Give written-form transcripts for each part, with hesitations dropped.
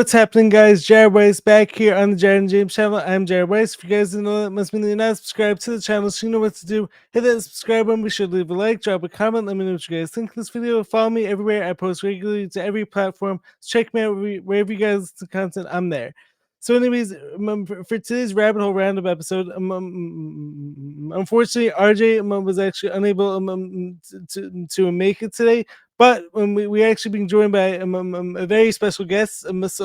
What's happening, guys? Jared Weiss back here on the Jared and James channel. I'm Jared Weiss. If you guys didn't know, that must mean that you're not subscribed to the channel, so you know what to do. Hit that subscribe button. Be sure to leave a like, drop a comment. Let me know what you guys think of this video. Follow me everywhere. I post regularly to every platform. So check me out wherever you guys listen to content. I'm there. So, anyways, for today's rabbit hole roundup episode, unfortunately, RJ was actually unable to make it today. But we actually been joined by a very special guest. This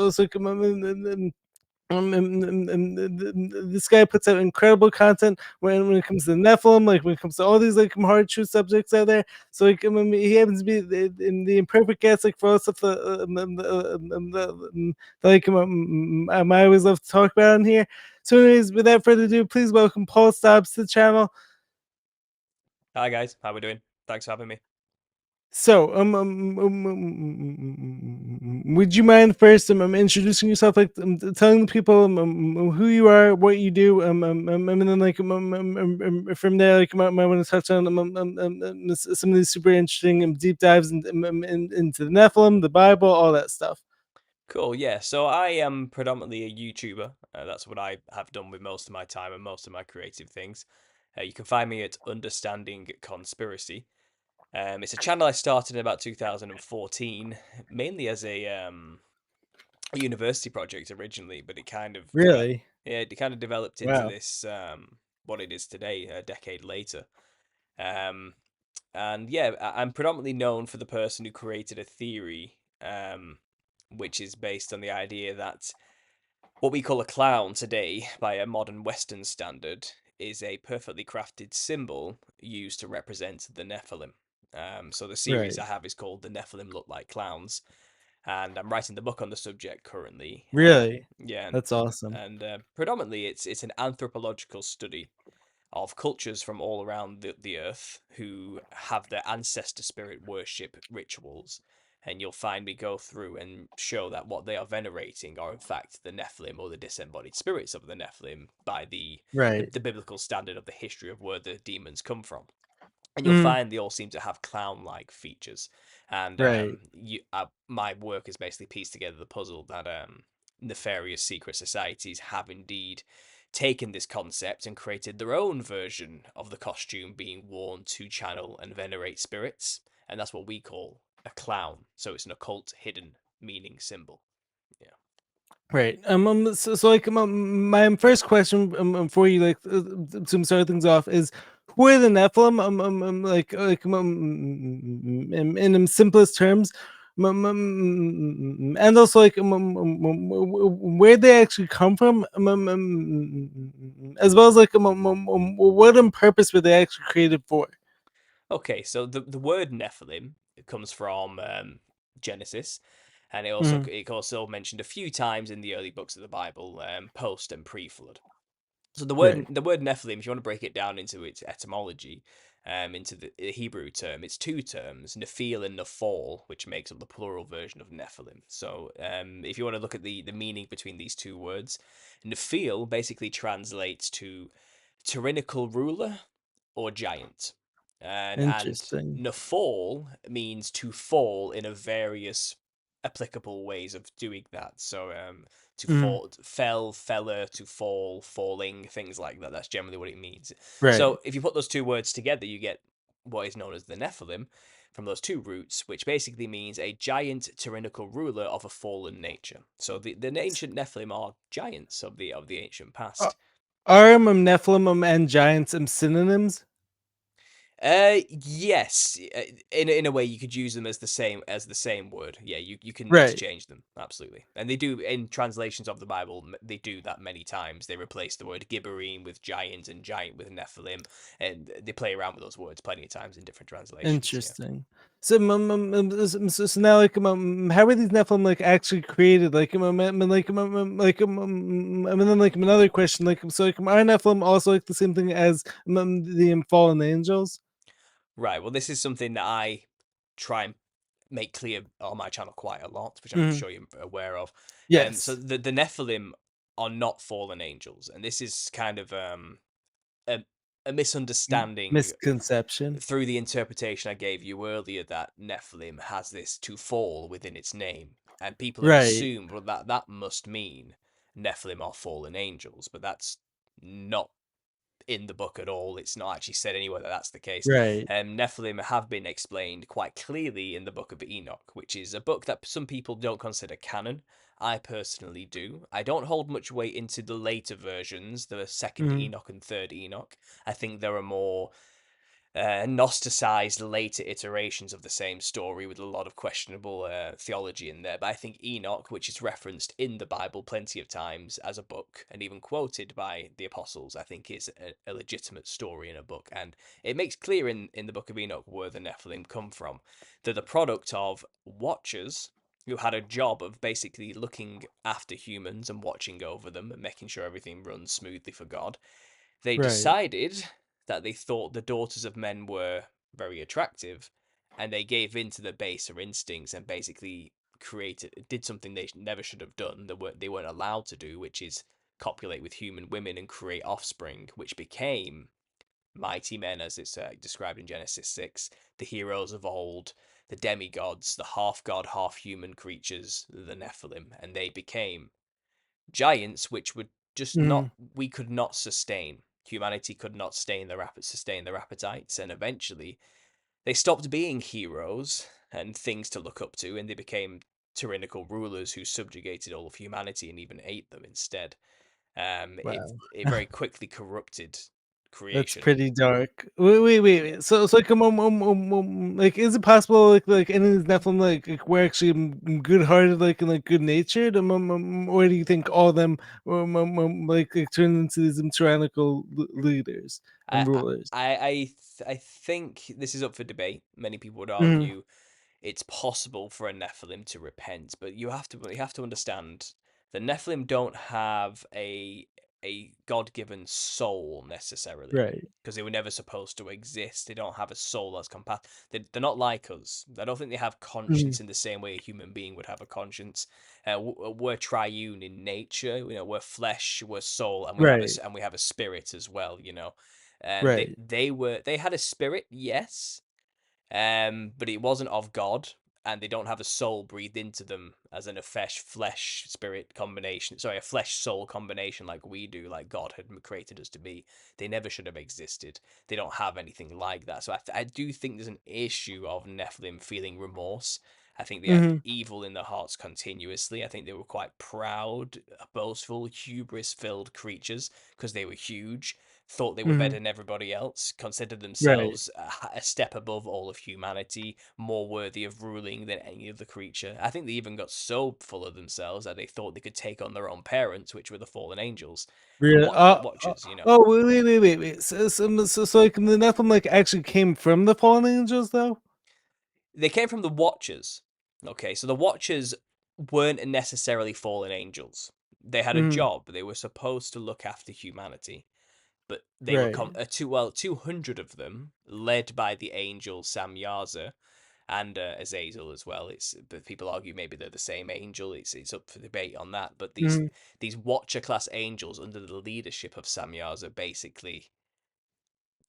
guy puts out incredible content when it comes to Nephilim, like when it comes to all these like hard true subjects out there. So like he happens to be the imperfect guest, like for all stuff I always love to talk about in here. So, anyways, without further ado, please welcome Paul Stobbs to the channel. Hi guys, how we doing? Thanks for having me. So, would you mind first introducing yourself, like telling the people who you are, what you do, and then like from there, like I want to touch on some of these super interesting deep dives into the Nephilim, the Bible, all that stuff. Cool, yeah. So I am predominantly a YouTuber. That's what I have done with most of my time and most of my creative things. You can find me at UnderstandingConspiracy. It's a channel I started in about 2014, mainly as a university project originally, but it kind of Really? developed into Wow. this what it is today, a decade later. Um, and yeah, I'm predominantly known for the person who created a theory, which is based on the idea that what we call a clown today, by a modern Western standard, is a perfectly crafted symbol used to represent the Nephilim. So the series Right. I have is called "The Nephilim Look Like Clowns," and I'm writing the book on the subject currently. Really? Yeah, That's awesome. and predominantly it's an anthropological study of cultures from all around the earth who have their ancestor spirit worship rituals. And you'll find me go through and show that what they are venerating are in fact the Nephilim or the disembodied spirits of the Nephilim by Right. the biblical standard of the history of where the demons come from. And you'll Mm, find they all seem to have clown-like features. And right. my work is basically pieced together the puzzle that nefarious secret societies have indeed taken this concept and created their own version of the costume being worn to channel and venerate spirits. And that's what we call a clown. So it's an occult hidden meaning symbol. Yeah. Right. So like, my first question, for you, like, to start things off, is who are the Nephilim? In simplest terms, and also like, where they actually come from, as well as like, what on purpose were they actually created for? Okay, so the word Nephilim comes from Genesis, and Mhm. it also mentioned a few times in the early books of the Bible, post and pre-flood. So Right. the word Nephilim, if you want to break it down into its etymology, into the Hebrew term, it's two terms, Nephil and Nephal, which makes up the plural version of Nephilim. So if you want to look at the meaning between these two words, Nephil basically translates to tyrannical ruler or giant. And Interesting. Nephal means to fall in a various applicable ways of doing that. So to Mhm. fall, fell, feller, to fall, falling, things like that. That's generally what it means. Right. So if you put those two words together, you get what is known as the Nephilim from those two roots, which basically means a giant tyrannical ruler of a fallen nature. So the ancient Nephilim are giants of the ancient Uh, past. are Nephilim and giants synonyms? Yes. In a way, you could use them as the same word. Yeah, you can Right. interchange them absolutely, and they do in translations of the Bible. They do that many times. They replace the word Gibberim with giant and giant with Nephilim, and they play around with those words plenty of times in different translations. Yeah. Interesting. So, so now, like, how are these Nephilim like actually created? Like, and then like another question, like, so like, are Nephilim also like the same thing as the fallen angels? Right. Well, this is something that I try and make clear on my channel quite a lot, which I'm Mhm. sure you're aware of. So Yes. the Nephilim are not fallen angels, and this is kind of a, a misunderstanding Misconception. through the interpretation I gave you earlier that Nephilim has this to fall within its name. And people have Right. assumed, well, that must mean Nephilim are fallen angels, but that's not in the book at all. It's not actually said anywhere that that's the case. Right. Nephilim have been explained quite clearly in the book of Enoch, which is a book that some people don't consider canon. I personally do. I don't hold much weight into the later versions, the second Mhm. Enoch and third Enoch. I think there are more Gnosticized later iterations of the same story with a lot of questionable theology in there. But I think Enoch, which is referenced in the Bible plenty of times as a book and even quoted by the apostles, I think is a legitimate story in a book. And it makes clear in the book of Enoch where the Nephilim come from. They're the product of watchers who had a job of basically looking after humans and watching over them and making sure everything runs smoothly for God. They Right. decided that they thought the daughters of men were very attractive, and they gave in to the baser instincts and basically did something they never should have done. They weren't allowed to do, which is copulate with human women and create offspring, which became mighty men, as it's described in Genesis 6, the heroes of old, the demigods, the half god, half human creatures, the Nephilim, and they became giants which would just not Mhm. we could not sustain. Humanity could not sustain their appetites, and eventually they stopped being heroes and things to look up to, and they became tyrannical rulers who subjugated all of humanity and even ate them instead. Wow. It very quickly corrupted That's creation. pretty dark. Wait. So like, like, is it possible like any of these Nephilim like were actually good-hearted, like, and like good-natured, or do you think all of them like turned into these tyrannical leaders I and rulers? I think this is up for debate. Many people would Mhm. argue it's possible for a Nephilim to repent, but you have to understand the Nephilim don't have a God given soul necessarily Right. because they were never supposed to exist. They don't have a soul that's compatible. They're not like us. I don't think they have Mhm. conscience in the same way a human being would have a conscience. We're triune in nature. You know, we're flesh, we're soul, and Right. we have a spirit as well. You know, Right. they had a spirit, yes, but it wasn't of God, and they don't have a soul breathed into them as in a flesh spirit combination. Sorry, a flesh soul combination like we do, like God had created us to be. They never should have existed. They don't have anything like that. So I do think there's an issue of Nephilim feeling remorse. I think they had Mhm. evil in their hearts continuously. I think they were quite proud, boastful, hubris filled creatures because they were huge, thought they were better Mhm. than everybody else, considered Right. themselves a step above all of humanity, more worthy of ruling than any other creature. I think they even got so full of themselves that they thought they could take on their own parents, which were the fallen angels, the Really? Watchers. You know, Oh, wait. So like the Nephilim like actually came from the fallen angels, though? they came from the Watchers. Okay, so the Watchers weren't necessarily fallen angels. They had a Mhm. job. They were supposed to look after humanity, but they were Right. 200 of them, led by the angel Samyaza and Azazel as well. But people argue maybe they're the same angel. It's up for debate on that. But Mhm. these Watcher class angels under the leadership of Samyaza basically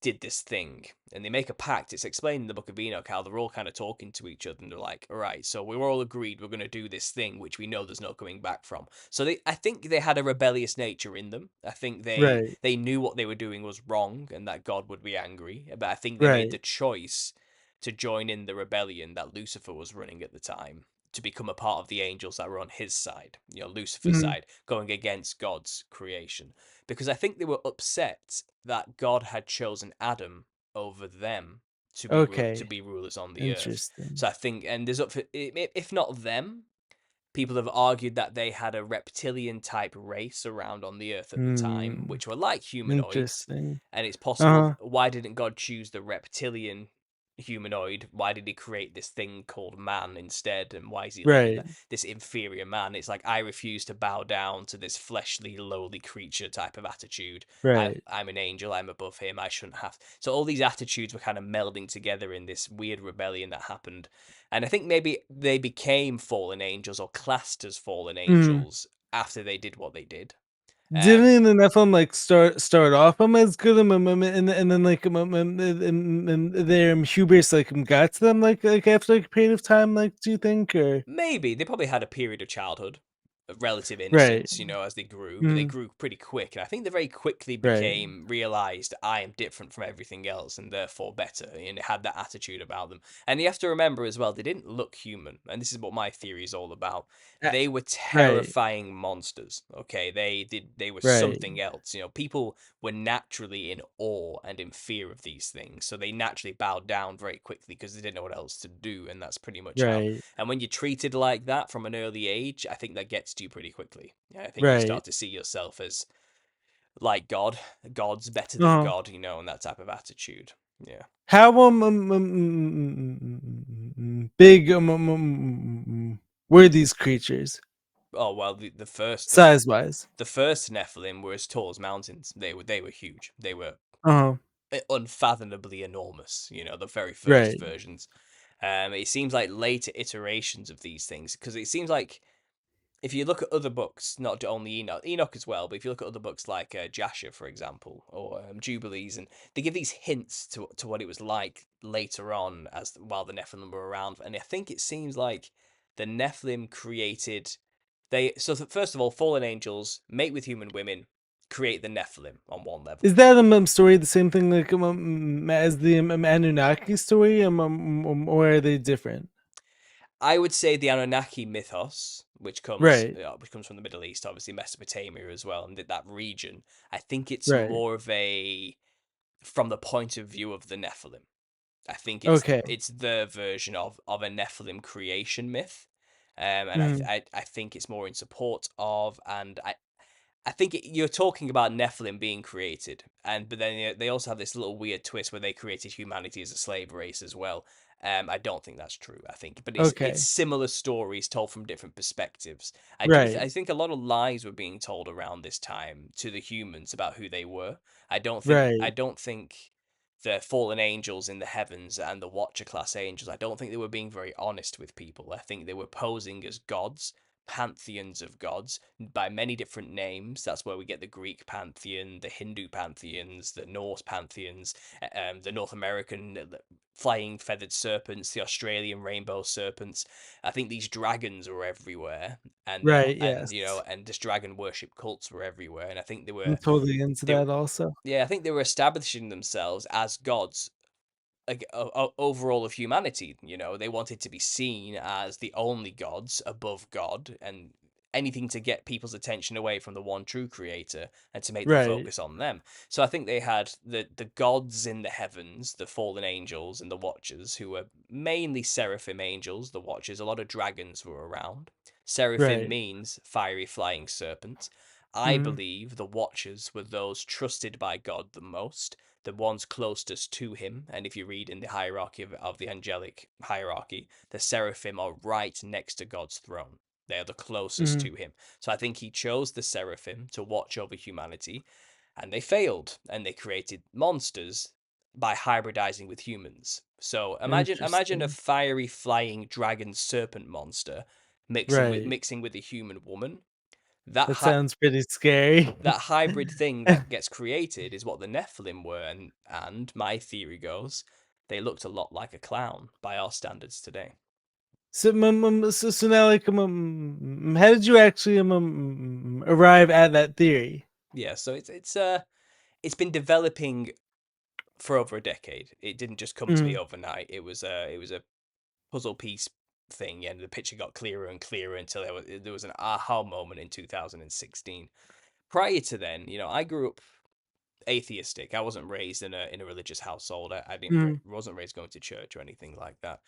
did this thing, and they make a pact. It's explained in the book of Enoch how they're all kind of talking to each other, and they're like, all right, so we're all agreed we're going to do this thing which we know there's no coming back from. So I think they had a rebellious nature in them. I think Right. they knew what they were doing was wrong and that God would be angry, but I think they made Right. the choice to join in the rebellion that Lucifer was running at the time, to become a part of the angels that were on his side, you know, Lucifer's Mhm. side, going against God's creation, because I think they were upset that God had chosen Adam over them to Okay. be rulers on the earth. Interesting. So I think, and there's up for, if not them, people have argued that they had a reptilian type race around on the earth at the time, Hmm. which were like humanoids. Interesting. And it's possible, Uh-huh. why didn't God choose the reptilian humanoid? Why did he create this thing called man instead? And why is he letting Right. this inferior man? It's like, I refuse to bow down to this fleshly, lowly creature type of attitude. Right. I'm an angel, I'm above him, I shouldn't have. So all these attitudes were kind of melding together in this weird rebellion that happened. And I think maybe they became fallen angels or classed as fallen Mhm. angels after they did what they did. Didn't the Nephilim like start off as good, and then like their hubris like got to them like after like a period of time, like do you think, or Maybe they probably had a period of childhood, of relative right? innocence, as they grew, but they Mm, grew pretty quick, and I think they very quickly right. realized I am different from everything else and therefore better, and had that attitude about them. And you have to remember as well, they didn't look human, and this is what my theory is all about. Uh, They were right. terrifying monsters. Okay, they were Right. something else. People were naturally in awe and in fear of these things, so they naturally bowed down very quickly because they didn't know what else to do, and that's pretty much how. Right. And when you're treated like that from an early age, I think that gets to you pretty quickly. Yeah, I think you Right. start to see yourself as like God. God's better than Uh-huh. God, and that type of attitude. Yeah. How big were these creatures Oh well, the first size wise? the first Nephilim were as tall as mountains. They were huge. They were Uh-huh. unfathomably enormous. The very first Right. versions. It seems like later iterations of these things, because it seems like if you look at other books, not only Enoch as well, but if you look at other books like Jasher, for example, or Jubilees, and they give these hints to what it was like later on, while the Nephilim were around. And I think it seems like the Nephilim created first of all, fallen angels mate with human women, create the Nephilim on one level. Is that story the same thing like as the Anunnaki story, or are they different? I would say the Anunnaki mythos, Right. which comes from the Middle East, obviously Mesopotamia as well, and that region. I think it's Right. more of a from the point of view of the Nephilim. I think Okay. it's the version of a Nephilim creation myth, and Mhm. I think it's more in support of, and I think you're talking about Nephilim being created, but then they also have this little weird twist where they created humanity as a slave race as well. I don't think that's true. I think, but it's Okay. similar stories told from different perspectives. I Right. think a lot of lies were being told around this time to the humans about who they were. I Right. don't think the fallen angels in the heavens and the Watcher class angels. I don't think they were being very honest with people. I think they were posing as gods, pantheons of gods by many different names. That's where we get the Greek pantheon, the Hindu pantheons, the Norse pantheons, the North American flying feathered serpents, the Australian rainbow serpents. I think these dragons were everywhere, and Right. Yes. this dragon worship cults were everywhere. And I think I'm totally into they that also. yeah, I think they were establishing themselves as gods, like overall of humanity. They wanted to be seen as the only gods above God, and anything to get people's attention away from the one true creator and to make them Right. focus on them. So I think they had the gods in the heavens, the fallen angels and the watchers, who were mainly seraphim angels. The watchers, a lot of dragons were around. Seraphim Right. means fiery flying serpent. I Mhm. believe the watchers were those trusted by God the most, the ones closest to him. And if you read in the hierarchy of the angelic hierarchy, the seraphim are right next to God's throne. They are the closest Mhm. to him. So I think he chose the seraphim to watch over humanity, and they failed, and they created monsters by hybridizing with humans. So imagine a Interesting. fiery flying dragon serpent monster Right. mixing with a human woman. That That sounds pretty scary. that hybrid thing that gets created is what the Nephilim were, and my theory goes, they looked a lot like a clown by our standards today. So now, like, how did you actually arrive at that theory? Yeah, so it's been developing for over a decade. It didn't just come to me Mhm. overnight. It was a puzzle piece thing, and the picture got clearer and clearer until there was an aha moment in 2016. Prior to then, I grew up atheistic. I wasn't raised in a religious household. I didn't Mhm. wasn't raised going to church or anything like that.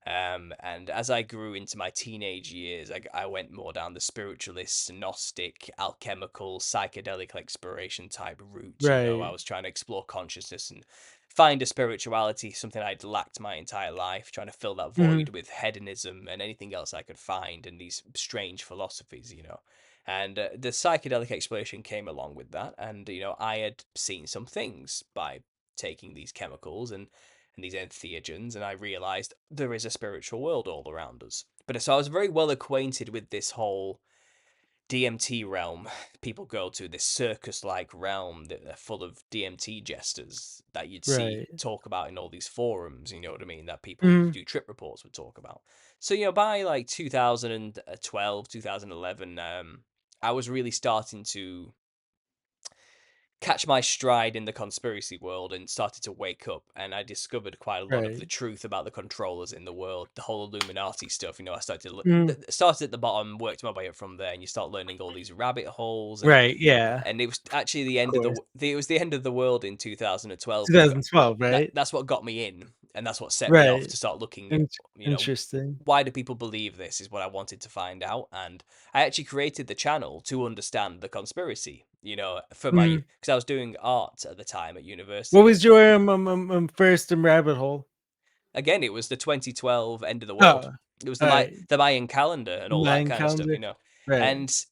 And as I grew into my teenage years, I went more down the spiritualist, gnostic, alchemical, psychedelic exploration type route. I Right. was trying to explore consciousness and find a spirituality, something I'd lacked my entire life, trying to fill that Mhm. void with hedonism and anything else I could find in these strange philosophies. And the psychedelic exploration came along with that, and I had seen some things by taking these chemicals and these entheogens, and I realized there is a spiritual world all around us. But so I was very well acquainted with this whole DMT realm people go to, this circus-like realm that they're full of DMT jesters that you'd see Right. talk about in all these forums, you know what I mean, that people who Mhm. do trip reports would talk about. So, you know, by like 2012, 2011, I was really starting to catch my stride in the conspiracy world and started to wake up, and I discovered quite a lot of Right. the truth about the controllers in the world, the whole Illuminati stuff. You know, I started to Mhm. started at the bottom, worked my way up from there, and you start learning all these rabbit holes. and Right, yeah. and it was actually the Of end of course. it was the end of the world in 2012 that 2012, right? that's what got me in, and that's what set me off Right. to start looking at, In you know, interesting. why do people believe this is what I wanted to find out. And I actually created the channel to understand the conspiracy, you know, for my, Mhm. because I was doing art at the time at What university. was your, first, rabbit hole? Again, it was the 2012 end of the world. Oh, It was alright. the Mayan calendar and all that Mayan kind of stuff, calendar. you know. Right. And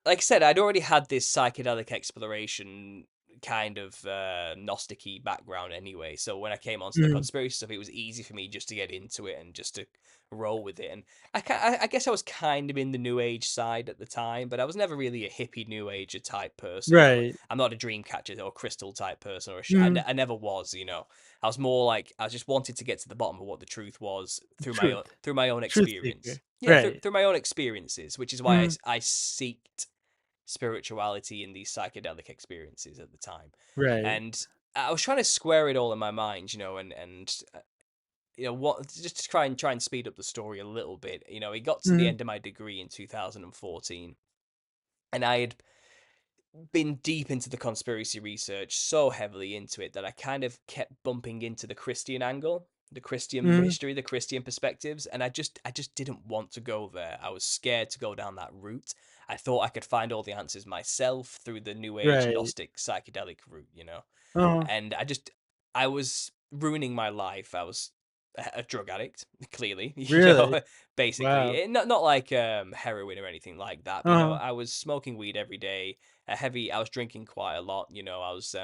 like I said, I'd already had this psychedelic exploration kind of Gnostic-y background anyway. So when I came onto the Mhm. conspiracy stuff, it was easy for me just to get into it and just to roll with it. And I guess I was kind of in the New Age side at the time, but I was never really a hippie New Ager type person. Right. I'm not a dream catcher or crystal type person, or Mhm. I never was. You know, I was more like I just wanted to get to the bottom of what the truth was Truth. through my own Truth experience. seeker. Yeah, Right. through my own experiences, which is why Mhm. I seeked spirituality in these psychedelic experiences at the time. Right. And I was trying to square it all in my mind, you know, you know what, just to try and speed up the story a little bit. You know, it got to the Mhm. end of my degree in 2014, and I had been deep into the conspiracy research, so heavily into it that I kind of kept bumping into the Christian angle, the Christian Mhm. history, the Christian perspectives, and I just didn't want to go there. I was scared to go down that route. I thought I could find all the answers myself through the New Age Right. Gnostic psychedelic route, you know. Uh-huh. And I was ruining my life. I was a drug addict, clearly, you Really? know, basically. Wow. Not like heroin or anything like that, but you know, Uh-huh. I was smoking weed every day, I was drinking quite a lot, you know. I was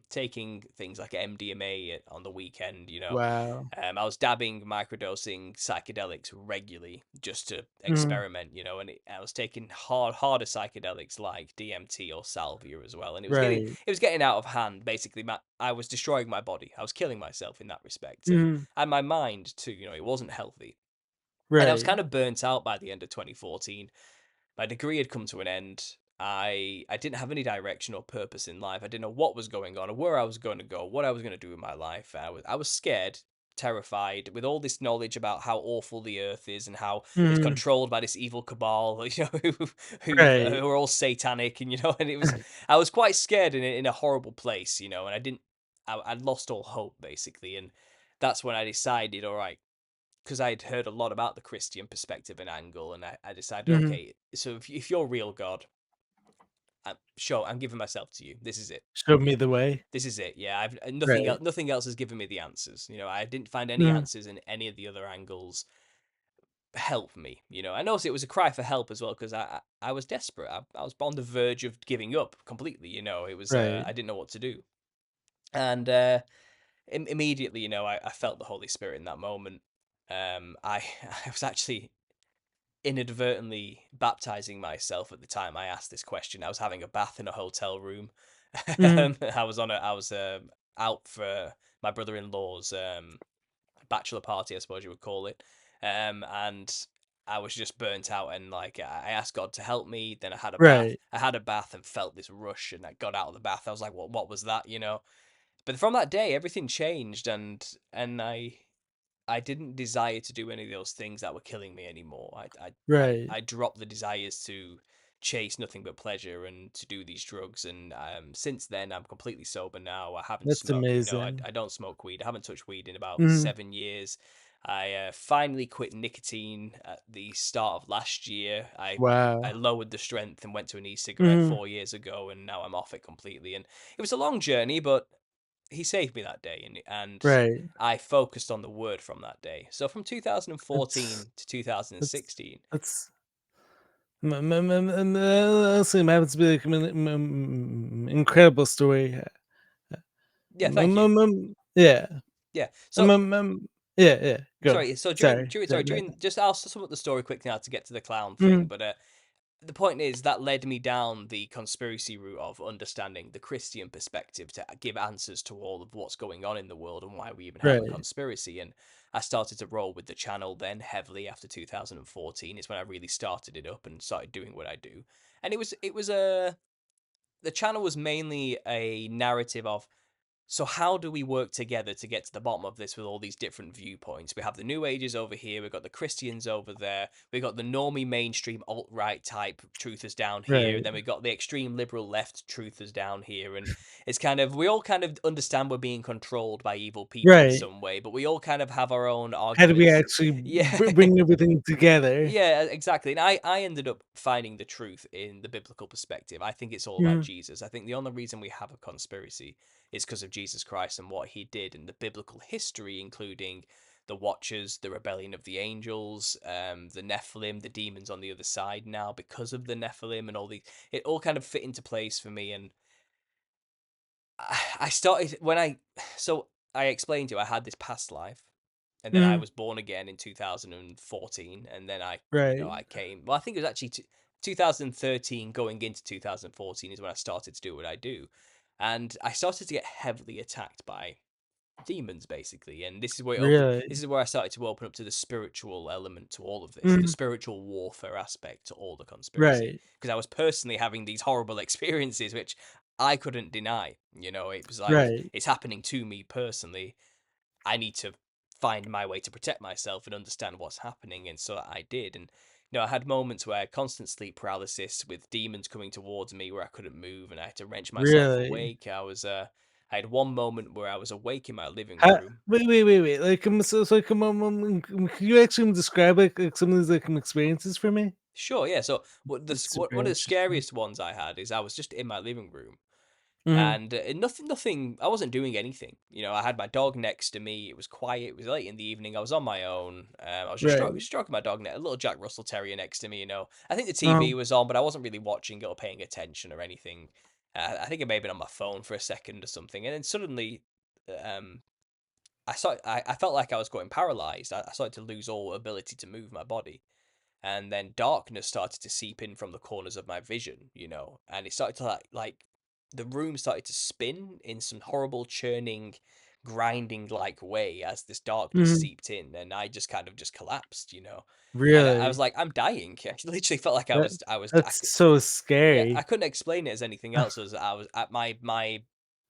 taking things like MDMA on the weekend, you know. Wow. I was dabbing, microdosing psychedelics regularly just to Mhm. experiment, you know. And I was taking harder psychedelics like DMT or salvia as well, and Right. it was getting out of hand. Basically, I was destroying my body. I was killing myself in that respect, Mhm. and my mind too. You know, it wasn't healthy, and I was Right. kind of burnt out by the end of 2014. My degree had come to an end. I didn't have any direction or purpose in life. I didn't know what was going on or where I was going to go, what I was going to do with my life. I was scared, terrified, with all this knowledge about how awful the earth is and how it's Mhm. controlled by this evil cabal, you know, Right. who are all satanic, and you know, and it was, I was quite scared in a horrible place, you know, and I'd lost all hope basically, and that's when I decided, all right, because I had heard a lot about the Christian perspective and angle, and I decided, Mhm. okay, so if you're real God, sure, I'm giving myself to you. This is it. Show me the way. This is it. Yeah, I've Right. nothing else has given me the answers. You know, I didn't find any Mhm. answers in any of the other angles help me. You know, and also it was a cry for help as well because I was desperate. I was on the verge of giving up completely. You know, it was Right. I didn't know what to do, and immediately, you know, I felt the Holy Spirit in that moment. I was actually inadvertently baptizing myself at the time I asked this question. I was having a bath in a hotel room. Mhm. I was out for my brother-in-law's bachelor party, I suppose you would call it. And I was just burnt out, and like I asked God to help me. Then I had a bath. Right. I had a bath and felt this rush, and I got out of the bath. I was like, what was that? You know. But from that day, everything changed, and I didn't desire to do any of those things that were killing me anymore. Right. I dropped the desires to chase nothing but pleasure and to do these drugs. And since then, I'm completely sober now. I haven't That's smoked, you know, amazing. I don't smoke weed. I haven't touched weed in about Mhm. 7 years. I finally quit nicotine at the start of last year. I Wow. lowered the strength and went to an e-cigarette Mhm. 4 years ago, and now I'm off it completely. And it was a long journey, but he saved me that day, and Right. I focused on the word from that day. So from That's 2014 to that's 2016. that's honestly, happens to be like an incredible story. Yeah, thank you. Yeah. Yeah. Um, So um, um, yeah, yeah. Go. sorry, so Sorry. Sorry. Go ahead. during just I'll sum up the story quick now to get to the clown thing, Mhm. but the point is that led me down the conspiracy route of understanding the Christian perspective to give answers to all of what's going on in the world and why we even have a Right. conspiracy. And I started to roll with the channel then heavily after 2014 is when I really started it up and started doing what I do. And it was a the channel was mainly a narrative of, so how do we work together to get to the bottom of this with all these different viewpoints? We have the New Ages over here, we've got the Christians over there, we've got the normie mainstream alt-right type truthers down here, Right. then we've got the extreme liberal left truthers down here, and it's kind of, we all kind of understand we're being controlled by evil people in Right. some way, but we all kind of have our own How do we arguments. actually Yeah. bring everything together? Yeah, exactly. And I ended up finding the truth in the biblical perspective. I think it's all about Mhm. Jesus. I think the only reason we have a conspiracy is because of Jesus Christ and what he did in the biblical history, including the Watchers, the rebellion of the angels, the Nephilim, the demons on the other side now because of the Nephilim and all these. It all kind of fit into place for me. And I started when so I explained to you I had this past life, and then I Mhm. was born again in 2014, and then Right. I came. Well, I think it was actually 2013 going into 2014 is when I started to do what I do, and I started to get heavily attacked by demons basically, and this Really? is where I started to open up to the spiritual element to all of this, the Mhm. spiritual warfare aspect to all the conspiracy, Right. because I was personally having these horrible experiences which I couldn't deny. It was like Right. it's happening to me personally. I need to find my way to protect myself and understand what's happening, and so I did. And I had moments where I had constant sleep paralysis with demons coming towards me where I couldn't move and I had to wrench myself Really? awake. I had one moment where I was awake in my living How room. wait, like, so, like, can you actually describe, like, some of these, like, experiences for me? Sure, yeah. So It's one super of the interesting. scariest ones I had is I was just in my living room. Mhm. And nothing. I wasn't doing anything. I had my dog next to me. It was quiet. It was late in the evening. I was on my own. I was just Right. stroking my dog, a little Jack Russell Terrier next to me. I think the Uh-huh. TV was on, but I wasn't really watching it or paying attention or anything. I think I may have been on my phone for a second or something, and then suddenly, um, I felt like I was going paralyzed. I started to lose all ability to move my body, and then darkness started to seep in from the corners of my vision, and it started to like the room started to spin in some horrible churning, grinding like way as this darkness Mhm. seeped in, and I just kind of just collapsed, and I was Really? like, I'm dying. I literally felt like That I was that's so yeah, I scary. couldn't explain it as anything else as I was at my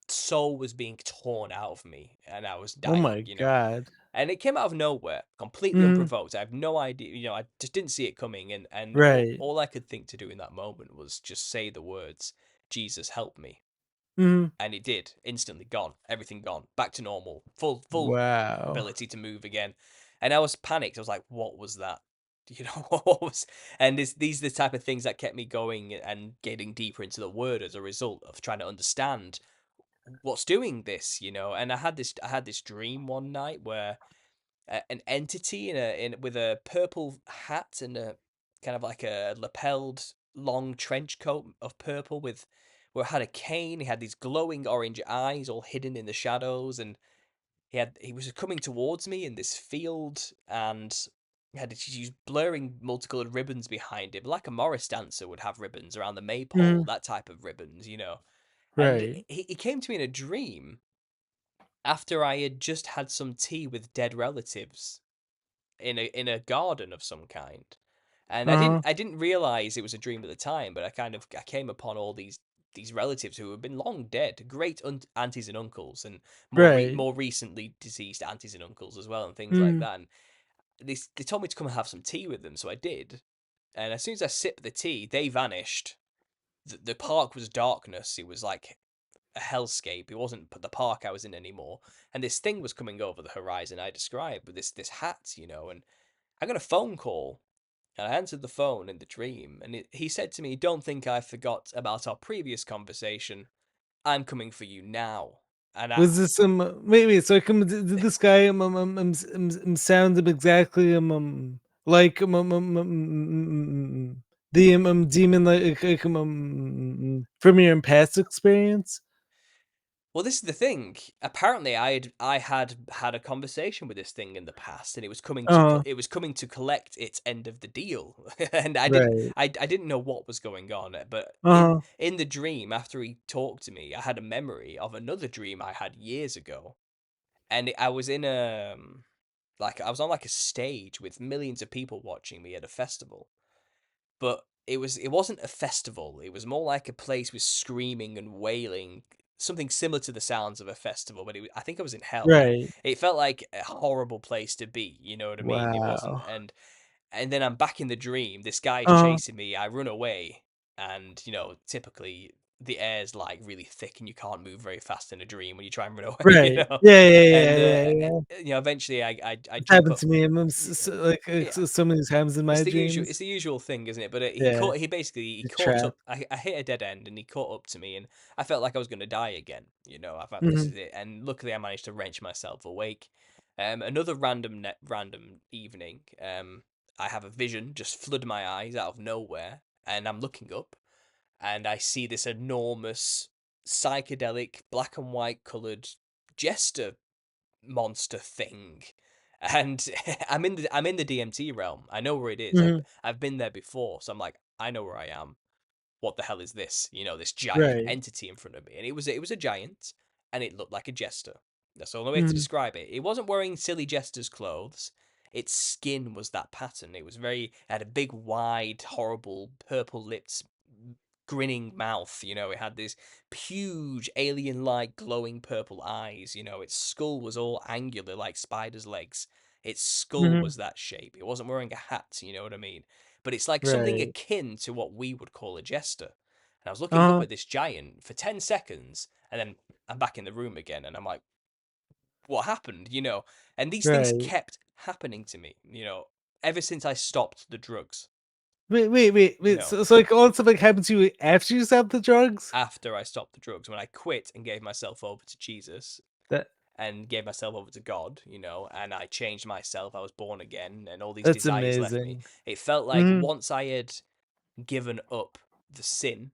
soul was being torn out of me and I was Oh dying, my god. and it came out of nowhere, completely Mhm. unprovoked. I have no idea, I just didn't see it coming, and Right. all I could think to do in that moment was just say the words, "Jesus, help me," Mhm. and it did. Instantly gone, everything gone, back to normal, full Wow. ability to move again, and I was panicked. I was like, "What was that?" What was? And these are the type of things that kept me going and getting deeper into the word as a result of trying to understand what's doing this, And I had this dream one night where an entity in with a purple hat and a kind of like a lapelled long trench coat of purple with where it had a cane. He had these glowing orange eyes all hidden in the shadows, and he was coming towards me in this field, and he had these blurring multicolored ribbons behind him, like a Morris dancer would have ribbons around the maypole, Mhm. that type of ribbons. And Right. he came to me in a dream after I had just had some tea with dead relatives in a garden of some kind. And I didn't Uh-huh. I didn't realize it was a dream at the time, but I came upon all these relatives who have been long dead, great aunties and uncles, and Right. more recently deceased aunties and uncles as well, and things like Mhm. that. And they told me to come and have some tea with them, so I did. And as soon as I sipped the tea, they vanished. The park was darkness. It was like a hellscape. It wasn't the park I was in anymore. And this thing was coming over the horizon I described with this hat, and I got a phone call, and I answered the phone in the dream, and he said to me, "Don't think I forgot about our previous conversation. I'm coming for you now." And Was this, wait, so, did this guy, sound exactly, like, the, demon, like, from your past experience? Well, this is the thing. Apparently, I had a conversation with this thing in the past, and it was coming to collect its end of the deal, and Right. I didn't know what was going on. But Uh-huh. in the dream, after he talked to me, I had a memory of another dream I had years ago, and I was in a like I was on like a stage with millions of people watching me at a festival, but it wasn't a festival. It was more like a place with screaming and wailing, something similar to the sounds of a festival. But I think I was in hell. Right. It felt like a horrible place to be. You know what I mean? It wasn't, Wow. and then I'm back in the dream. This guy's Uh-huh. chasing me. I run away, and typically the air's like really thick, and you can't move very fast in a dream when you try and run away. Right. Yeah, yeah, yeah, And yeah, yeah. eventually I It's jump happened up. to me Yeah, so many times in my it's dreams. the usual thing, isn't it? But Yeah, he the caught trap. up. I hit a dead end, and he caught up to me, and I felt like I was going to die again. I thought this Mhm. is it, and luckily I managed to wrench myself awake. Another random evening. I have a vision just flood my eyes out of nowhere, and I'm looking up, and I see this enormous psychedelic black and white colored jester monster thing. And I'm in the DMT realm. I know where it is. Mhm. I've been there before, so I'm like, I know where I am. What the hell is this? This giant Right. entity in front of me. And it was a giant, and it looked like a jester. That's the only way to Mhm. describe it. It wasn't wearing silly jester's clothes. Its skin was that pattern. It had a big, wide, horrible, purple lipped, grinning mouth. It had this huge, alien like, glowing purple eyes. Its skull was all angular like spider's legs. Its skull Mhm. was that shape. It wasn't wearing a hat, you know what I mean? But it's like something Right. akin to what we would call a jester. And I was looking up Uh-huh. at this giant for 10 seconds, and then I'm back in the room again, and I'm like, what happened? And these things Right. kept happening to me, ever since I stopped the drugs, Wait. So like all that stuff like happened to you after you stopped the drugs? after I stopped the drugs, when I quit and gave myself over to Jesus That and gave myself over to God, and I changed myself, I was born again, and all these that's desires left me. amazing. It felt like Mhm. once I had given up the sin,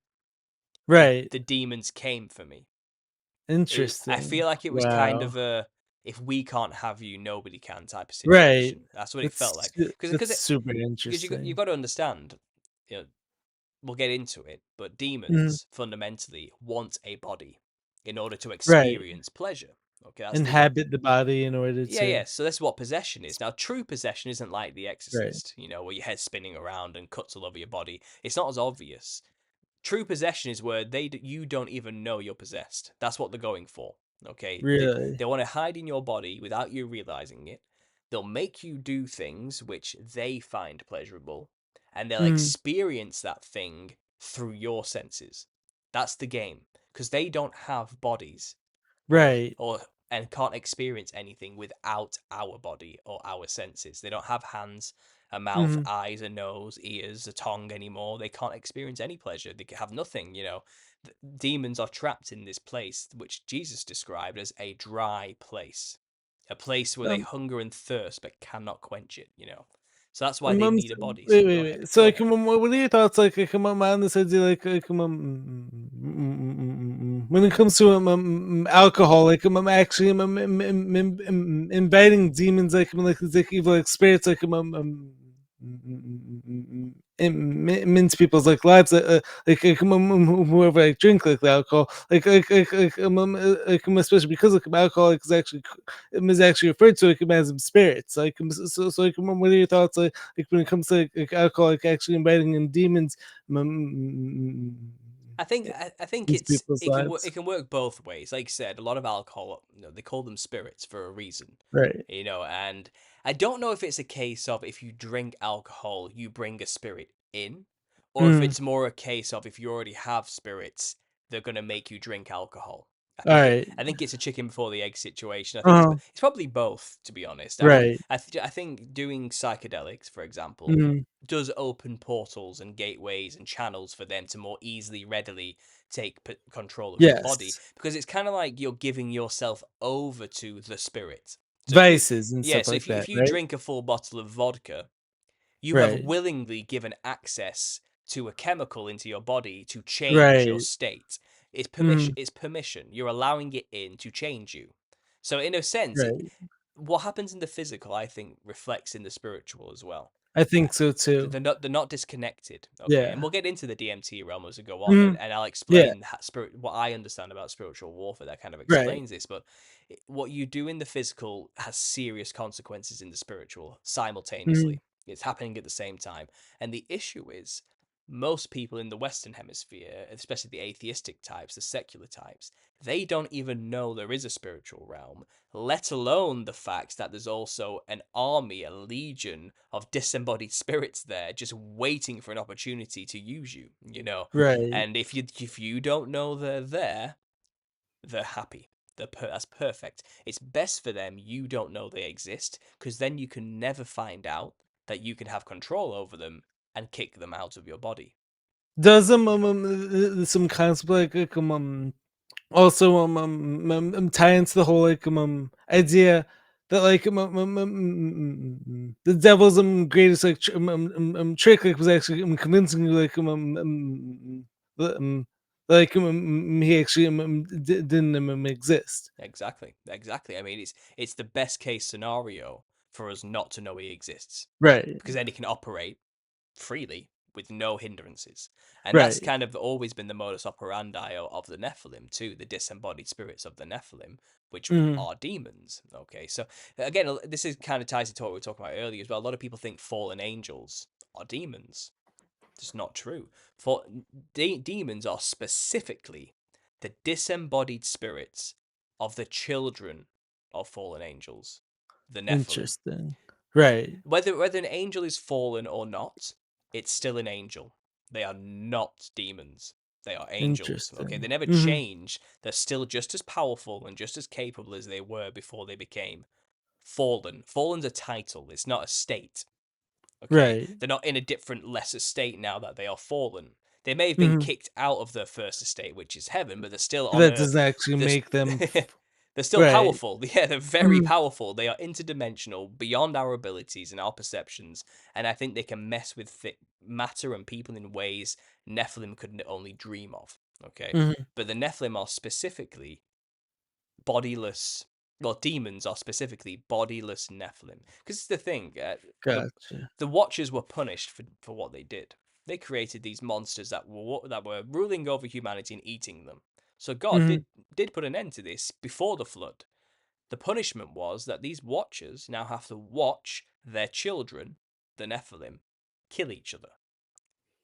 the, Right. the demons came for me. I Interesting. feel like it was kind Wow. of a if we can't have you, nobody can type of Right. situation. That's what it felt like. That's Because super you've interesting. got to understand, you know, we'll get into it, but Mhm. demons fundamentally want a body in order to Right. experience pleasure. Okay, that's the Inhabit the body in order yeah. to So that's what possession is. Now, true possession isn't like The right. Exorcist, where your head's spinning around and cuts all over your body. It's not as obvious. True possession is where you don't even know you're possessed. That's what they're going for. Okay, they Really. want to hide in your body without you realizing it. They'll make you do things which they find pleasurable, and they'll Mhm. experience that thing through your senses. That's the game, because they don't have bodies, Right. or and can't experience anything without our body or our senses. They don't have hands, a mouth, Mhm. eyes, a nose, ears, a tongue anymore. They can't experience any pleasure. They have nothing. Demons are trapped in this place, which Jesus described as a dry place, a place where they Um, hunger and thirst but cannot quench it. So that's why um, they um, need a body. wait, So wait, go ahead. wait. So Go like, ahead. what are your thoughts like on this idea when it comes to alcohol, like actually inviting demons, like these like evil like spirits, like mince people's like lives, whoever like drink like the alcohol, especially because like alcohol is actually is actually referred to like as spirits, like so like what are your thoughts like when it comes to like alcohol, like actually inviting in demons I think into people's it lives, can work both ways. Like you said, a lot of alcohol, they call them spirits for a reason. right? And I don't know if it's a case of if you drink alcohol, you bring a spirit in, or if Mm, it's more a case of if you already have spirits, they're gonna make you drink alcohol. all right. I think it's a chicken before the egg situation. I think Uh-huh. it's probably both, to be honest. Right. I think doing psychedelics, for example, Mm, does open portals and gateways and channels for them to more easily, readily take control of your body, yes. because it's kind of like you're giving yourself over to the spirit. So Vices and stuff like that, if you right? drink a full bottle of vodka, you have Right. willingly given access to a chemical into your body to change your Right. state. It's permission. Mhm. It's permission. You're allowing it in to change you. So in a sense, Right. what happens in the physical, I think, reflects in the spiritual as well. I think so too. They're not disconnected, okay? And Yeah. we'll get into the DMT realm as we go on, Mhm. and I'll Yeah. explain what I understand about spiritual warfare that kind of Right. explains this. But what you do in the physical has serious consequences in the spiritual Mhm. simultaneously. It's happening at the same time, and the issue is most people in the Western Hemisphere, especially the atheistic types, the secular types, they don't even know there is a spiritual realm, let alone the fact that there's also an army, a legion of disembodied spirits there just waiting for an opportunity to use you, you know. Right. And if you don't know they're there, they're happy. That's perfect. It's best for them you don't know they exist, because then you can never find out that you can have control over them and kick them out of your body. Does some concept also tie into the whole idea that the devil's greatest trick was actually convincing you he actually didn't exist. Exactly, exactly. I mean, it's the best case scenario for us not to know he exists, Right. because then he can operate freely with no hindrances. And that's Right. kind of always been the modus operandi of the Nephilim too, the disembodied spirits of the Nephilim, which Hmm. are demons. Okay, so again, this is kind of ties into what we were talking about earlier as well. A lot of people think fallen angels are demons. It's not true. For demons are specifically the disembodied spirits of the children of fallen angels, the Nephilim. Interesting. Right. Whether an angel is fallen or not, it's still an angel. They are not demons. They are angels. Okay, they Interesting. never Hmm. change. They're still just as powerful and just as capable as they were before they became fallen. Fallen's a title. It's not a state. Okay, Right. they're not in a different lesser state now that they are fallen. They may have been Hmm. kicked out of their first estate, which is heaven, but they're still But on that earth. doesn't actually They're, make them they're still right. powerful. Yeah, they're very Mhm. powerful. They are interdimensional, beyond our abilities and our perceptions, and I think they can mess with matter and people in ways Nephilim could only dream of. Okay, Mhm. but the Nephilim are specifically bodiless. Well, demons are specifically bodiless Nephilim. Because it's the thing, Gotcha. the Watchers were punished for what they did. They created these monsters that were ruling over humanity and eating them. So God Mhm. did put an end to this before the flood. The punishment was that these Watchers now have to watch their children, the Nephilim, kill each other,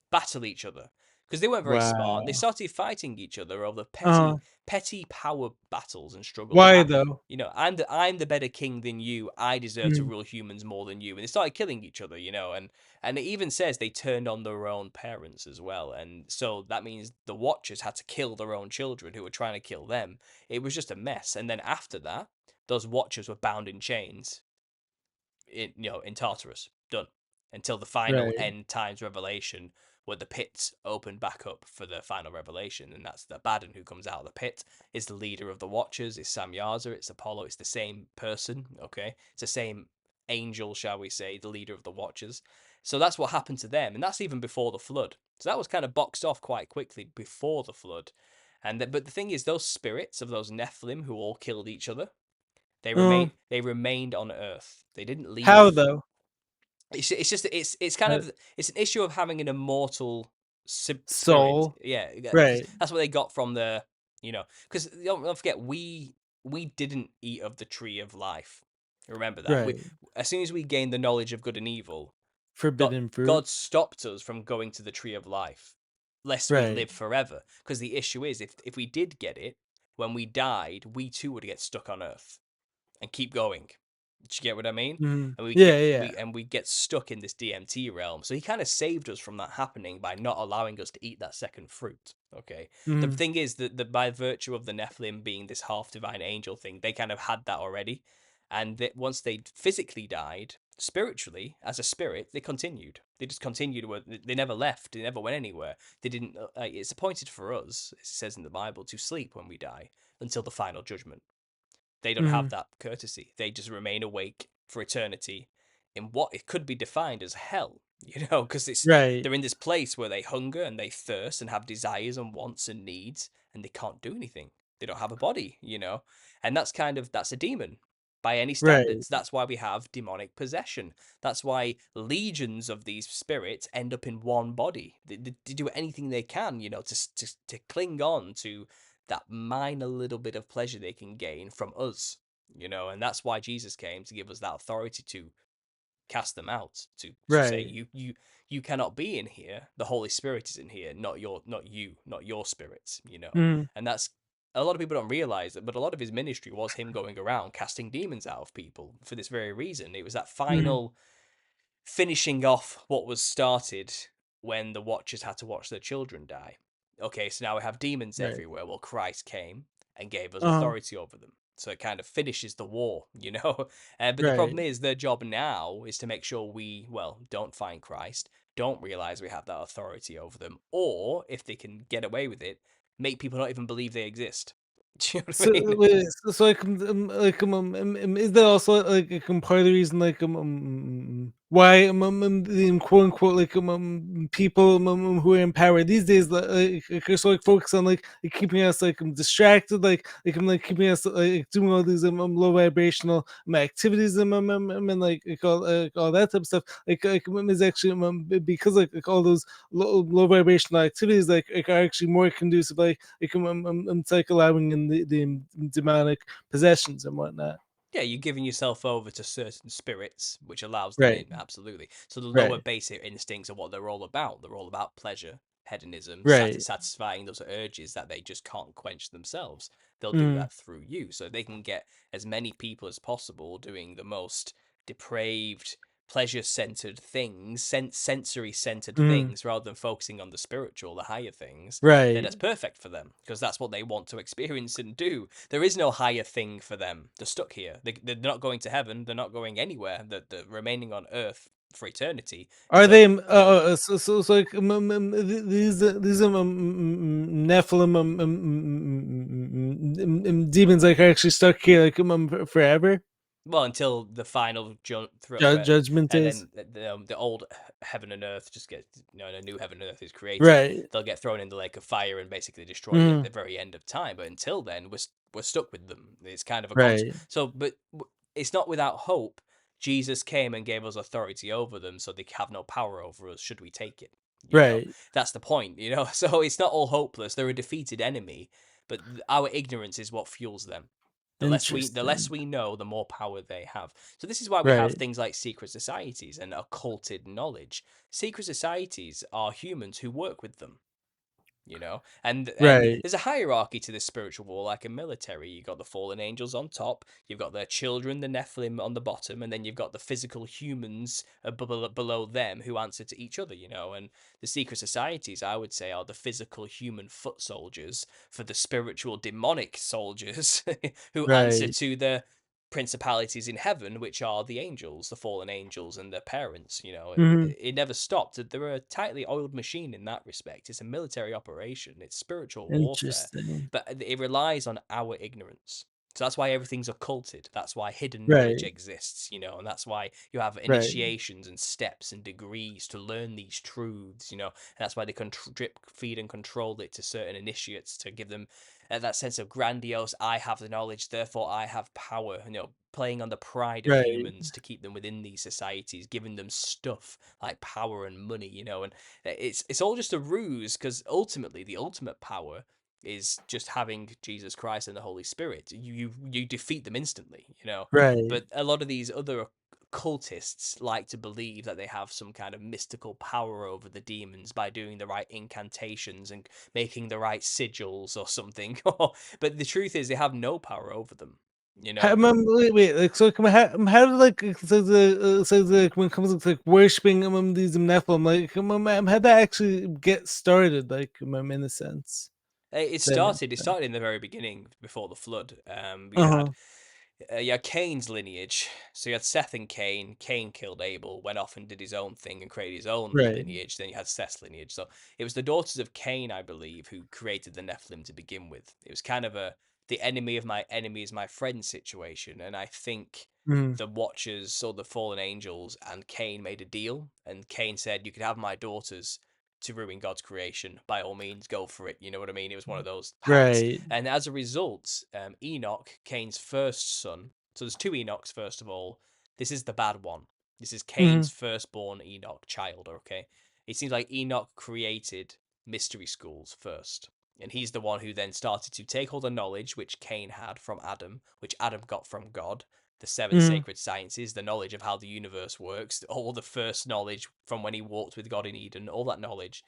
battle each other, because they weren't very smart. They Wow. started fighting each other over Uh-huh. petty power battles and struggles. Why though? I'm the better king than you. I deserve to Mm. rule humans more than you. And they started killing each other, and it even says they turned on their own parents as well. And so that means the Watchers had to kill their own children who were trying to kill them. It was just a mess. And then after that, those Watchers were bound in chains in Tartarus. Done. Until the final Right. end times revelation, where the pits open back up for the final revelation, and that's the Abaddon who comes out of the pit, is the leader of the Watchers. It's Samyaza, it's Apollo, it's the same person. Okay, it's the same angel, shall we say, the leader of the Watchers. So that's what happened to them, and that's even before the flood. So that was kind of boxed off quite quickly before the flood. But the thing is, those spirits of those Nephilim who all killed each other, they Uh, remain they remained on Earth. They didn't how leave. though? It's just it's kind Uh, of it's an issue of having an immortal spirit. soul. Yeah, because Right. that's what they got from because don't forget we didn't eat of the tree of life. Remember that. We Right. As soon as we gained the knowledge of good and evil, God Forbidden fruit. God stopped us from going to the tree of life, lest we Right. live forever. Because the issue is, if we did get it, when we died, we too would get stuck on Earth and keep going. Do you get what I mean? Mhm. And we Yeah, get yeah. we get stuck in this DMT realm. So he kind of saved us from that happening by not allowing us to eat that second fruit. Okay. The Mhm. thing is that by virtue of the Nephilim being this half divine angel thing, they kind of had that already. And that once they physically died, spiritually as a spirit, they continued. They just continued. They never left. They never went anywhere. They didn't. It's appointed for us, it says in the Bible, to sleep when we die until the final judgment. They don't have Mhm. that courtesy. They just remain awake for eternity in what it could be defined as hell. because it's Right. they're in this place where they hunger and they thirst and have desires and wants and needs, and they can't do anything. They don't have a body. And that's a demon by any Right. standards. That's why we have demonic possession. That's why legions of these spirits end up in one body. They do anything they can, to cling on to that minor little bit of pleasure they can gain from us. And that's why Jesus came, to give us that authority to cast them out, to say, Right. you cannot be in here. The Holy Spirit is in here, not your spirits. Mhm. And that's, a lot of people don't realize that, but a lot of his ministry was him going around casting demons out of people for this very reason. It was that Mhm. final finishing off what was started when the Watchers had to watch their children die. Okay, so now we have demons Right. everywhere. Well, Christ came and gave us Uh-huh. authority over them. So it kind of finishes the war. But the problem Right. is, their job now is to make sure we, well, don't find Christ, don't realize we have that authority over them, or if they can get away with it, make people not even believe they exist. Do you know what So I mean? wait, so is that also like part of the reason why the quote unquote people who are in power these days are so like focus on like keeping us distracted keeping us doing all these low vibrational activities and all that type of stuff is actually because like all those low vibrational activities are actually more conducive it's like allowing in the demonic possessions and whatnot. Yeah, you're giving yourself over to certain spirits, which allows them Right, in, absolutely. So the lower right, basic instincts are what they're all about. They're all about pleasure, hedonism, right. satisfying those urges that they just can't quench themselves. They'll do Mm, that through you. So they can get as many people as possible doing the most depraved, pleasure-centered things, sensory-centered mm, things, rather than focusing on the spiritual, the higher things. Then right. that's perfect for them, because that's what they want to experience and do. There is no higher thing for them. They're stuck here. They're not going to heaven. They're not going anywhere. They're remaining on Earth for eternity. Are they So they'll so like these Nephilim demons like are actually stuck here forever? until the final threat, Judgment and is then the old heaven and earth just get, a new heaven and earth is created. right. They'll get thrown in the lake of fire and basically destroyed at Mm, the very end of time. But until then, we're stuck with them. It's kind of a right, so, but it's not without hope. Jesus came and gave us authority over them, so they have no power over us. Should we take it? right. That's the point. So it's not all hopeless. They're a defeated enemy, but our ignorance is what fuels them. The less Interesting. we know, the more power they have. So this is why we have Right, things like secret societies and occulted knowledge. Secret societies are humans who work with them. And right, there's a hierarchy to this spiritual war, like a military. You've got the fallen angels on top, you've got their children, the Nephilim, on the bottom, and then you've got the physical humans below them who answer to each other. And the secret societies, I would say, are the physical human foot soldiers for the spiritual demonic soldiers who answer right. to the principalities in heaven, which are the angels, the fallen angels, and their parents. Mhm. It never stopped. They're a tightly oiled machine in that respect. It's a military operation, it's spiritual warfare, Interesting. but it relies on our ignorance. So that's why everything's occulted. That's why hidden knowledge Right, exists. And that's why you have right, initiations and steps and degrees to learn these truths. And that's why they can drip feed and control it to certain initiates to give them that sense of grandiose, I have the knowledge, therefore I have power, playing on the pride of right, humans to keep them within these societies, giving them stuff like power and money. And it's all just a ruse, because ultimately the ultimate power is just having Jesus Christ and the Holy Spirit. You defeat them instantly. right, But a lot of these other cultists like to believe that they have some kind of mystical power over the demons by doing the right incantations and making the right sigils or something. But the truth is, they have no power over them. You know, wait, like, so how do like like when it comes to like worshiping these Nephilim, how did that actually get started, in a sense? It Then, started. It started in the very beginning, before the flood. You had uh-huh, Cain's lineage. So you had Seth and Cain. Cain killed Abel, went off and did his own thing and created his own right, lineage. Then you had Seth's lineage. So it was the daughters of Cain, I believe, who created the Nephilim to begin with. It was kind of the enemy of my enemy is my friend situation. And I think Mhm. the Watchers or the fallen angels and Cain made a deal, and Cain said, "You could have my daughters to ruin God's creation. By all means, go for it." You know what I mean? It was one of those pacts, Right. and as a result, Enoch, Cain's first son. So there's two Enochs. First of all, this is the bad one. This is Cain's Mhm. firstborn Enoch child. Okay, it seems like Enoch created mystery schools first. And he's the one who then started to take all the knowledge which Cain had from Adam, which Adam got from God, the seven Mhm. sacred sciences, the knowledge of how the universe works, all the first knowledge from when he walked with God in Eden, all that knowledge,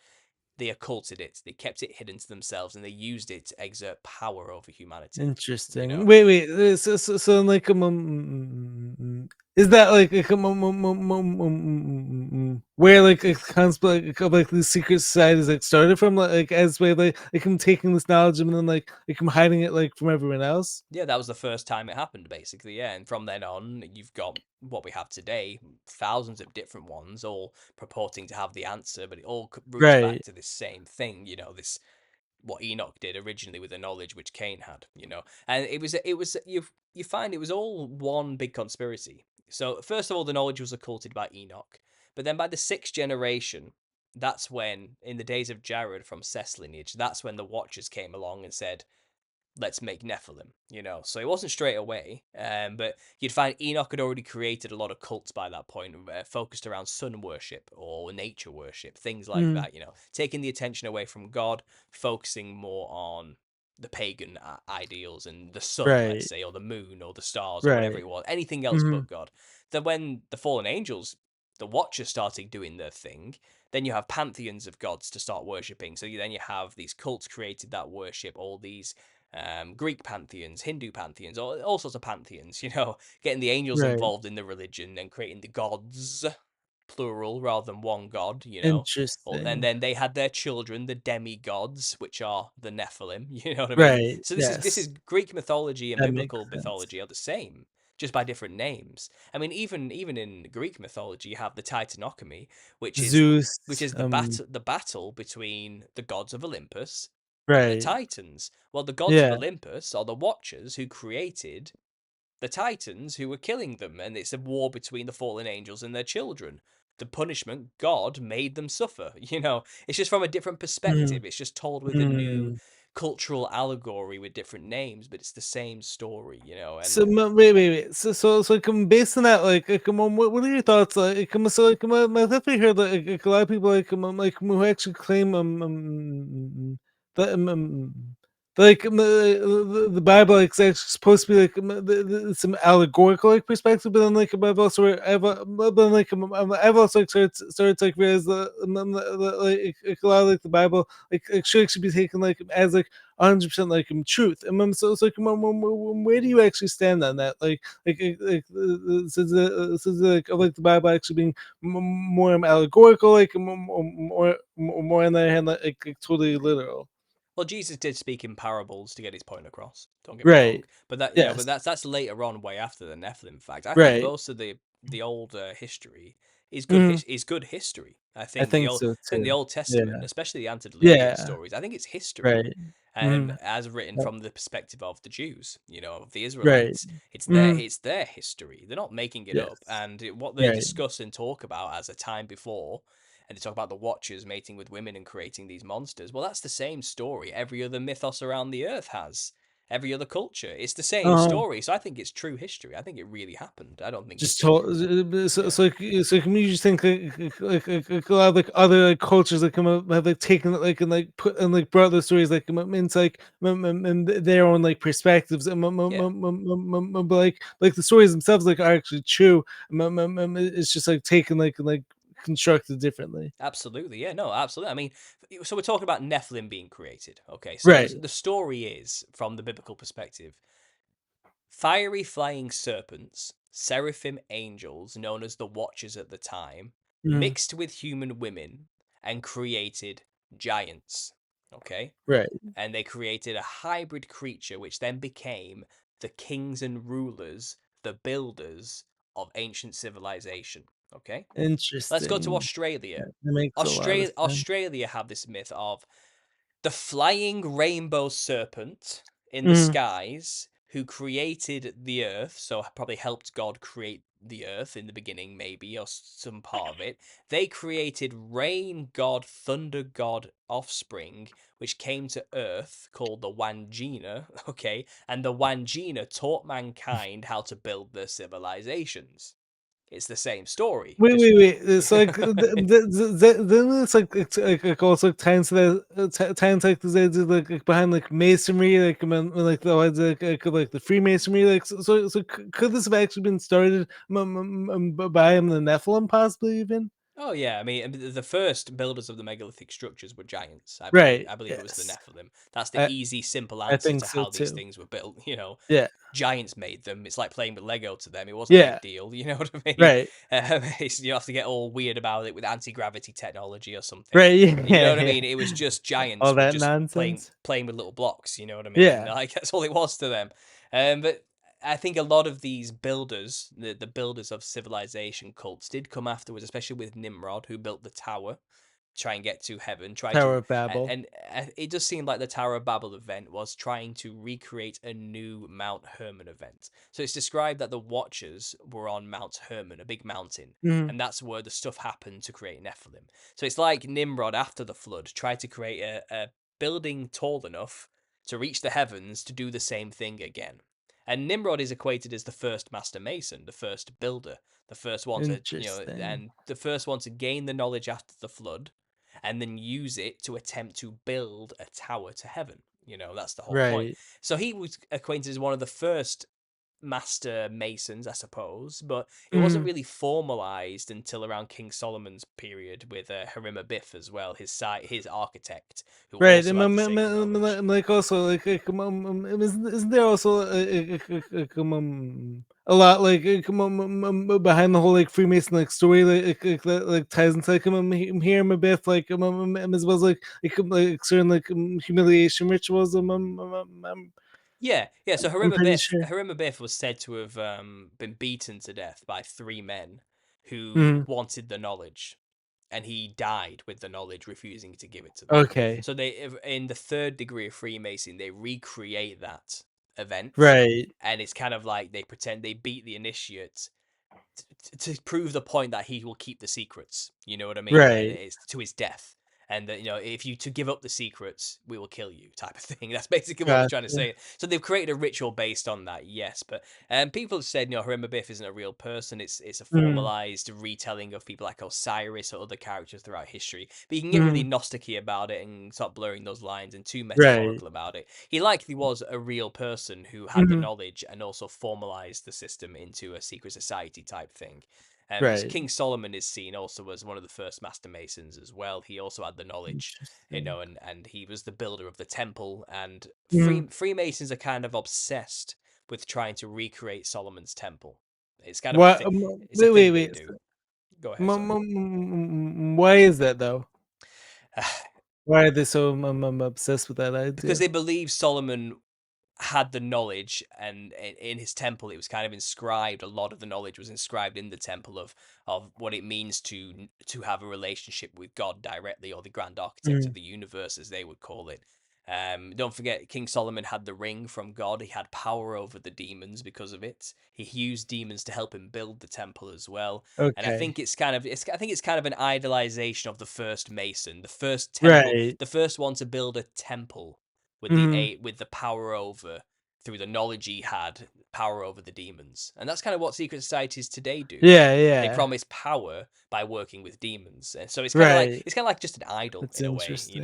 they occulted it, they kept it hidden to themselves, and they used it to exert power over humanity. You Interesting. know, Wait. So like is that like where like a concept like these secret societies like started from like as way like him taking this knowledge and then like him hiding it like from everyone else? yeah, that was the first time it happened, basically. Yeah, and from then on, you've got what we have today, thousands of different ones, all purporting to have the answer, but it all roots back Right. to this same thing. This what Enoch did originally with the knowledge which Cain had, and it was you find it was all one big conspiracy. So first of all, the knowledge was occulted by Enoch, but then by the sixth generation, that's when in the days of Jared from Seth's lineage, that's when the Watchers came along and said, let's make Nephilim. So it wasn't straight away, but you'd find Enoch had already created a lot of cults by that point, focused around sun worship or nature worship, things like Mm, that. Taking the attention away from God, focusing more on the pagan ideals and the sun, let's right. say, or the moon or the stars or whatever Right. it was, anything else Mhm. but God. Then when the fallen angels, the Watchers, started doing their thing, then you have pantheons of gods to start worshipping. So then you have these cults created that worship all these Greek pantheons, Hindu pantheons, all sorts of pantheons, getting the angels Right. involved in the religion and creating the gods, plural rather than one god. And Interesting. then they had their children, the demigods, which are the Nephilim, you know what I mean? Right. So this is Yes. Greek mythology and That makes biblical sense. mythology are the same, just by different names. I mean, even in Greek mythology, you have the Titanochemy, which is Zeus, which is the battle between the gods of Olympus and the right. Titans. Well, the gods of Yeah. Olympus are the Watchers who created the Titans who were killing them, and it's a war between the fallen angels and their children. The punishment God made them suffer. It's just from a different Mhm. perspective. It's just told with a new Mm. cultural allegory with different names, but it's the same story. So And wait. Like, based on that, what are your thoughts? I've definitely heard like a lot of people who actually claim that the Bible like, is actually supposed to be like some allegorical like perspective, but then I've also but then I've also like, started to like realize like a lot of like the Bible like should actually be taken like as like 100% like truth. And so it's like where do you actually stand on that? Like of like the Bible actually being more allegorical, like more on the other hand like totally literal. well, Jesus did speak in parables to get his point across. Don't get me wrong, Right. but that but Yes. that's later on, way after the Nephilim fact. I think Right. most of the old history is good. Mhm. Is good history. I I think think so the too. Old Yeah. Testament, especially the antediluvian Yeah. stories, I think it's history. Right. Mhm. As written Uh, from the perspective of the Jews, of the right. Israelites, it's their Mhm. it's their history. They're not making it up, Yes. and what they Right. discuss and talk about as a time before, and they talk about the Watchers mating with women and creating these monsters. Well, that's the same story every other mythos around the earth has. Every other culture, it's the same Uh-huh. story. So I think it's true history. I think it really happened. I don't think Just it's told yeah. so can you just think like a lot of like other like cultures like have like taken it like and like put and like brought those stories like into like their own like perspectives and Yeah. but like the stories themselves like are actually true. It's just like taken like and like constructed differently. Absolutely, yeah, no, absolutely. I mean, so we're talking about Nephilim being created. Okay, so Right. the story is from the biblical perspective: fiery flying serpents, seraphim angels known as the Watchers at the time, Mhm. mixed with human women and created giants. Okay, Right. and they created a hybrid creature which then became the kings and rulers, the builders of ancient civilization. Okay, let's go to Interesting. Australia. That makes a lot of sense. Australia have this myth of the flying rainbow serpent in the Mhm. skies who created the earth, so probably helped God create the earth in the beginning, maybe, or some part of it. They created rain god, thunder god offspring, which came to earth called the Wangina, okay? And the Wangina taught mankind how to build their civilizations. It's the same story. Wait, Just wait, wait. It's like then it's like also like times that times like they did like behind like masonry, like when, like the like the Freemasonry, like so could this have actually been started by the Nephilim, possibly even? Oh yeah, I mean the first builders of the megalithic structures were giants. I believe Right. I believe it was the Yes. Nephilim. That's the I easy, simple I answer think to so how these too. things were built. Yeah. Giants made them. It's like playing with Lego to them. It wasn't a big Yeah. deal. You know what I mean? Right. You have to get all weird about it with anti-gravity technology or something. Right. You know Yeah. what I Yeah. mean? It was just All giants were that just playing nonsense. playing with little blocks. You know what I mean? Yeah. Like that's all it was to them. But I think a lot of these builders, the builders of civilization cults, did come afterwards, especially with Nimrod, who built the tower try and get to heaven, try Tower to, of Babel. and it just seemed like the Tower of Babel event was trying to recreate a new Mount Hermon event. So it's described that the Watchers were on Mount Hermon, a big mountain, Mhm. and that's where the stuff happened to create Nephilim. So it's like Nimrod after the flood tried to create a building tall enough to reach the heavens to do the same thing again. And Nimrod is equated as the first master mason, the first builder, the first one to, Interesting. and the first one to gain the knowledge after the flood and then use it to attempt to build a tower to heaven. That's the whole point. Right. So he was acquainted as one of the first master masons, I suppose, but it wasn't Mhm. really formalized until around King Solomon's period with Harima Biff as well, his architect, who Right, also had the sacred knowledge. like also isn't there also a lot like behind the whole like Freemason like story that like ties into like here a bit like as well as like certain like humiliation rituals Yeah, yeah. So I'm pretty sure. Harima Biff was said to have been beaten to death by three men who Mhm. wanted the knowledge, and he died with the knowledge, refusing to give it to them. Okay. So in the third degree of Freemason, they recreate that event, Right. and it's kind of like they pretend they beat the initiate to prove the point that he will keep the secrets. You know what I mean? And Right. it's to his death. And that if you to give up the secrets, we will kill you, type of thing. That's basically what they're trying to Gotcha. say. So they've created a ritual based on that, yes. But people have said, Harima Biff isn't a real person. It's a Mhm. formalized retelling of people like Osiris or other characters throughout history. But you can get really Mhm. gnosticy about it and start blurring those lines and too Right. metaphorical about it. He likely was a real person who had the Mhm. knowledge and also formalized the system into a secret society type thing. Right. King Solomon is seen also as one of the first master masons as well. He also had the knowledge, Interesting. and he was the builder of the temple. And Mhm. Freemasons are kind of obsessed with trying to recreate Solomon's temple. It's kind of a Why? thing. It's a Wait, wait, thing they wait. do. Go ahead. Sorry. Why is that though? Why are they so obsessed with that Because idea? they believe Solomon had the knowledge, and in his temple it was kind of inscribed. A lot of the knowledge was inscribed in the temple of what it means to have a relationship with God directly, or the grand architect of Mm, the universe as they would call it. Don't forget, King Solomon had the ring from God. He had power over the demons because of it. He used demons to help him build the temple as well. And I okay. think it's kind of an idolization of the first mason, the first temple, Right. the first one to build a temple with Mhm. with the power over, through the knowledge he had, power over the demons. And that's kind of what secret societies today do. Yeah, They yeah. promise power by working with demons. And so Right. it's kind of like just an idol That's in a way. interesting.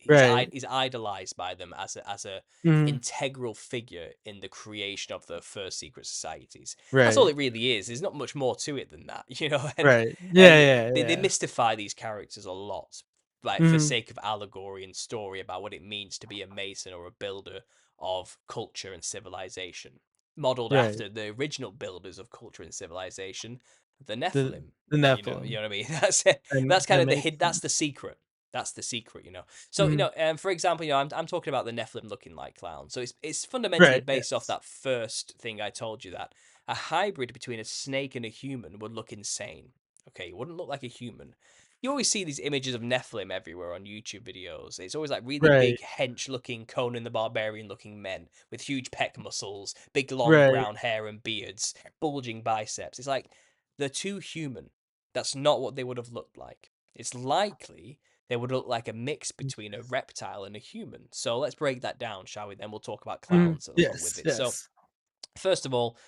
Right. He's idolized by them as a Mhm. integral figure in the creation of the first secret societies. That's all Right. it really is. There's not much more to it than that, Right. Yeah, And yeah, they yeah. mystify these characters a lot, like for Mhm. sake of allegory and story about what it means to be a mason or a builder of culture and civilization, modeled Right. after the original builders of culture and civilization, the The Nephilim. the You Nephilim. know what I mean? That's it. That's kind That of the makes hid. That's sense. the secret. That's the secret. So Mhm. for example, I'm talking about the Nephilim looking like clowns. So it's fundamentally Right. based off Yes. that first thing I told you, that a hybrid between a snake and a human would look insane. Okay, it wouldn't look like a human. you always see these images of Nephilim everywhere on YouTube videos. It's always like really Right. big, hench-looking Conan the Barbarian-looking men with huge pec muscles, big long Right. brown hair and beards, bulging biceps. It's like they're too human. That's not what they would have looked like. It's likely they would look like a mix between a reptile and a human. So let's break that down, shall we? Then we'll talk about clowns along with Yes. it. So Yes. first of all,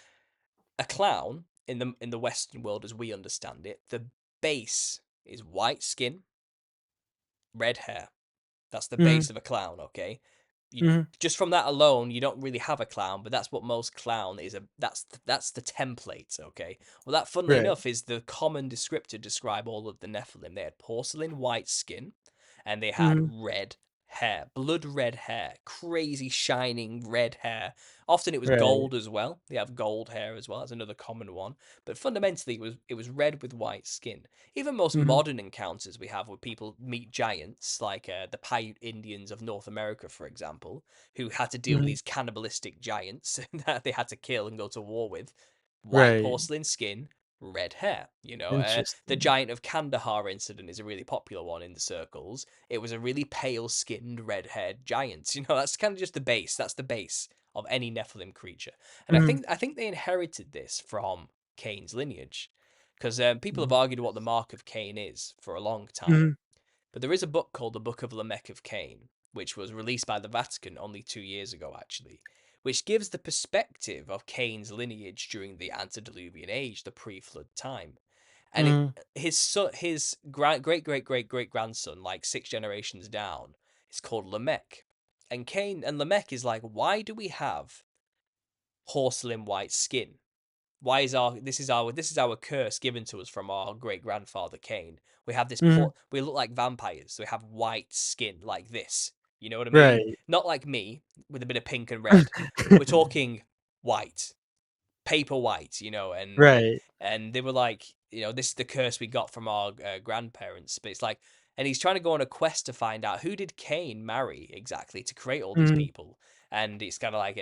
a clown in the Western world, as we understand it, the base is white skin, red hair. That's the Mm-hmm. base of a clown, okay? You Mm-hmm. just from that alone, you don't really have a clown, but that's what most clown is. That's the template, okay? Well, that funnily Right. enough is the common descriptor to describe all of the Nephilim. They had porcelain white skin, and they had Mm-hmm. red hair, blood red hair, crazy shining red hair. Often it was Right. gold as well. They have gold hair as well. That's another common one. But fundamentally, it was red with white skin. Even most Mm-hmm. modern encounters we have where people meet giants, like the Paiute Indians of North America, for example, who had to deal with Mm-hmm. these cannibalistic giants that they had to kill and go to war with. White Right. porcelain skin, red hair. The Interesting. giant of Kandahar incident is a really popular one in the circles. It was a really pale skinned, red haired giant. That's kind of just the base. That's the base of any Nephilim creature. And I Mm-hmm. think I think they inherited this from Cain's lineage. Because people have Mm-hmm. argued what the mark of Cain is for a long time. Mm-hmm. But there is a book called The Book of Lamech of Cain, which was released by the Vatican only 2 years ago, actually, which gives the perspective of Cain's lineage during the antediluvian age, the pre-flood time. And Mm-hmm. his great great great great great grandson, like 6 generations down, is called Lamech. And Cain and Lamech is like, why do we have porcelain white skin? Why is our curse given to us from our great grandfather Cain? We have Mm-hmm. we look like vampires. We have white skin like this. You know what I mean? Right. Not like me with a bit of pink and red. We're talking white, paper white. Right. And they were like, this is the curse we got from our grandparents. But it's like, and he's trying to go on a quest to find out who did Cain marry exactly to create all these Mm-hmm. people. And it's kind of like,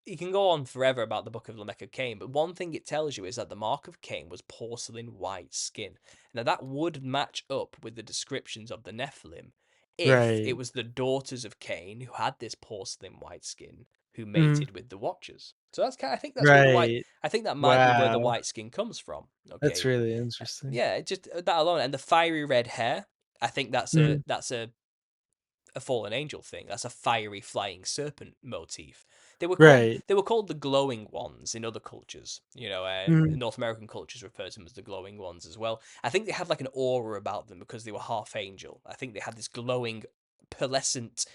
you can go on forever about the Book of Lamech of Cain, but one thing it tells you is that the mark of Cain was porcelain white skin. Now that would match up with the descriptions of the Nephilim if it Right. was the daughters of Cain who had this porcelain white skin who Mm-hmm. mated with the Watchers. So that's I think that's where Right. I think that might be where the Wow. white skin comes from. That's Okay, really interesting. yeah, just that alone, and the fiery red hair. I think Mm-hmm. that's a fallen angel thing. That's a fiery flying serpent motif. Right. They were called the glowing ones in other cultures. Mm-hmm. North American cultures refer to them as the glowing ones as well. I think they have like an aura about them because they were half angel. I think they had this glowing, pearlescent,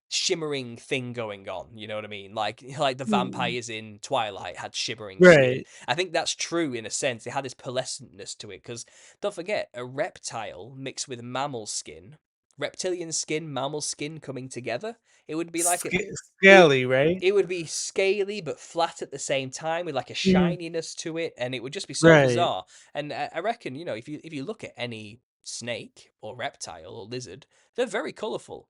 shimmering thing going on. You know what I mean? Like the Mm-hmm. vampires in Twilight had shimmering skin. Right. I think that's true in a sense. They had this pearlescentness to it because don't forget a reptile mixed with mammal skin, reptilian skin, mammal skin coming together. It would be like it Scaly, right? it would be scaly but flat at the same time with like a Mhm. shininess to it, and it would just be so Right. bizarre. And I reckon, if you look at any snake or reptile or lizard, they're very colourful.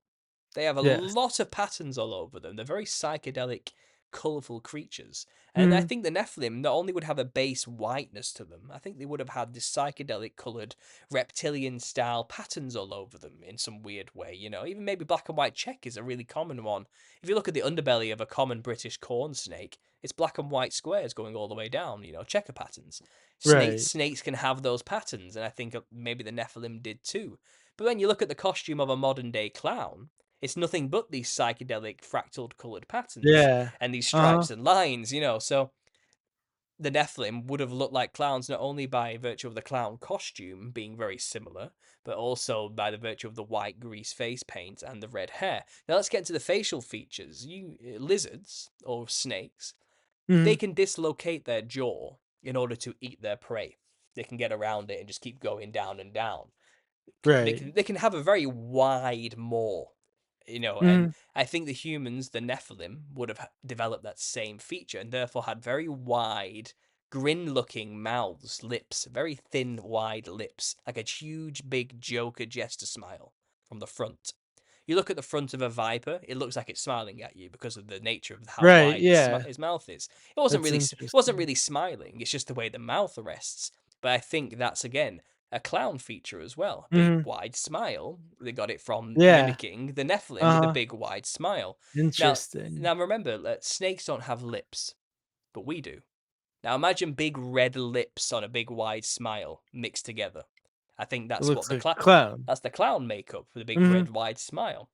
They have a Yes. lot of patterns all over them. They're very psychedelic, colourful creatures. And I Mhm. think the Nephilim not only would have a base whiteness to them, I think they would have had this psychedelic coloured, reptilian style patterns all over them in some weird way. Even maybe black and white check is a really common one. If you look at the underbelly of a common British corn snake, it's black and white squares going all the way down, checker patterns. Right. Snakes can have those patterns, and I think maybe the Nephilim did too. But when you look at the costume of a modern day clown, it's nothing but these psychedelic fractaled colored patterns Yeah. and these Uh-huh. stripes and lines. So the Nephilim would have looked like clowns not only by virtue of the clown costume being very similar, but also by the virtue of the white grease face paint and the red hair. Now let's get into the facial features. Lizards or snakes, they Mhm. can dislocate their jaw in order to eat their prey. They can get around it and just keep going down and down. they Right. can they can have a very wide maw, and Mhm. I think the humans, the Nephilim, would have developed that same feature and therefore had very wide, grin-looking mouths, lips, very thin, wide lips, like a huge, big Joker Jester smile from the front. You look at the front of a viper; it looks like it's smiling at you because of the nature of how Right, wide yeah. its mouth is. It wasn't That's really, it wasn't interesting. really smiling. It's just the way the mouth rests. But I think that's again a clown feature as well. Big Mhm. wide smile. They got it from Yeah. mimicking the Nephilim with a Uh-huh. big wide smile. Now, Interesting. now remember, snakes don't have lips, but we do. Now imagine big red lips on a big wide smile mixed together. I think It that's what looks like a clown. that's the clown makeup with a big Mhm. red wide smile.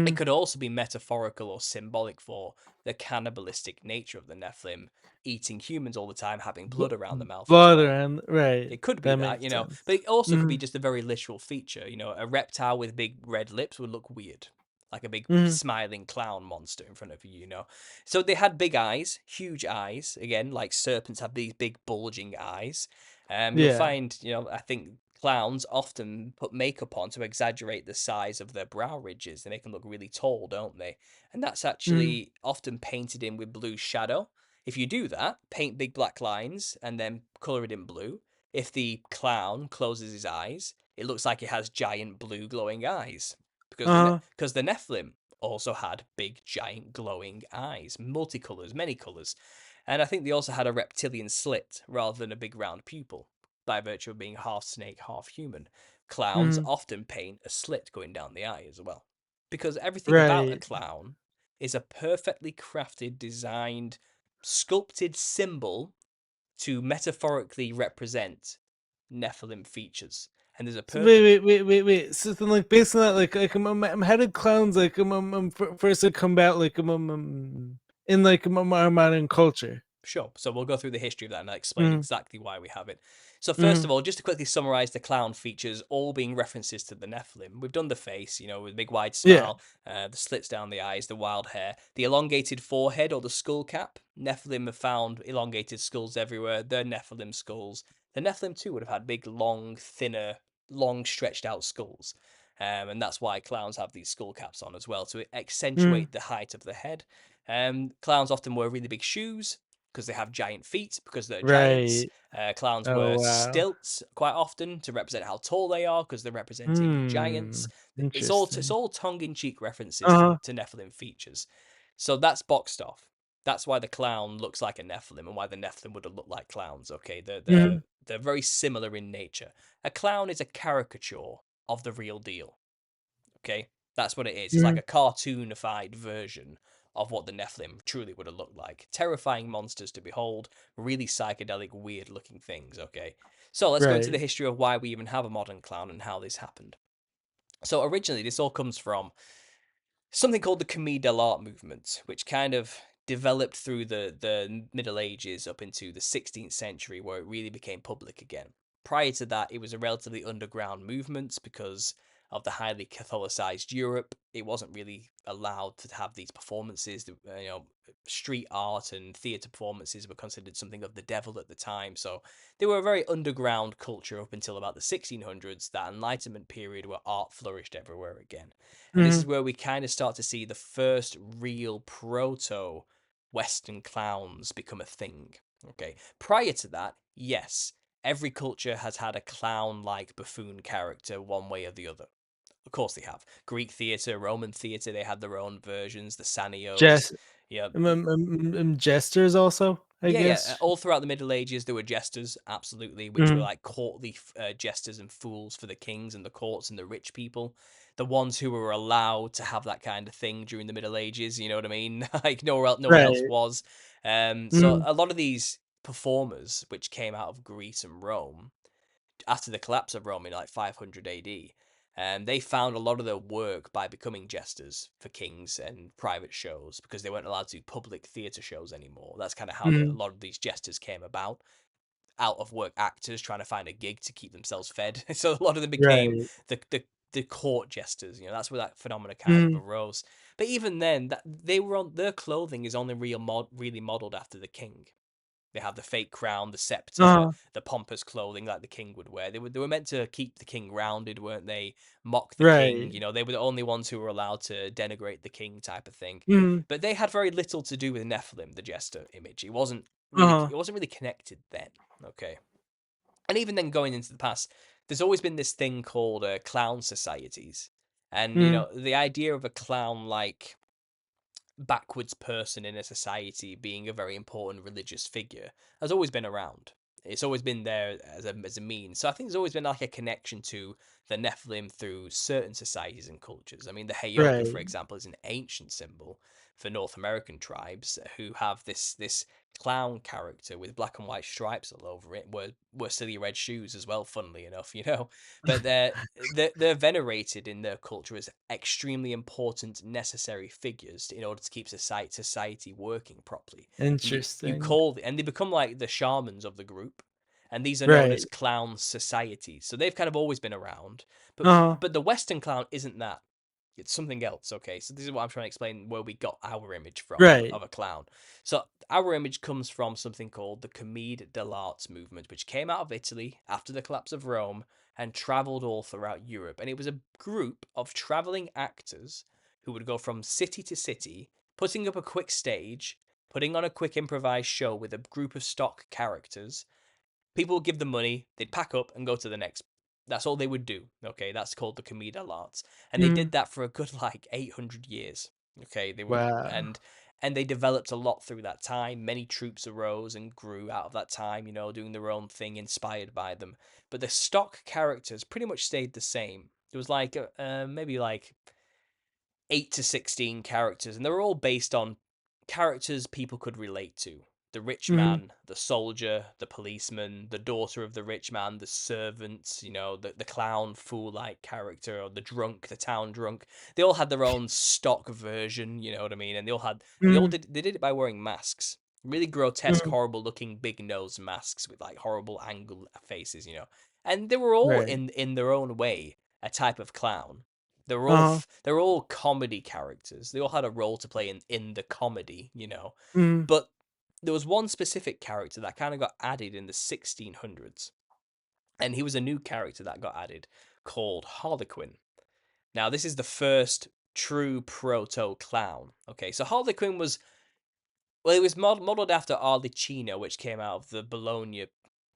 It Mhm. could also be metaphorical or symbolic for the cannibalistic nature of the Nephilim, eating humans all the time, having B blood around the mouth as blood well. around right. It could be That that, makes but sense. it also could be Mhm. just a very literal feature. A reptile with big red lips would look weird, like a big Mhm. smiling clown monster in front of you. So they had big eyes, huge eyes. Again, like serpents have these big bulging eyes. You'll Yeah. find, I think clowns often put makeup on to exaggerate the size of their brow ridges. They make them look really tall, don't they? And that's Mhm. actually often painted in with blue shadow. If you do that, paint big black lines and then color it in blue. If the clown closes his eyes, it looks like it has giant blue glowing eyes because Uh-huh. the Nephilim also had big giant glowing eyes, multicolors, many colors, and I think they also had a reptilian slit rather than a big round pupil by virtue of being half snake, half human. Clowns Mhm. often paint a slit going down the eye as well because everything about a Right. clown is a perfectly crafted, designed, sculpted symbol to metaphorically represent Nephilim features. And there's a So wait, perfect wait, wait, wait, wait. So then, like, based on that, how did clowns first like, come about, like, in like our modern culture? Sure. So we'll go through the history of that and I'll explain Mhm. exactly why we have it. So first Mhm. of all, just to quickly summarize the clown features, all being references to the Nephilim. We've done the face, with a big wide Yeah. smile, the slits down the eyes, the wild hair, the elongated forehead or the skull cap. Nephilim have found elongated skulls everywhere. They're Nephilim skulls. The Nephilim too would have had big, long, thinner, long stretched out skulls. And that's why clowns have these skull caps on as well to Mhm. accentuate the height of the head. Clowns often wear really big shoes because they have giant feet, because they're giants. Right. Clowns Oh, wear wow. stilts quite often to represent how tall they are, because they're representing Hmm. giants. It's Interesting. all tongue-in-cheek references Uh-huh. to Nephilim features. So that's boxed off. That's why the clown looks like a Nephilim, and why the Nephilim would have looked like clowns. Okay, Mhm. they're very similar in nature. A clown is a caricature of the real deal. Okay, that's what it is. It's like Mhm. a cartoonified version of what the Nephilim truly would have looked like. Terrifying monsters to behold, really psychedelic, weird looking things. Okay, so let's go into the Right. history of why we even have a modern clown and how this happened. So originally, this all comes from something called the Commedia dell'arte movement, which kind of developed through the Middle Ages up into the 16th century, where it really became public again. Prior to that, it was a relatively underground movement because of the highly Catholicized Europe. It wasn't really allowed to have these performances. Street art and theatre performances were considered something of the devil at the time. So they were a very underground culture up until about the 1600s, that Enlightenment period where art flourished everywhere again. And this is Mhm. where we kind of start to see the first real proto Western clowns become a thing. Okay. Prior to that, yes, every culture has had a clown like buffoon character one way or the other. Of course they have. Greek theatre, Roman theatre, they had their own versions, the Sanios. Jest Yeah, Jesters also, I yeah. guess. All throughout the Middle Ages, there were jesters, absolutely, which were Mhm. like courtly jesters and fools for the kings and the courts and the rich people. The ones who were allowed to have that kind of thing during the Middle Ages, you know what I mean? Like no one else Right. was. So Mhm. a lot of these performers, which came out of Greece and Rome, after the collapse of Rome in like 500 AD, they found a lot of their work by becoming jesters for kings and private shows because they weren't allowed to do public theatre shows anymore. That's kind of how a Mhm. lot of these jesters came about. Out of work actors trying to find a gig to keep themselves fed. So a lot of them became Right. the court jesters. That's where that phenomena kind of Mhm. arose. But even then, that they were on their clothing is only really modeled after the king. They have the fake crown, the scepter, Uh-huh. the pompous clothing like the king would wear. They were meant to keep the king grounded, weren't they? Mock the king. Right. They were the only ones who were allowed to denigrate the king, type of thing. Mhm. But they had very little to do with Nephilim, the jester image. Uh-huh. It wasn't really connected then. Okay, and even then, going into the past, there's always been this thing called clown societies, and Mhm. the idea of a clown like backwards person in a society being a very important religious figure has always been around. It's always been there as a means. So I think there's always been like a connection to the Nephilim through certain societies and cultures. I mean, the Heyoka, Right. for example, is an ancient symbol for North American tribes who have this clown character with black and white stripes all over it. Were silly red shoes as well, funnily enough, you know. But they're venerated in their culture as extremely important, necessary figures in order to keep society working properly. And you Interesting. call and they become like the shamans of the group, and these are known as Right. clown societies. So they've kind of always been around, but Uh-huh. but the Western clown isn't that. It's something else. Okay, so this is what I'm trying to explain where we got our image from Right. of a clown. So our image comes from something called the Commedia dell'arte movement, which came out of Italy after the collapse of Rome and traveled all throughout Europe. And it was a group of traveling actors who would go from city to city, putting up a quick stage, putting on a quick improvised show with a group of stock characters. People would give them money, they'd pack up and go to the next. That's all they would do. Okay, that's called the Commedia dell'arte, and they Mhm. did that for a good like 800 years. Okay, they were Wow. and they developed a lot through that time. Many troops arose and grew out of that time, you know, doing their own thing, inspired by them. But the stock characters pretty much stayed the same. It was like maybe like 8 to 16 characters, and they were all based on characters people could relate to. The rich Mhm. man, the soldier, the policeman, the daughter of the rich man, the servants, you know, the clown fool like character, or the drunk, the town drunk. They all had their own stock version, you know what I mean? And Mhm. they did it by wearing masks. Really grotesque, Mhm. horrible looking big nose masks with like horrible angled faces, you know. And they were all Right. in their own way a type of clown. Uh-huh. They were all comedy characters. They all had a role to play in the comedy, you know. Mhm. But there was one specific character that kind of got added in the 1600s, and he was a new character that got added called Harlequin. Now, this is the first true proto clown. Okay, so Harlequin was, well, it was modeled after Arlecchino, which came out of the Bologna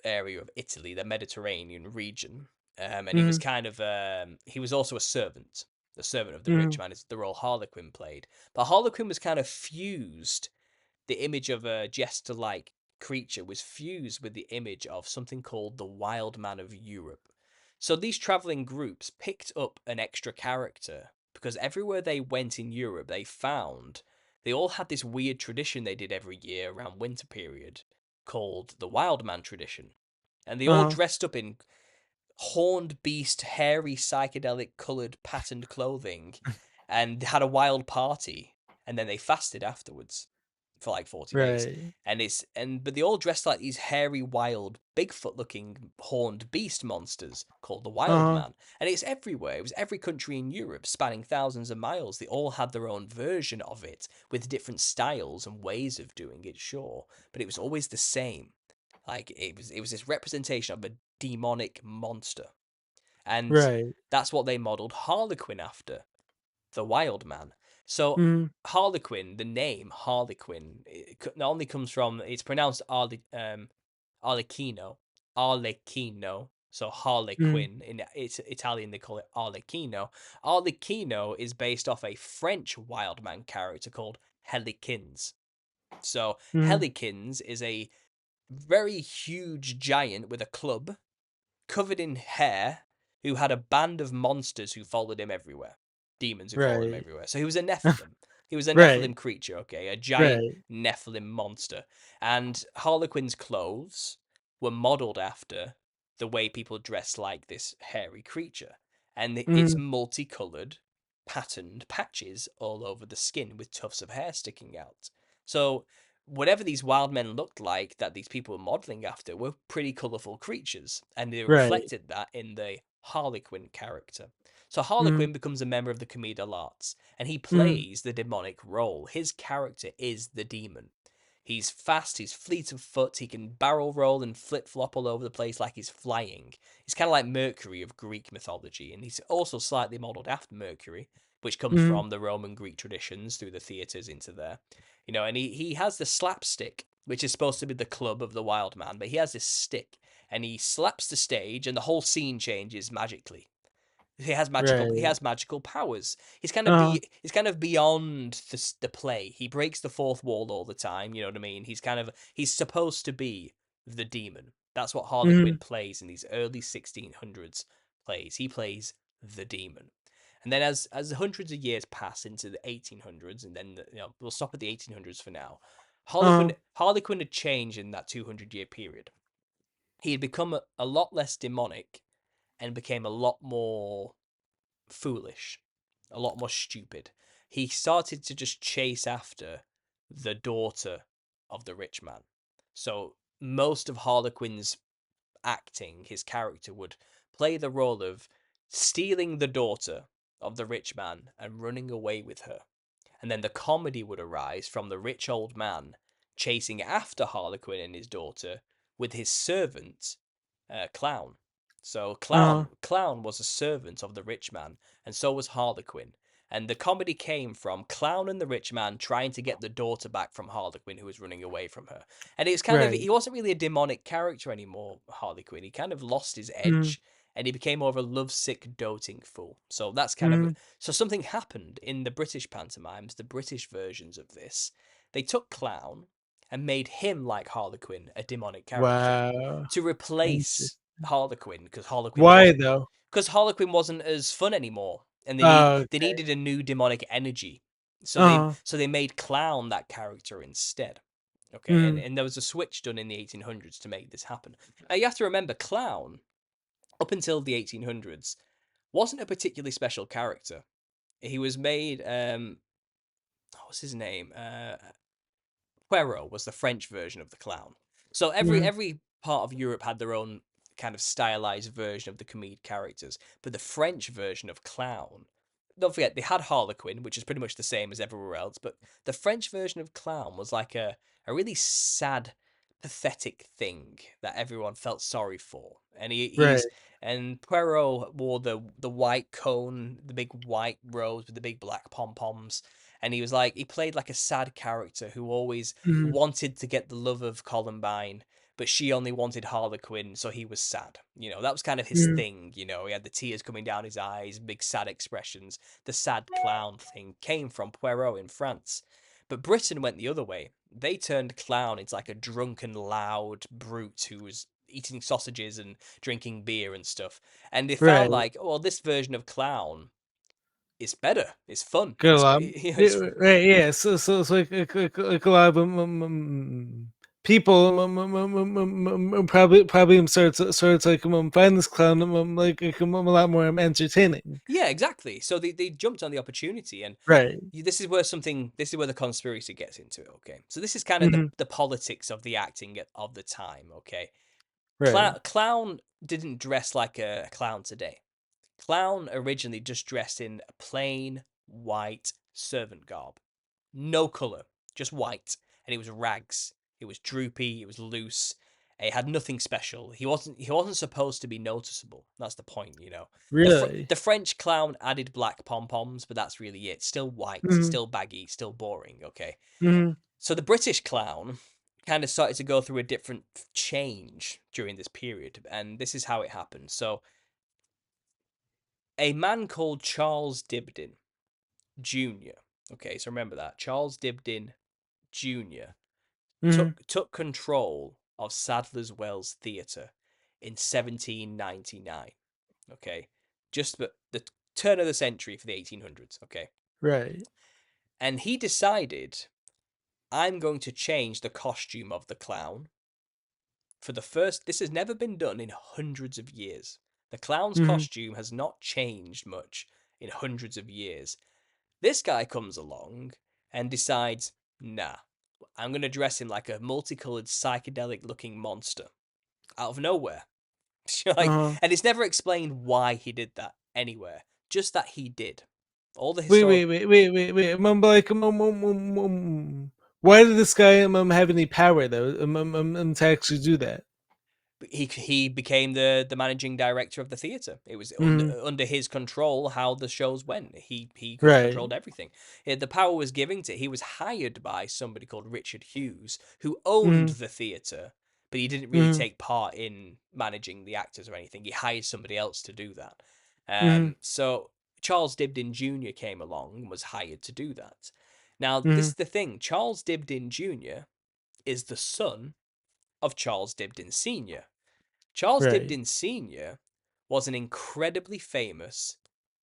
area of Italy, the Mediterranean region. And he was Mhm. kind of he was also the servant of the rich Mhm. man. Is the role Harlequin played, but Harlequin was kind of fused. The image of a jester-like creature was fused with the image of something called the Wild Man of Europe. So these traveling groups picked up an extra character because everywhere they went in Europe, they all had this weird tradition they did every year around winter period called the Wild Man tradition. And they all Uh-huh. dressed up in horned beast, hairy, psychedelic colored patterned clothing and had a wild party. And then they fasted afterwards for like 40 days. Right. But they all dressed like these hairy, wild, Bigfoot looking horned beast monsters called the Wild Uh-huh. Man. And it's everywhere. It was every country in Europe, spanning thousands of miles. They all had their own version of it with different styles and ways of doing it, sure. But it was always the same. Like it was this representation of a demonic monster. And Right. that's what they modeled Harlequin after, the Wild Man. So Mhm. Harlequin, the name Harlequin, it not only comes from, it's pronounced Arlecchino, Arlecchino. So Mhm. Harlequin in it's Italian, they call it Arlecchino. Arlecchino is based off a French wild man character called Helikins. So Mhm. Helikins is a very huge giant with a club, covered in hair, who had a band of monsters who followed him everywhere. Demons who followed him Right. everywhere. So he was a Nephilim. He was a Right. Nephilim creature, okay? A giant Right. Nephilim monster. And Harlequin's clothes were modeled after the way people dress like this hairy creature. And it's Mhm. multicolored, patterned patches all over the skin with tufts of hair sticking out. So whatever these wild men looked like that these people were modeling after were pretty colorful creatures, and they Right. reflected that in the Harlequin character. So Mhm. Harlequin becomes a member of the Commedia dell'arte, and he Mhm. plays the demonic role. His character is the demon. He's fast, he's fleet of foot, he can barrel roll and flip flop all over the place like he's flying. He's kind of like Mercury of Greek mythology, and he's also slightly modelled after Mercury, which comes Mhm. from the Roman Greek traditions through the theatres into there. You know, and he has the slapstick, which is supposed to be the club of the wild man, but he has this stick, and he slaps the stage, and the whole scene changes magically. He Right. has magical powers. Uh-huh. He's kind of beyond the play. He breaks the fourth wall all the time. You know what I mean? He's supposed to be the demon. That's what Mhm. Harlequin plays in these early 1600s plays. He plays the demon. And then as hundreds of years pass into the 1800s, and then we'll stop at the 1800s for now. Uh-huh. Harlequin had changed in that 200-year period. He had become a lot less demonic and became a lot more foolish, a lot more stupid. He started to just chase after the daughter of the rich man. So most of Harlequin's acting, his character would play the role of stealing the daughter of the rich man and running away with her. And then the comedy would arise from the rich old man chasing after Harlequin and his daughter with his servant, Clown. So Uh-huh. Clown was a servant of the rich man, and so was Harlequin. And the comedy came from Clown and the rich man trying to get the daughter back from Harlequin, who was running away from her. And it's kind of, Right. he wasn't really a demonic character anymore, Harlequin. He kind of lost his Mhm. edge and he became more of a lovesick, doting fool. So that's kind of Mhm. so something happened in the British pantomimes, the British versions of this. They took Clown and made him like Harlequin, a demonic character, Wow. to replace Interest Harlequin Why though? because Harlequin wasn't as fun anymore, and they Okay. needed a new demonic energy. Uh-huh. So they made Clown that character instead. Okay, Mhm. and there was a switch done in the 1800s to make this happen. Now you have to remember, Clown up until the 1800s wasn't a particularly special character. He was made what's his name? Poirot was the French version of the clown. So Mhm. every part of Europe had their own kind of stylized version of the comedic characters, but the French version of clown. Don't forget, they had Harlequin, which is pretty much the same as everywhere else, but the French version of clown was like a really sad, pathetic thing that everyone felt sorry for. And Right. he's and Poirot wore the white cone, the big white rose with the big black pom poms, and he played like a sad character who always Mhm. wanted to get the love of Columbine, but she only wanted Harlequin, so he was sad. That was kind of his Mhm. thing. He had the tears coming down his eyes, big sad expressions. The sad clown thing came from Poirot in France. But Britain went the other way. They turned clown into like a drunken, loud brute who was eating sausages and drinking beer and stuff. And they found Right. like, well, this version of clown is better. It's fun. Good a lot. Yeah, It's right, yeah. So like a lot of people probably starts like find this clown a lot more entertaining. Yeah, exactly. So they jumped on the opportunity, and Right. this is where the conspiracy gets into it. Okay, so this is kind of Mhm. the politics of the acting of the time. Okay, Right. Clown didn't dress like a clown today. Clown originally just dressed in a plain white servant garb, no color, just white, and it was rags. It was droopy. It was loose. It had nothing special. He wasn't supposed to be noticeable. That's the point. Really. The French clown added black pom poms, but that's really it. Still white, Mhm. still baggy, still boring. Okay, Mhm. so the British clown kind of started to go through a different change during this period, and this is how it happened. So a man called Charles Dibdin Jr. Okay, so remember that Charles Dibdin Jr. Mhm. took control of Sadler's Wells Theatre in 1799. Okay, just the turn of the century for the 1800s. Okay, Right. and he decided, I'm going to change the costume of the clown for the first. This has never been done in hundreds of years. The clown's Mhm. costume has not changed much in hundreds of years. This guy comes along and decides, nah, I'm going to dress him like a multicolored psychedelic looking monster out of nowhere. like, Uh-huh. and it's never explained why he did that anywhere, just that he did. All the Wait, historical wait, wait, wait, wait, wait. Why did this guy have any power though to actually do that? he became the managing director of the theater. It was Mhm. under his control how the shows went. He Right. controlled everything. The power was given to. He was hired by somebody called Richard Hughes, who owned Mhm. the theater, but he didn't really Mhm. take part in managing the actors or anything. He hired somebody else to do that. Mhm. So Charles Dibdin Jr. came along and was hired to do that. Now, this Mhm. is the thing. Charles Dibdin Jr. is the son of Charles Dibdin Sr. Charles Right. Dibdin Sr. was an incredibly famous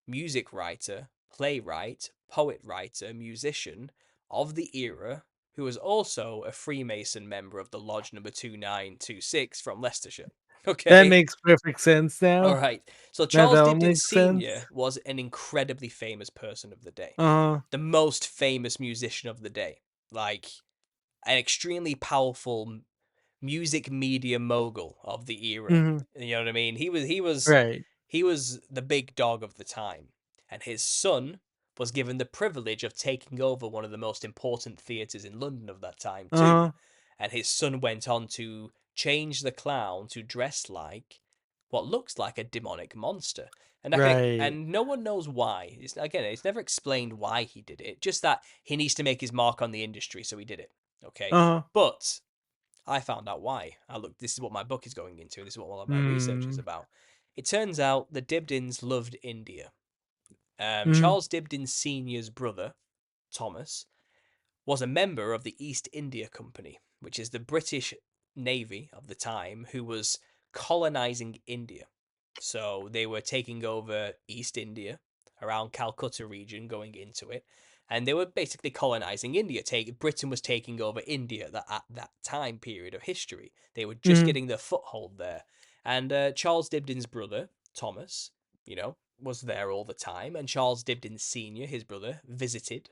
music writer, playwright, poet writer, musician of the era who was also a Freemason member of the Lodge number 2926 from Leicestershire. That Okay? makes perfect sense All now. right. So Now Charles that all Dibdin makes sense. Sr. was an incredibly famous person of the day. Uh-huh. The most famous musician of the day. Like an extremely powerful music media mogul of the era. Mhm. You know what I mean? Right. He was the big dog of the time, and his son was given the privilege of taking over one of the most important theatres in London of that time too. Uh-huh. And his son went on to change the clown to dress like what looks like a demonic monster. And Right. and no one knows why. It's never explained why he did it. Just that he needs to make his mark on the industry, so he did it. Okay, Uh-huh. but I found out why. This is what my book is going into. This is what all of my research is Mm. about. It turns out the Dibdins loved India. Mhm. Charles Dibdin Sr.'s brother, Thomas, was a member of the East India Company, which is the British Navy of the time who was colonizing India. So they were taking over East India, around Calcutta region, going into it, and they were basically colonizing India. Britain was taking over India at that time period of history. They were just Mhm. getting their foothold there, and Charles Dibdin's brother Thomas, was there all the time, and Charles Dibdin Sr., his brother, visited,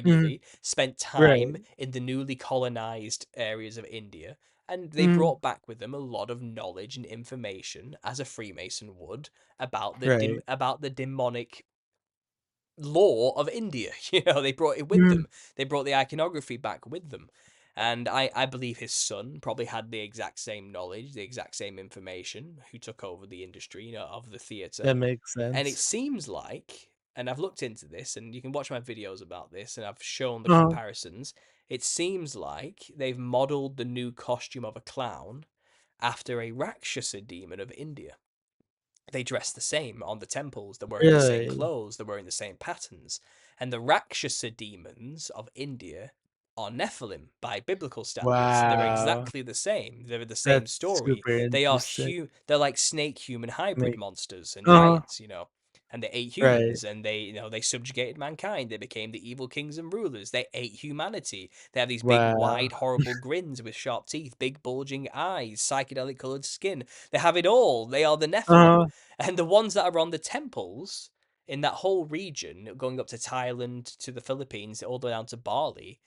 Mhm. regularly, spent time Right. in the newly colonized areas of India, and they Mhm. brought back with them a lot of knowledge and information, as a Freemason would, about Right. about the demonic law of India. They brought it with Mhm. them. They brought the iconography back with them. And I believe his son probably had the exact same knowledge, the exact same information, who took over the industry, of the theatre. That makes And it sense. seems like, and I've looked into this, and you can watch my videos about this, and I've shown the Uh-huh. comparisons. It seems like they've modeled the new costume of a clown after a Rakshasa demon of India. They dress the same on the temples, they're wearing the same Really? clothes, they're wearing the same patterns. And the Rakshasa demons of India are Nephilim by biblical standards. They're Wow. exactly the same. They're the same That's story. super interesting. They're like snake human hybrid Make monsters and Uh-huh. giants. And they ate Right. humans, and they subjugated mankind. They became the evil kings and rulers. They ate humanity. They have these big, Wow. wide, horrible grins with sharp teeth, big bulging eyes, psychedelic colored skin. They have it all. They are the Nephilim. Uh-huh. And the ones that are on the temples in that whole region, going up to Thailand, to the Philippines, all the way down to Bali,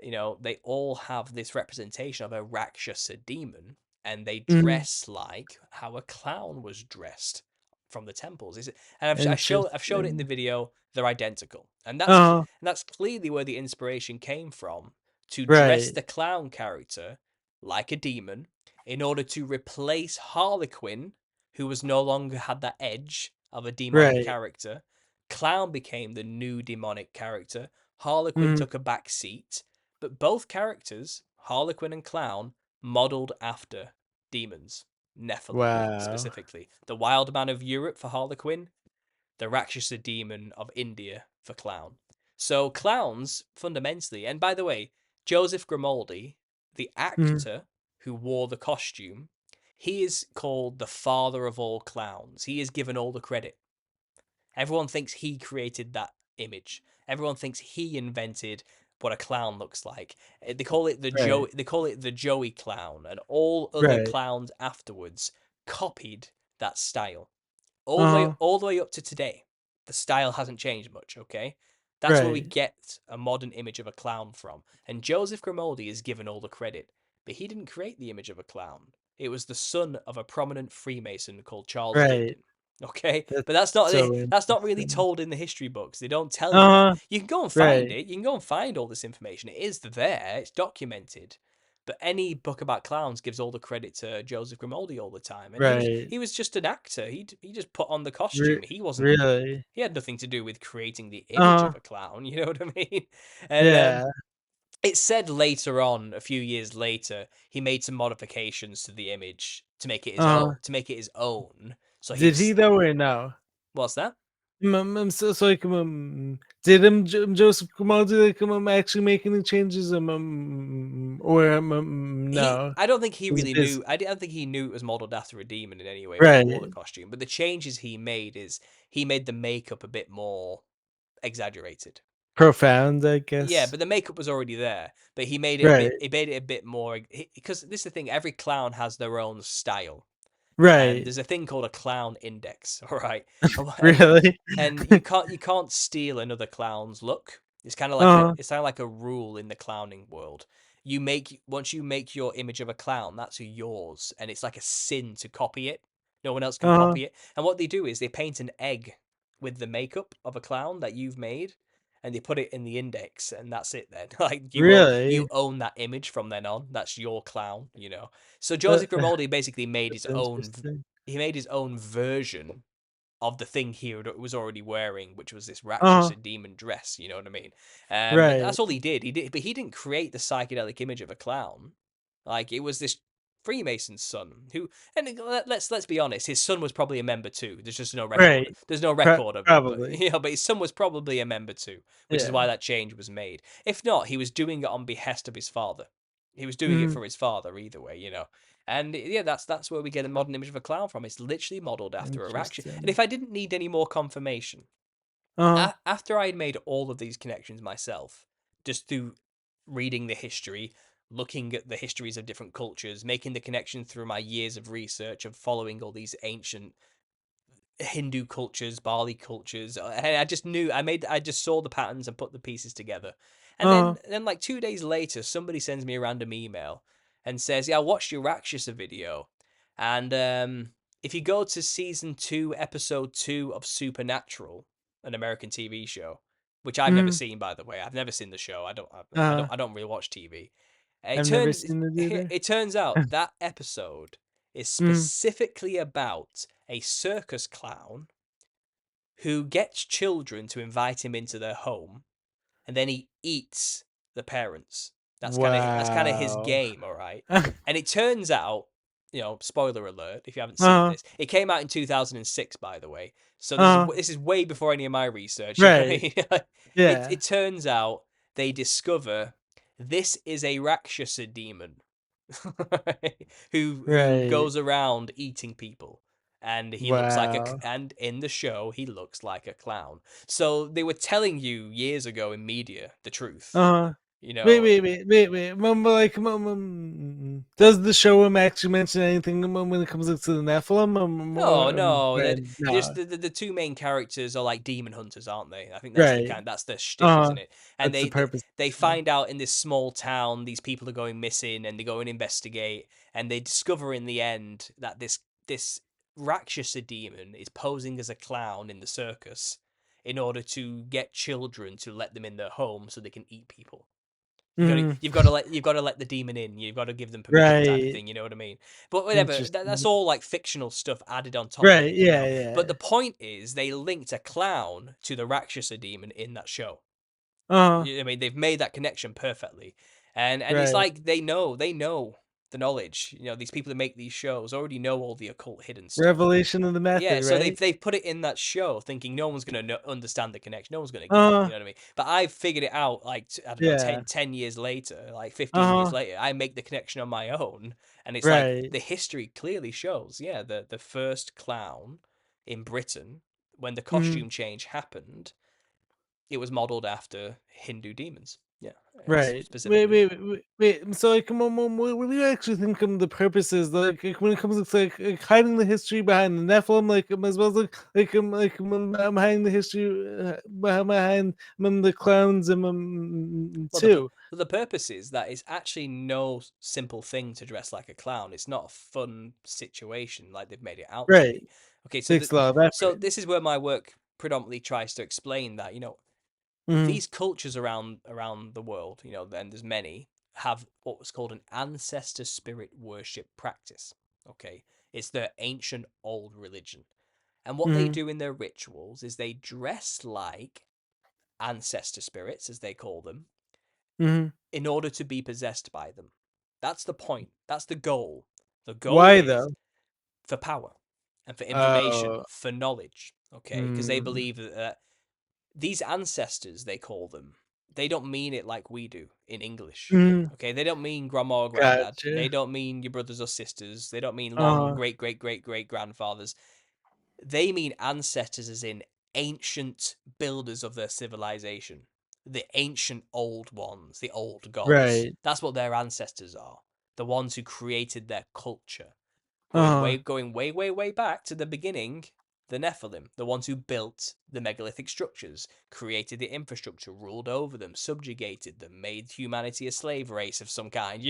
they all have this representation of a Rakshasa demon, and they Mhm. dress like how a clown was dressed from the temples. And I've showed it in the Interesting. video. They're identical, and Uh-huh. that's clearly where the inspiration came from, to dress Right. the clown character like a demon in order to replace Harlequin, who was no longer had that edge of a demonic Right. character. Clown became the new demonic character. Harlequin Mhm. took a back seat, but both characters, Harlequin and Clown, modeled after demons, Nephilim Wow. specifically. The Wild Man of Europe for Harlequin, the Rakshasa demon of India for Clown. So clowns, fundamentally, and by the way, Joseph Grimaldi, the Mhm. actor who wore the costume, he is called the father of all clowns. He is given all the credit. Everyone thinks he created that image. Everyone thinks he invented what a clown looks like. They call it the Right. Joey clown, and all other Right. clowns afterwards copied that style. Uh-huh. All the way up to today. The style hasn't changed much, okay? That's where we Right. get a modern image of a clown from. And Joseph Grimaldi is given all the credit, but he didn't create the image of a clown. It was the son of a prominent Freemason called Charles Right. Dibdin. Okay, That's but so that's not really interesting. told in the history books. They don't tell you that. Uh-huh. You can go and find Right. it. You can go and find all this information. It is there. It's documented. But any book about clowns gives all the credit to Joseph Grimaldi all the time, and Right. he was just an actor. He just put on the Re costume. really? He had nothing to do with creating the image Uh-huh. of a clown. You know what I mean? And Yeah. it said later on, a few years later, he made some modifications to the image to make it his Uh-huh. own. To make it his own. So Did he though or no? what's that? So like, did Joseph Grimaldi like actually make any changes? Or no? I don't think he Was it really his knew. I don't think he knew it was modeled after a demon in any way when he wore the right? costume. But the changes he made is he made the makeup a bit more exaggerated. Profound, I Yeah, guess. but the makeup was already there. But he made it a Right, bit. He made it a bit more because this is the thing. Every clown has their own style, and right. there's a thing called a clown index. All right, and Really? you can't steal another clown's look. It's kind of like Uh-huh, a rule in the clowning world. Once you make your image of a clown, that's yours, and it's like a sin to copy it. No one else can uh-huh, copy it. And what they do is they paint an egg with the makeup of a clown that you've made, and they put it in the index, and that's it. Then, like you really? own that image from then on. That's your clown. So Uh, Joseph Grimaldi basically made his that's own. interesting. He made his own version of the thing he was already wearing, which was this Rakshasa Uh-huh, demon dress. You know what I mean? But right. that's all he did. But he didn't create the psychedelic image of a clown. Like it was this Freemason's son who, and let's be honest, his son was probably a member too. There's just no record. Right. There's no record of it, but Probably. but his son was probably a member too, which is Yeah. why that change was made. If not, he was doing it on behest of his father. He was doing it Mhm. for his father either way. And yeah, that's where we get a modern image of a clown from. It's literally modeled after a Rakshasa. And Interesting. if I didn't need any more confirmation, Uh-huh, after I had made all of these connections myself, just through reading the history, looking at the histories of different cultures, making the connection through my years of research of following all these ancient Hindu cultures, Bali cultures. And I just knew I just saw the patterns and put the pieces together. And uh-huh, then like 2 days later, somebody sends me a random email and says, "Yeah, I watched your Rakshasa video, and if you go to season 2, episode 2 of Supernatural, an American TV show, which I've never mhm, seen, by the way, I've never seen the show. uh-huh. I don't really watch TV. It I've never turns seen it either. it turns out that episode is Mhm. specifically about a circus clown who gets children to invite him into their home, and then he eats the parents. That's kind of his Wow. game, all right. And it turns out, spoiler alert if you haven't seen Uh-huh, this, it came out in 2006, by the way. So uh-huh. this is way before any of my research. You know what I Right. mean? Yeah. It turns out they discover this is a Rakshasa demon who Right. goes around eating people, and he looks like Wow. and in the show he looks like a clown. So they were telling you years ago in media the truth, Uh-huh. you Wait, know. wait, wait, wait, wait. Like, does the show actually mention anything when it comes to the Nephilim? No, no, that just No. the two main characters are like demon hunters, aren't they? I think Right. that's their shtick, isn't Uh-huh. it? And That's the purpose of they the show. find out in this small town these people are going missing, and they go and investigate, and they discover in the end that this Rakshasa demon is posing as a clown in the circus in order to get children to let them in their home so they can eat people. Mhm. You've got to let the demon in. You've got to give them permission, type of Right. thing. You know what I mean? But whatever. That's Interesting. all like fictional stuff added on top of Right. it. Yeah, But yeah. the point is, they linked a clown to the Rakshasa demon in that show. Uh-huh. I mean, they've made that connection perfectly, and it's Right. like they know the knowledge. These people that make these shows already know all the occult hidden stuff. Revelation of the Yeah, method, so right? they've put it in that show, thinking no one's gonna understand the connection, no one's gonna get it. You Uh-huh. know what I mean? But I've figured it out. Like I don't know, Yeah. 10 years later, like 15 years Uh-huh. later, I make the connection on my own, and it's like Right. the history clearly shows. Yeah, the first clown in Britain, when the Mhm. costume change happened, it was modeled after Hindu demons. Yeah, Right. Wait, specifically. wait, wait, wait. So, like, what do you actually think the purpose is? Like, when it comes to like hiding the history behind the Nephilim, like as well as behind the history behind the clowns and Well, too. the purpose is that it's actually no simple thing to dress like a clown. It's not a fun situation like they've made it out to Right. be. Okay, so Takes a lot of effort. this is where my work predominantly tries to explain that Hmm. these cultures around the world, and there's many, have what was called an ancestor spirit worship practice. Okay, it's their ancient old religion, and what they Hmm. do in their rituals is they dress like ancestor spirits, as they call them, Hmm. in order to be possessed by them. That's the point. That's the goal. The goal Why is though? for power and for information, Oh, for knowledge. Okay, because they believe that these ancestors, they call them, they don't mean it like we do in English. Mm, Okay, they don't mean grandma or granddad. They gotcha. don't mean your brothers or sisters. They don't mean long Uh-huh. great great great great grandfathers. They mean ancestors as in ancient builders of their civilization. The ancient old ones, the old gods. Right. That's what their ancestors are. The ones who created their culture. Uh-huh. Going way, way, way back to the beginning, the Nephilim, the ones who built the megalithic structures, created the infrastructure, ruled over them, subjugated them, made humanity a slave race of some kind.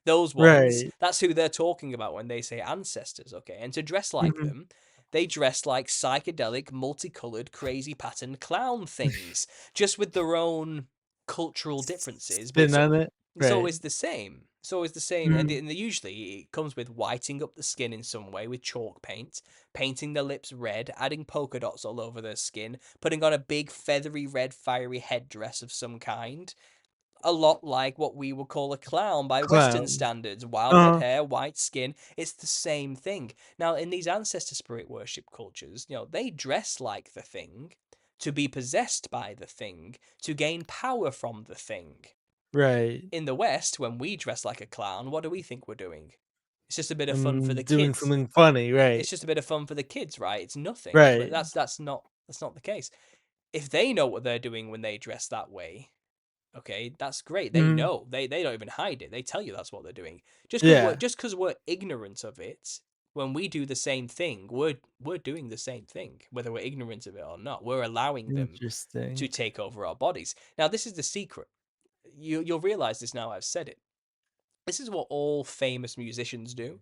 Those ones. Right. That's who they're talking about when they say ancestors, okay? And to dress like Mhm. them, they dress like psychedelic, multicolored, crazy patterned clown things, just with their own cultural differences, but Spin on it. it's Right. always the same. It's always the same, and, Mhm. and usually it comes with whiting up the skin in some way with chalk paint, painting their lips red, adding polka dots all over their skin, putting on a big feathery red fiery headdress of some kind. A lot like what we would call a clown by Western Clown. standards. Wild red Uh-huh. hair, white skin. It's the same thing. Now, in these ancestor spirit worship cultures, they dress like the thing to be possessed by the thing, to gain power from the thing. Right. In the West, when we dress like a clown, what do we think we're doing? It's just a bit of fun for the Doing kids. something funny, right. It's just a bit of fun for the kids, right? It's nothing. But Right. that's not the case. If they know what they're doing when they dress that way, okay, that's great. They Mhm. know. They don't even hide it. They tell you that's what they're doing. Yeah. Just because we're ignorant of it, when we do the same thing, we're doing the same thing, whether we're ignorant of it or not. We're allowing them to Interesting. take over our bodies. Now, this is the secret. You'll realize this now I've said it. This is what all famous musicians do,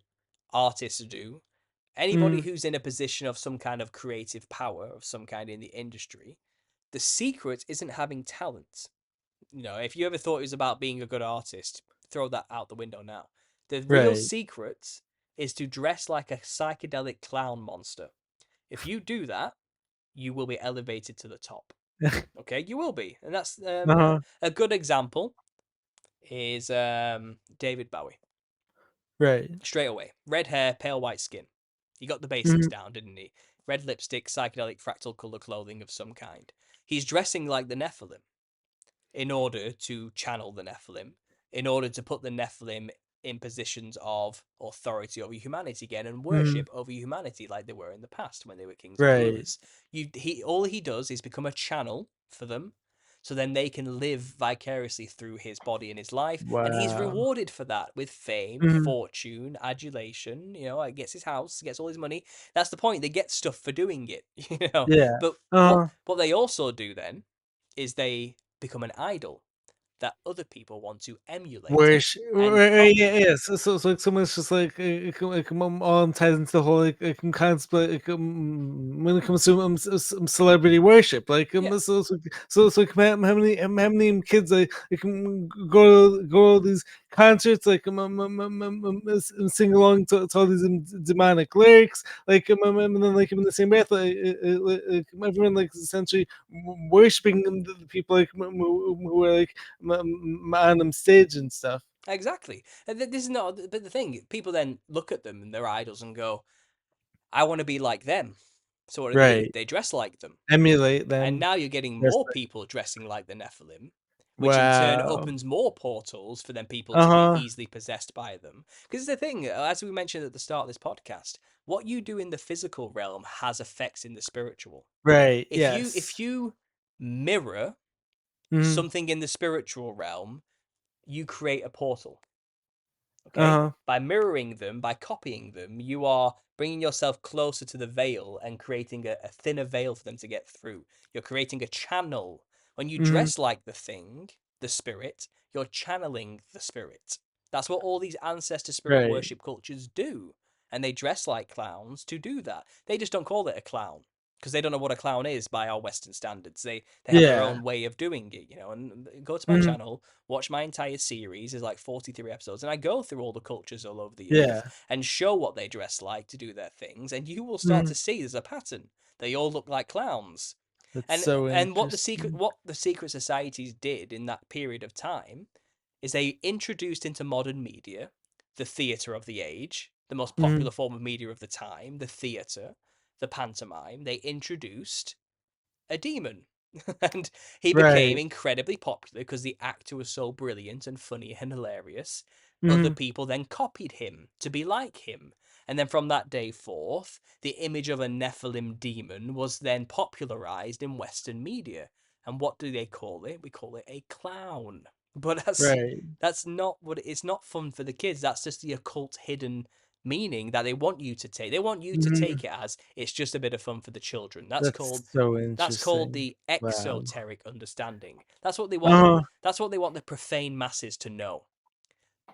artists do, anybody Mhm. who's in a position of some kind of creative power of some kind in the industry. The secret isn't having talent. If you ever thought it was about being a good artist, throw that out the window now. The real Right. secret is to dress like a psychedelic clown monster. If you do that, you will be elevated to the top. Okay, you will be, and that's Uh-huh. a good example is David Bowie. Right. Straight away, red hair, pale white skin. He got the basics Mhm. down, didn't he? Red lipstick, psychedelic fractal color clothing of some kind. He's dressing like the Nephilim in order to channel the Nephilim, in order to put the Nephilim in positions of authority over humanity again and Mhm. worship over humanity like they were in the past when they were kings and Right. rulers. All he does is become a channel for them, so then they can live vicariously through his body and his life, and he's Wow. rewarded for that with fame, Mhm. fortune, adulation. He gets his house, gets all his money. That's the point. They get stuff for doing it. Yeah. But what Uh-huh. what they also do then is they become an idol that other people want to emulate Where she and right, copy. yeah, yeah. So it's like someone's just all ties into the whole cosplay when it comes to celebrity worship. Yeah, It's like how many kids go to these concerts and sing along to all these demonic lyrics and then in the same breath everyone essentially worshiping the people who are on them stage and stuff. exactly. And this is not. But the thing, people then look at them and their idols and go, "I want to be like them." So what do? Right. They dress like them. Emulate And them. now you're getting Yes. more people dressing like the Nephilim, which in turn Wow. opens more portals for them people to be Uh-huh. easily possessed by them. Because the thing, as we mentioned at the start of this podcast, what you do in the physical realm has effects in the spiritual. Right. If Yes. you mirror Mhm. something in the spiritual realm, you create a portal. Okay? Uh-huh. By mirroring them, by copying them, you are bringing yourself closer to the veil and creating a thinner veil for them to get through. You're creating a channel. When you Mhm. dress like the thing, the spirit, you're channeling the spirit. That's what all these ancestor spirit Right. worship cultures do. And they dress like clowns to do that. They just don't call it a clown because they don't know what a clown is by our Western standards. They have their Yeah. own way of doing it. And go to my Mhm. channel, watch my entire series. There's like 43 episodes, and I go through all the cultures all over the earth Yeah. and show what they dress like to do their things, and you will start Mhm. to see there's a pattern. They all look like clowns. That's And so and interesting. what the secret societies did in that period of time is they introduced into modern media the theatre of the age, the most Mhm. popular form of media of the time, the theatre, the pantomime, they introduced a demon. And he became Right. incredibly popular because the actor was so brilliant and funny and hilarious. Other Mhm. people then copied him to be like him. And then from that day forth, the image of a Nephilim demon was then popularized in Western media. And what do they call it? We call it a clown. But Right. that's not what it's not fun for the kids. That's just the occult hidden meaning that they want you to take. They want you to Mhm. take it as it's just a bit of fun for the children. That's so That's called interesting. the Wow. exoteric understanding. That's what they want. Uh-huh. That's what they want the profane masses to know.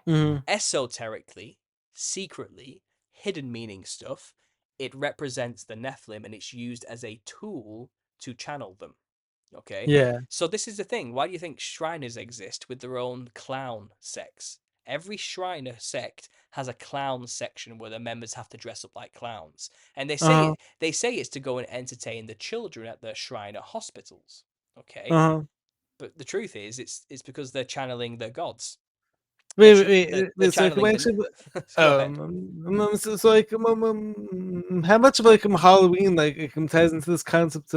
Mhm. Esoterically, secretly, hidden meaning stuff, it represents the Nephilim and it's used as a tool to channel them. Okay? Yeah. So this is the thing. Why do you think Shriners exist with their own clown sects? Every Shriner sect has a clown section where the members have to dress up like clowns. And Uh-huh. they say it's to go and entertain the children at the Shriner hospitals. Okay? Uh-huh. But the truth is it's because they're channeling their gods. Wait, wait, wait. They're So like, I'm channeling the actually, go ahead. so like, how much of like Halloween like it ties into this concept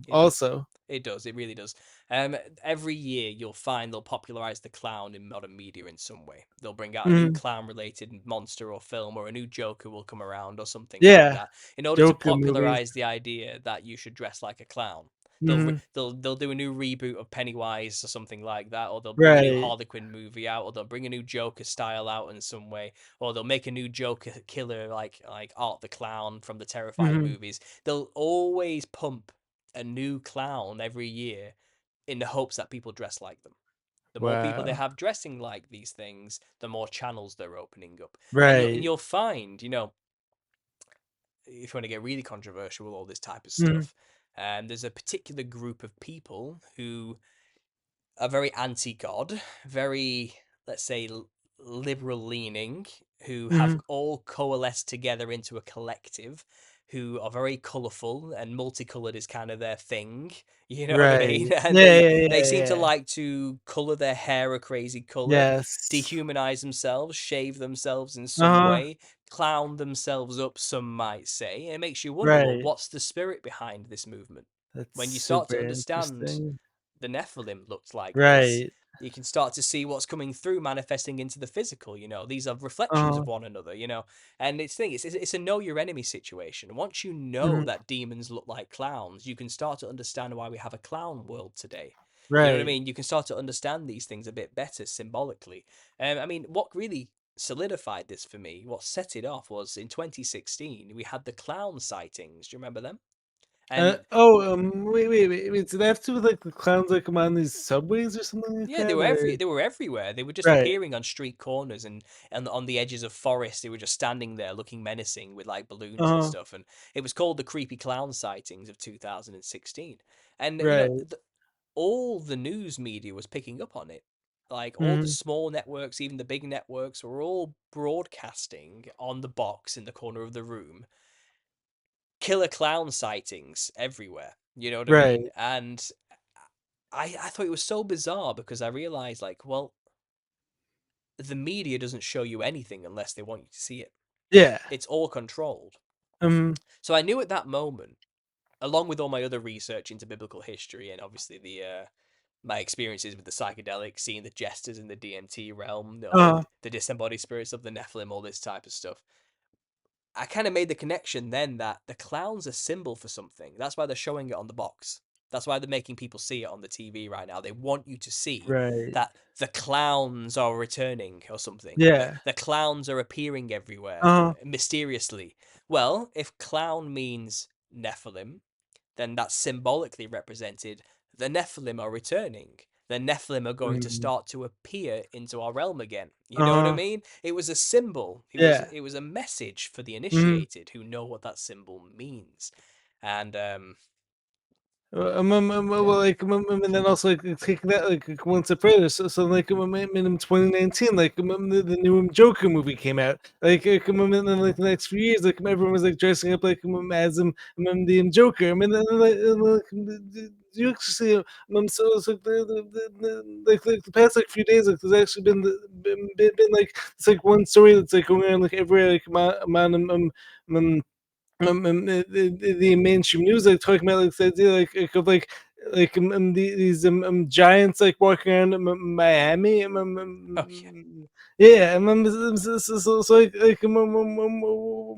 It does. also? It does. It really does. Every year you'll find they'll popularize the clown in modern media in some way. They'll bring out a new Mhm. clown-related monster or film, or a new Joker will come around, or something like Yeah. that, in order to Joker movies. popularize the idea that you should dress like a clown. Mhm. They'll do a new reboot of Pennywise or something like that, or they'll bring a new Right. Harlequin movie out, or they'll bring a new Joker style out in some way, or they'll make a new Joker killer like Art the Clown from the Terrifier Mhm. movies. They'll always pump a new clown every year in the hopes that people dress like them. The more people they Wow. have dressing like these things, the more channels they're opening up. And Right. you'll find, if you want to get really controversial with all this type of Mhm. stuff, there's a particular group of people who are very anti-God, very, let's say, liberal leaning, who have Mhm. all coalesced together into a collective, who are very colourful and multicolored is kind of their thing. You know what I Right. mean? And Yeah, yeah, they yeah, seem to yeah. like to colour their hair a crazy colour, Yes. dehumanize themselves, shave themselves in some Uh-huh. way, clown themselves up, some might say. And it makes you wonder, well, Right. what's the spirit behind this movement? That's When you start super to understand interesting. the Nephilim looked like this, Right. you can start to see what's coming through manifesting into the physical. These are reflections Uh-huh. of one another. And it's a know your enemy situation. Once you know Mhm. that demons look like clowns, you can start to understand why we have a clown world today. You know what I Right. mean? You can start to understand these things a bit better symbolically. I mean, what really solidified this for me, what set it off, was in 2016 we had the clown sightings. Do you remember them? And Wait. Did that have to do with like the clowns like come on these subways or something like yeah, they that? were Or they were everywhere. They were just right. appearing on street corners and on the edges of forests. They were just standing there looking menacing with like balloons and Uh-huh. stuff. And it was called the creepy clown sightings of 2016. And Right. all the news media was picking up on it. Like all the Mhm. small networks, even the big networks, were all broadcasting on the box in the corner of the room. Killer clown sightings everywhere. You know what I Right. mean? And I thought it was so bizarre because I realized, like, well, the media doesn't show you anything unless they want you to see it. Yeah. It's all controlled. Um So I knew at that moment, along with all my other research into biblical history and obviously the my experiences with the psychedelics, seeing the jesters in the DMT realm, uh the disembodied spirits of the Nephilim, all this type of stuff. I kind of made the connection then that the clown's a symbol for something. That's why they're showing it on the box. That's why they're making people see it on the TV right now. They want you to see right. that the clowns are returning or something, or Yeah. the clowns are appearing everywhere Uh-huh. mysteriously. Well, if clown means Nephilim, then that's symbolically represented. The Nephilim are returning. The Nephilim are going to Mhm. start to appear into our realm again. You know what I Uh-huh. mean? It was a symbol. Yeah. It was a message for the Mhm. initiated who know what that symbol means. And Well, yeah, like, and then also like taking that like one step further. So like, in 2019, like, the new Joker movie came out. Like, and then like the next few years, like everyone was like dressing up like as the Joker. I mean, you actually see, so like the past like few days, like there's actually been like it's like one story that's like going around like everywhere, like man, the mainstream news like talking about like the idea of giants like walking around Miami. Oh yeah. Yeah, so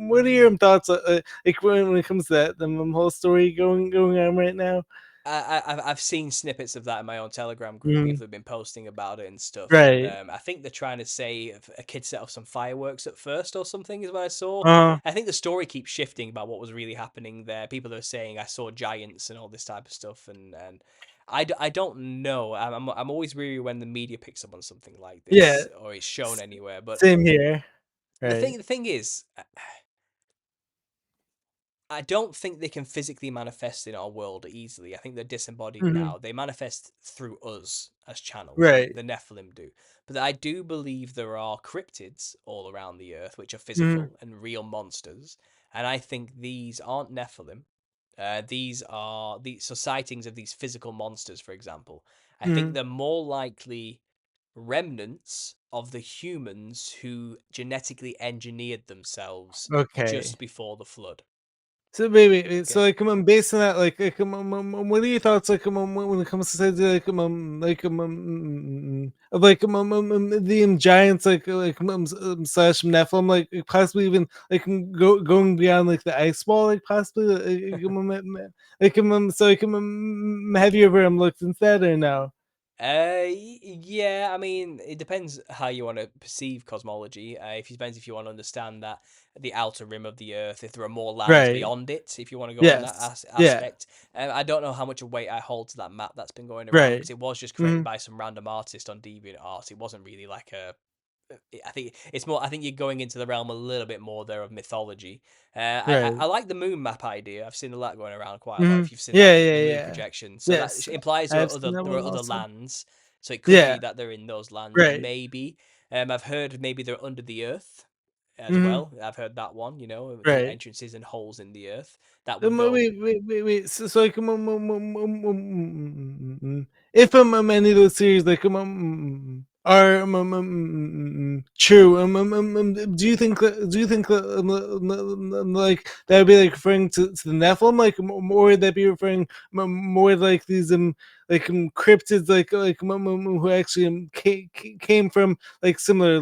what are your thoughts like when it comes to that the whole story going on right now? I've seen snippets of that in my own Telegram group. Mhm. People have been posting about it and stuff, and Right. I think they're trying to say a kid set off some fireworks at first or something is what I saw. Uh, I think the story keeps shifting about what was really happening there. People are saying I saw giants and all this type of stuff, and I don't know. I'm always weary when the media picks up on something like yeah. this or it's shown s- anywhere. But Same here. the Right. thing the thing is, I don't think they can physically manifest in our world easily. I think they're disembodied Hmm. now. They manifest through us as channels. Right. The Nephilim do. But I do believe there are cryptids all around the earth which are Hmm. physical and real monsters. And I think these aren't Nephilim. These are so sightings of these physical monsters, for example. I think Hmm. they're more likely remnants of the humans who genetically engineered themselves Okay. just before the flood. So wait. So Okay. like, based on that, what are your thoughts like, when it comes to say of like, the giants slash Nephilim, possibly even like going beyond like the ice wall, like possibly so have you ever looked into that or no? Yeah, I mean, it depends how you want to perceive cosmology. If it depends if you want to understand that the outer rim of the Earth, if there are more lands Right. beyond it, if you want to go on that Yes. Yeah. aspect. I don't know how much weight I hold to that map that's been going around Right. because it was just created Hmm. by some random artist on DeviantArt. It wasn't really like a I think it's more. I think you're going into the realm a little bit more there of mythology. I Right. like the moon map idea. I've seen a lot going around quite a lot. Hmm. If you've seen Yeah. that, Yeah. the moon Yeah. projection, so that Yes. implies I've seen that there are one other also. lands. So it could be Yeah. that they're in those lands, Right. maybe. I've heard maybe they're under the earth as Hmm. well. I've heard that one. Through Right. entrances and holes in the earth that would go. Wait. So like, if any of those series like are true, like that would be like referring to the Nephilim, like more would that be referring more like these cryptids, who actually came from like similar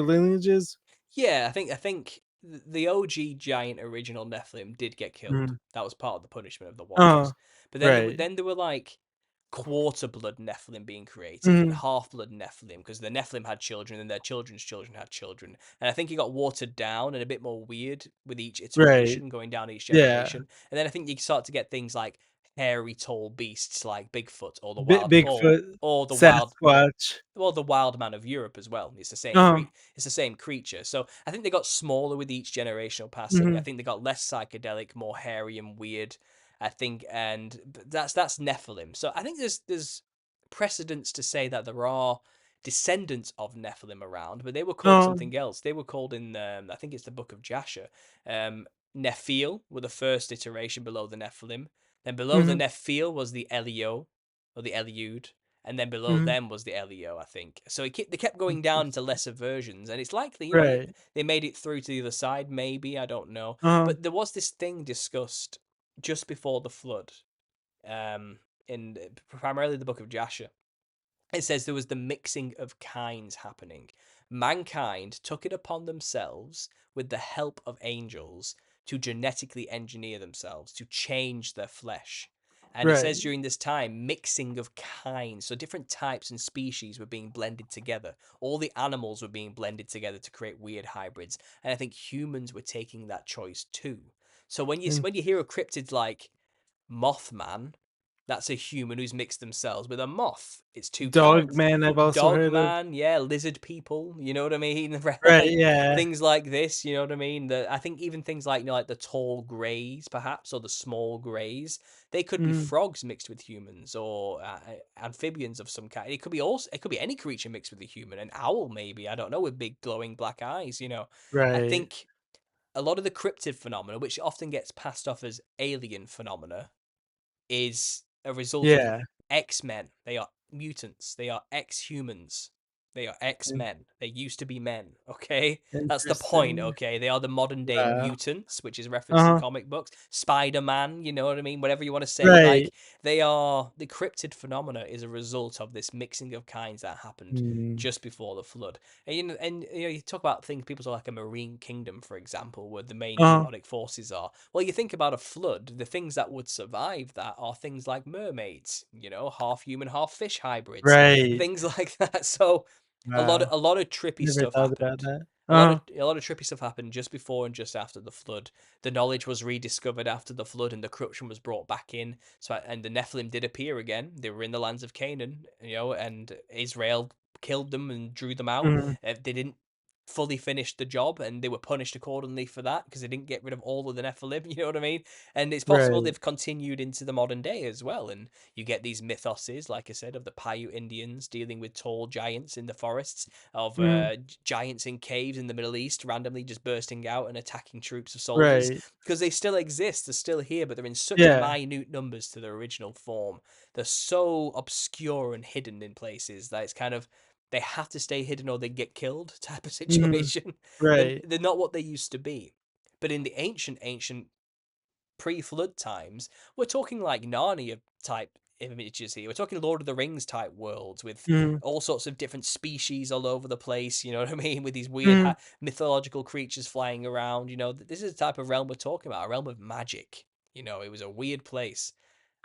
lineages? Yeah, I think the OG giant original Nephilim did get killed. Mhm. That was part of the punishment of the Uh-huh. Watchers. But Right. then there were like quarter blood Nephilim being created and Mhm. half blood Nephilim because the Nephilim had children and their children's children had children. And I think it got watered down and a bit more weird with each Right. iteration going down each Yeah. generation. And then I think you start to get things like hairy tall beasts like Bigfoot or Bigfoot, the wild Sasquatch. well, the wild man of Europe as well. Uh-huh. It's the same creature. So I think they got smaller with each generational passing. I Mhm. think they got less psychedelic, more hairy and weird. I think, and that's Nephilim. So I think there's precedents to say that there are descendants of Nephilim around, but they were called Uh, something else. They were called in I think it's the Book of Jasher. Nephil were the first iteration below the Nephilim. Then below the mhm, Nephil was the Elio or the Eliud, and then below mhm. them was the Elio, I think. So they kept going down into lesser versions, and it's likely, Right. they made it through to the other side. Maybe I don't know, Uh-huh. but there was this thing discussed just before the flood, um, in primarily the Book of Jasher. It says there was the mixing of kinds happening. Mankind took it upon themselves, with the help of angels, to genetically engineer themselves, to change their flesh. And it says Right. during this time, mixing of kinds, so different types and species were being blended together. All the animals were being blended together to create weird hybrids. And I think humans were taking that choice too. So Mm. when you hear of cryptids like Mothman, that's a human who's mixed themselves with a moth. It's two Dog kinds. man, I've also heard of. Dogman, yeah, lizard people, you know what I mean? Right, Like yeah. things like this, you know what I mean? I think even things like like the tall greys, perhaps, or the small greys, they could be Mhm. frogs mixed with humans or amphibians of some kind. It could be any creature mixed with a human, an owl maybe, I don't know, with big glowing black eyes. I Right. think a lot of the cryptid phenomena, which often gets passed off as alien phenomena, is a result of Yeah. X-Men. They are mutants. They are ex-humans. They are X-Men. They used to be men, okay? That's the point, Interesting. okay? They are the modern day Wow. mutants, which is referenced in Uh-huh. comic books. Spider-Man, you know what I mean? Whatever you want to say. Right. Like, they are... The cryptid phenomena is a result of this mixing of kinds that happened Mm. just before the flood. And you talk about things, people talk like a marine kingdom, for example, where the main Uh-huh. demonic forces are. Well, you think about a flood, the things that would survive that are things like mermaids, half human, half fish hybrids, Right. things like that. So Wow. a lot of trippy Never stuff thought about happened. that. A Uh-huh. lot of trippy stuff happened just before and just after the flood. The knowledge was rediscovered after the flood, and the corruption was brought back in. And the Nephilim did appear again. They were in the lands of Canaan, and Israel killed them and drew them out. Mhm. They didn't fully finish the job, and they were punished accordingly for that because they didn't get rid of all of the Nephilim. You know what I mean? And it's possible Right. they've continued into the modern day as well. And you get these mythoses, like I said, of the Paiute Indians dealing with tall giants in the forests, of Mhm. giants in caves in the Middle East randomly just bursting out and attacking troops of soldiers, Right. because they still exist. They're still here, but they're in such Yeah. minute numbers to their original form. They're so obscure and hidden in places that it's kind of they have to stay hidden or they get killed type of Mhm. situation. Right. They're not what they used to be. But in the ancient pre-flood times, we're talking like Narnia type images here. We're talking Lord of the Rings type worlds with Mhm. all sorts of different species all over the place. You know what I mean? With these weird Mhm. mythological creatures flying around. This is the type of realm we're talking about, a realm of magic. It was a weird place.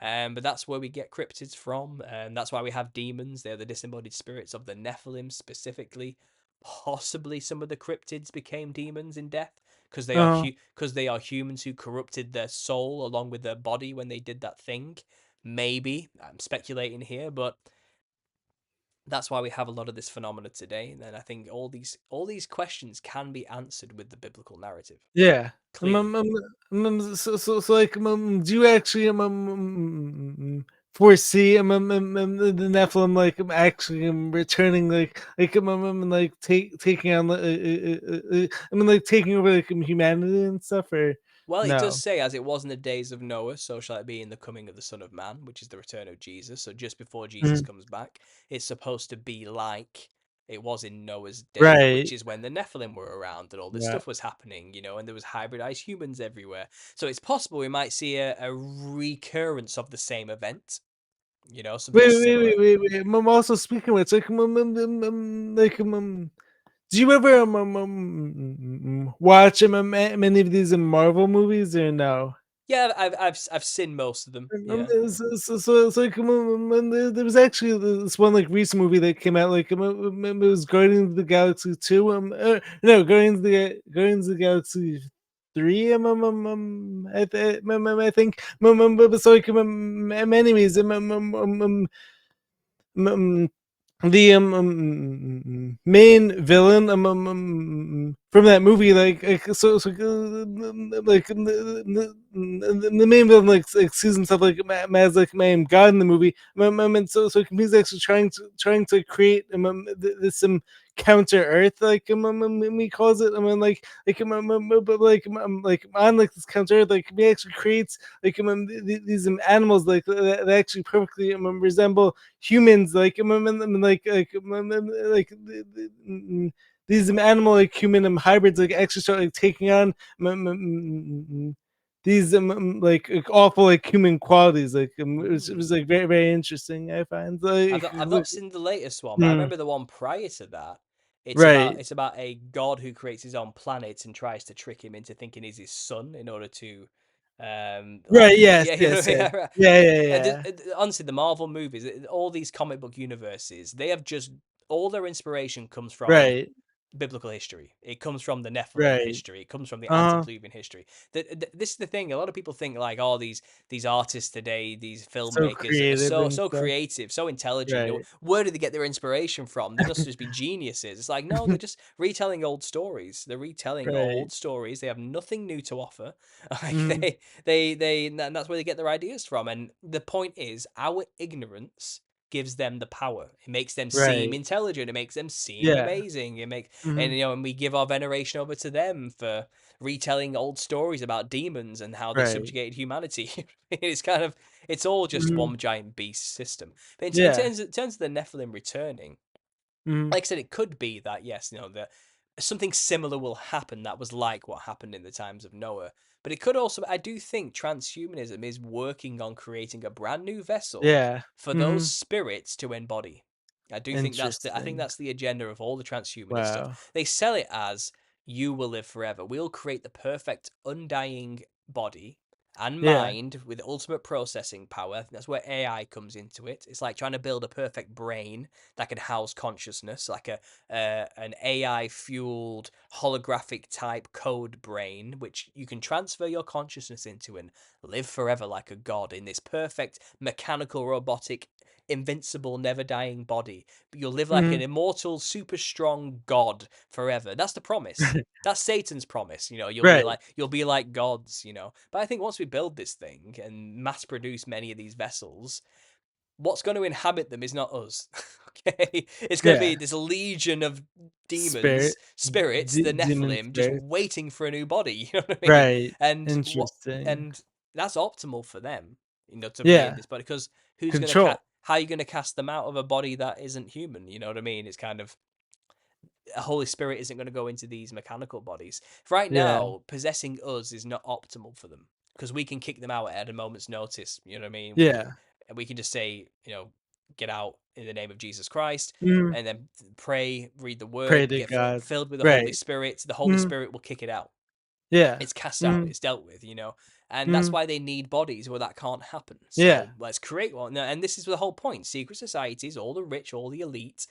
But that's where we get cryptids from, and that's why we have demons. They're the disembodied spirits of the Nephilim specifically. Possibly some of the cryptids became demons in death because Uh-huh. they are humans who corrupted their soul along with their body when they did that thing. Maybe I'm speculating here, but that's why we have a lot of this phenomena today. And then I think all these questions can be answered with the biblical narrative Yeah. clearly. So like, do you actually foresee the Nephilim like actually returning like taking on like taking over like humanity and stuff or Well, it does no? say, as it was in the days of Noah, so shall it be in the coming of the Son of Man, which is the return of Jesus. So just before Jesus Mhm. comes back, it's supposed to be like it was in Noah's day, which Right. is when the Nephilim were around and all this Yeah. stuff was happening, and there was hybridized humans everywhere. So it's possible we might see a recurrence of the same event, something similar. Wait. I'm also speaking of which, like, do you ever watch many of these Marvel movies or no? Yeah, I've seen most of them. Yeah. So it's like there was actually this one like recent movie that came out like it was Guardians of the Galaxy 2 no Guardians of the Galaxy 3 I think but so like anyways the main villain from that movie like the main villain like sees himself like as like I am God in the movie and so he's actually trying to create this counter Earth like he calls it but like on like this counter Earth like he actually creates like these animals that actually perfectly resemble humans these animal like human hybrids like actually start like taking on these like awful like human qualities it was like very very interesting I find I've not seen the latest one, but I mm, remember the one prior to that. right It's about a god who creates his own planet and tries to trick him into thinking he's his son in order to, right yes yeah, yes yes yeah. yeah yeah yeah Honestly, the Marvel movies, all these comic book universes, they have just all their inspiration comes from right biblical history. It comes from the Nephilim right history. It comes from the uh-huh antediluvian history. This is the thing. A lot of people think like, oh, these artists today, these so filmmakers are creative and so stuff creative, so intelligent. right Where do they get their inspiration from? They must just be geniuses. It's like no, they're just retelling old stories. They're retelling right old stories. They have nothing new to offer. Like mm, and that's where they get their ideas from. And the point is, our ignorance gives them the power. It makes them seem right intelligent. It makes them seem yeah amazing. It makes and mhm, and we give our veneration over to them for retelling old stories about demons and how they right subjugated humanity. It's all just mhm. one giant beast system. But in Yeah. terms of the Nephilim returning, Mhm. Like I said, it could be that, yes, that something similar will happen that was like what happened in the times of Noah. But it could also, I do think transhumanism is working on creating a brand new vessel Yeah. for those Mhm. spirits to embody. I do think I think Interesting. that's the agenda of all the transhumanist stuff. Wow. They sell it as you will live forever. We'll create the perfect undying body and Yeah. mind with ultimate processing power. That's where AI comes into it. It's like trying to build a perfect brain that can house consciousness, like an AI fueled holographic type code brain, which you can transfer your consciousness into and live forever like a god in this perfect mechanical, robotic, invincible, never dying body. But you'll live like an Mhm. immortal, super strong god forever. That's the promise. That's Satan's promise. Right. You'll be like gods. But I think once we build this thing and mass produce many of these vessels, what's going to inhabit them is not us. Okay, it's going to be Yeah. this legion of Spirit. demons, spirits, the Demon Nephilim, just spirits. waiting for a new body. You know what I mean? Right. And what? Interesting. And that's optimal for them. To be in Yeah. this body because who's going to Control. how are you going to cast them out of a body that isn't human? You know what I mean? It's kind of a Holy Spirit isn't going to go into these mechanical bodies. Right Yeah. now, possessing us is not optimal for them because we can kick them out at a moment's notice. You know what I mean? Yeah. We can just say, get out in the name of Jesus Christ, Mhm. and then pray, read the Pray word, to get God. filled with the Holy Right. Spirit. The Holy Mhm. Spirit will kick it out. Yeah. It's cast out. Mhm. It's dealt with. And that's Mhm. why they need bodies where that can't happen. Yeah. So let's create one. And this is the whole point. Secret societies, all the rich, all the elite,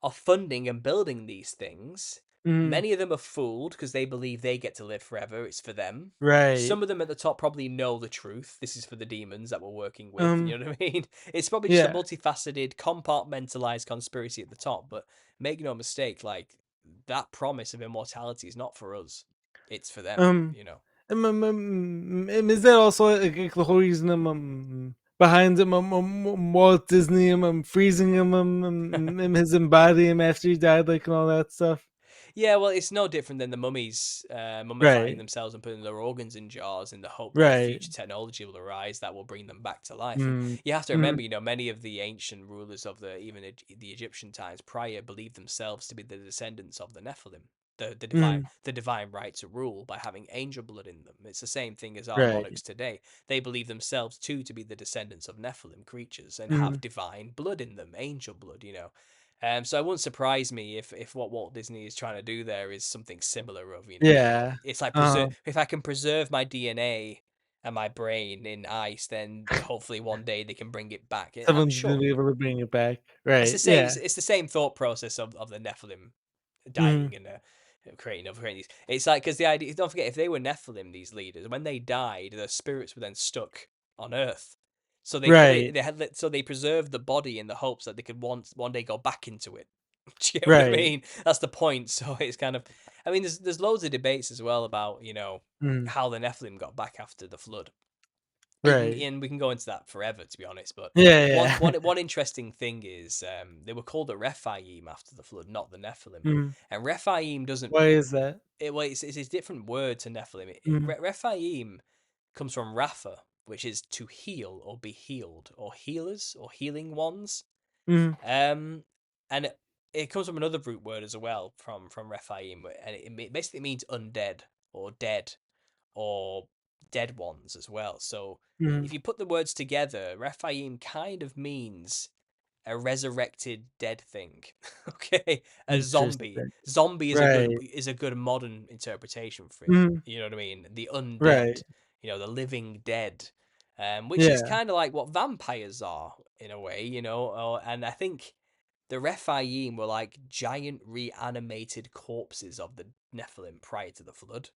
are funding and building these things. Mhm. Many of them are fooled because they believe they get to live forever. It's for them. Right. Some of them at the top probably know the truth. This is for the demons that we're working with. Um, You know what I mean? It's probably just a yeah. multifaceted, compartmentalized conspiracy at the top. But make no mistake, like that promise of immortality is not for us. It's for them. Um, You know. is that also like the whole reason behind him, Walt Disney, freezing him, his body him after he died, like and all that stuff? Yeah, well, it's no different than the mummies mummifying Right. themselves and putting their organs in jars in the hope that a Right. future technology will arise that will bring them back to life. And Mm. you have to Mm. remember, many of the ancient rulers of the Egyptian times prior believed themselves to be the descendants of the Nephilim. Mm. The divine right to rule by having angel blood in them. It's the same thing as our Right. monarchs today. They believe themselves too to be the descendants of Nephilim creatures and have Mm. divine blood in them, angel blood. So it wouldn't surprise me if what Walt Disney is trying to do there is something similar Yeah. it's like Uh-huh. if I can preserve my DNA and my brain in ice, then hopefully one day they can bring it back. I'm Someone's gonna sure be able to bring it back. it's the Right. same. Yeah. It's the same thought process of the Nephilim Mhm. dying and creating these. It's like because the idea. Don't forget, if they were Nephilim, these leaders, when they died, their spirits were then stuck on Earth. So Right. they preserved the body in the hopes that they could one day go back into it. Do you get what I Right. mean? That's the point. So it's kind of, I mean, there's loads of debates as well about Mm. how the Nephilim got back after the flood. Right. And we can go into that forever, to be honest. But Yeah, one yeah. one one interesting thing is they were called the Rephaim after the flood, not the Nephilim. Mhm. And Rephaim doesn't Why is that? well, it's a different word to Nephilim. Mhm. Rephaim comes from Rapha, which is to heal or be healed, or healers or healing ones. Mhm. Um, and it comes from another root word as well from Rephaim, and it basically means undead or dead or dead ones as well. So Mhm. if you put the words together, Rephaim kind of means a resurrected dead thing. Okay, a zombie. Interesting. Zombie Right. is a good modern interpretation for it. Mhm. You know what I mean? The undead. Right. The living dead. Which is Yeah. kind of like what vampires are in a way. And I think the Rephaim were like giant reanimated corpses of the Nephilim prior to the flood.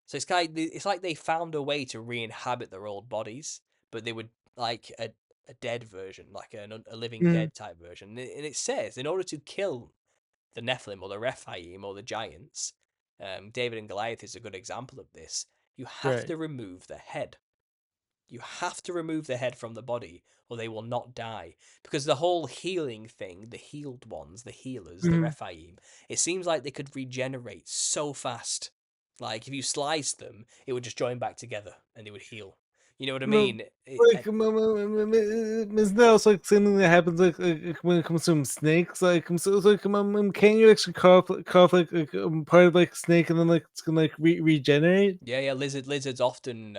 So it's like they found a way to re-inhabit their old bodies, but they would like a dead version, like a living Mhm. dead type version. And it says in order to kill the Nephilim or the Rephaim or the giants, David and Goliath is a good example of this. You have Right. to remove the head. You have to remove the head from the body, or they will not die. Because the whole healing thing, the healed ones, the healers, the Mhm. Rephaim, it seems like they could regenerate so fast. Like if you sliced them, it would just join back together and they would heal. You know what I No, mean? like, isn't that also like something that happens like when it comes to snakes? Like, so it's like, can you actually cough like part of like a snake and then like it's gonna like regenerate? Yeah, yeah. Lizards often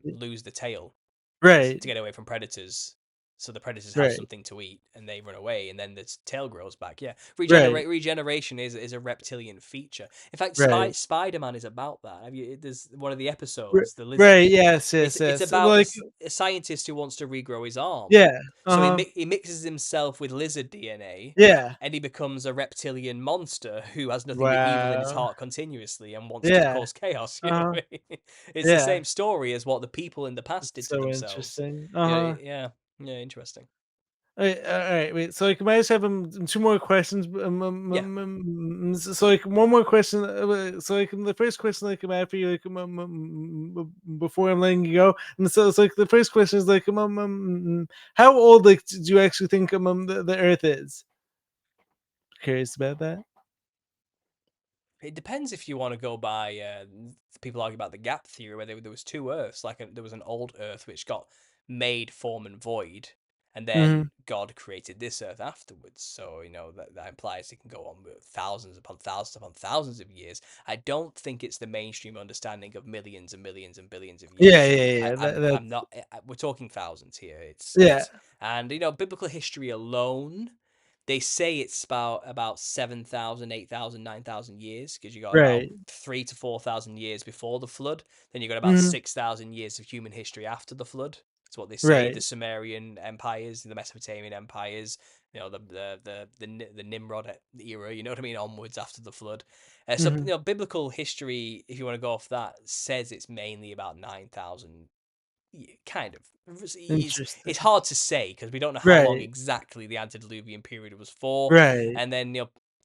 lose the tail Right, to get away from predators. So the predators have right, something to eat, and they run away, and then the tail grows back. Yeah, right, regeneration is a reptilian feature. In fact, right, Spider Man is about that. Have you? There's one of the right, episodes, the lizard. right. Yes, yes, It's yes. about Like, a scientist who wants to regrow his arm. yeah, So uh huh, he mixes himself with lizard DNA, yeah. and he becomes a reptilian monster who has nothing but evil in his Wow. heart continuously and wants to Yeah. cause chaos. You know Uh-huh. what I mean? It's the Yeah. same story as what the people in the past did It's to so themselves. interesting. Yeah, Uh-huh. yeah, yeah. Interesting. All right, wait. So, like, I just have two more questions. Yeah. So, like, one more question. So, like, the first question, like, I'm after you, like, before I'm letting you go. And so, it's like the first question is like, how old, like, do you actually think the Earth is? Curious about that. It depends if you want to go by. People argue about the gap theory, where there was two Earths. There was an old Earth which got made form and void, and Mm-hmm. then God created this Earth afterwards. So that implies it can go on with thousands upon thousands of years. I don't think it's the mainstream understanding of millions and millions and billions of Yeah, years. yeah, yeah. I'm not. We're talking thousands here. Yeah, And biblical history alone, they say it's about 7,000, 8,000, 9,000 years, because you got about right. 3 to 4,000 years before the flood. Then you got about Mm-hmm. 6,000 years of human history after the flood. It's what they say. The Right. Sumerian empires, the Mesopotamian empires, the Nimrod era. You know what I mean? Onwards after the flood. So Mm-hmm. biblical history, if you want to go off that, says it's mainly about 9,000. Kind of. It's Interesting. hard to say because we don't know how long Right. exactly the antediluvian period was for. Right. And then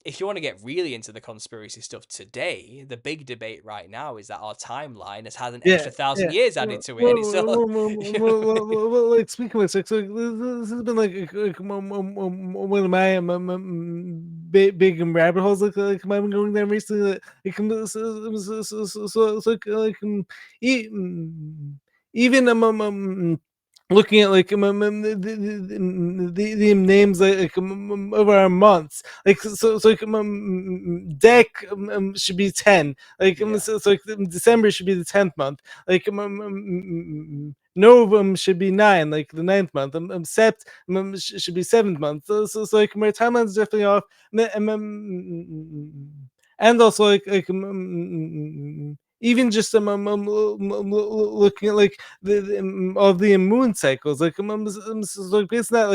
if you want to get really into the conspiracy stuff today, the big debate right now is that our timeline has had an Yeah, extra 1,000 yeah. years added to it, and it's still. You know what I mean? Like, speaking of sex, like, this has been like one of my big rabbit holes. Like, I've been going down recently. Like, like, even looking at like the names like of our months, like, so like deck should be 10, like, Yeah. so like December should be the 10th month, like Novum should be 9, like the ninth month, Sept should be 7th month, so like my timeline's definitely off. And also even just looking at like of the moon cycles, like like based on that,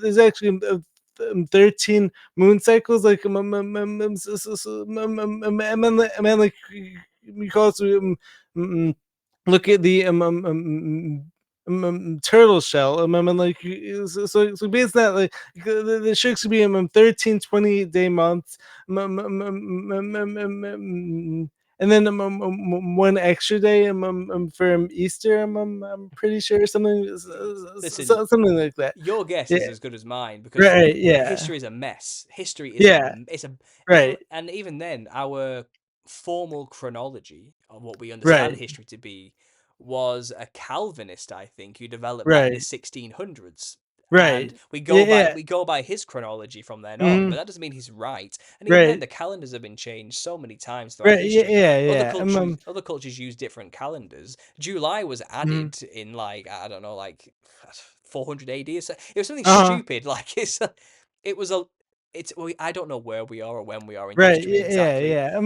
there's actually 13 moon cycles, like and then like we call it um, look at the turtle shell, and like so based on that, like the should be 13 20-day months, and then one extra day for Easter. I'm pretty sure Listen, something like that. your guess Yeah. is as good as mine because Right. Yeah. history is a mess. History is Yeah. it's a Right. and even then, our formal chronology of what we understand Right. history to be was a Calvinist, I think, who developed that in the Right. 1600s. And Right. Yeah. Yeah. we go by his chronology from then on, but Mhm. that doesn't mean he's right. And even then, Right. the calendars have been changed so many times throughout Right. Yeah. history. Yeah. Yeah. Other cultures use different calendars. July was Mhm. added in I don't know, 400 AD. Or so. It was something Uh-huh. stupid. It was a. I don't know where we are or when we are in Right. history Yeah. Yeah. exactly. Yeah.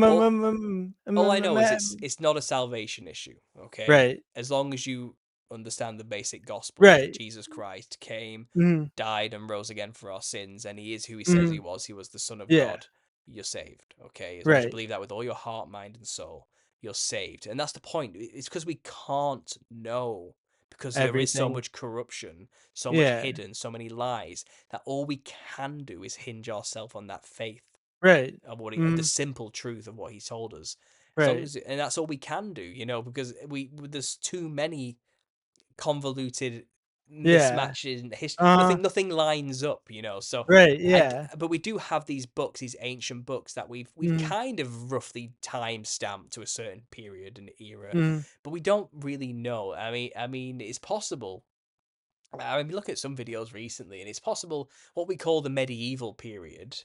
All I know is it's not a salvation issue. Okay, Right. as long as you understand the basic gospel that Right. Jesus Christ came, Mhm. died, and rose again for our sins, and He is who He says He Mhm. was. He was the Son of Yeah. God. You're saved. Okay, as long as you Right. believe that with all your heart, mind, and soul, you're saved. And that's the point. It's because we can't know, because there is so Everything. much corruption, so much Yeah. hidden, so many lies, that all we can do is hinge ourselves on that faith Right. of the Mhm. simple truth of what He told us. As long Right. as, and that's all we can do, because there's too many convoluted Yeah. mismatches in history. Uh-huh. Nothing lines up, you know. So Right, yeah. but we do have these books, these ancient books that we've Mhm. kind of roughly time stamped to a certain period and era, Mhm. but we don't really know. I mean, it's possible. I mean, look at some videos recently, and it's possible what we call the medieval period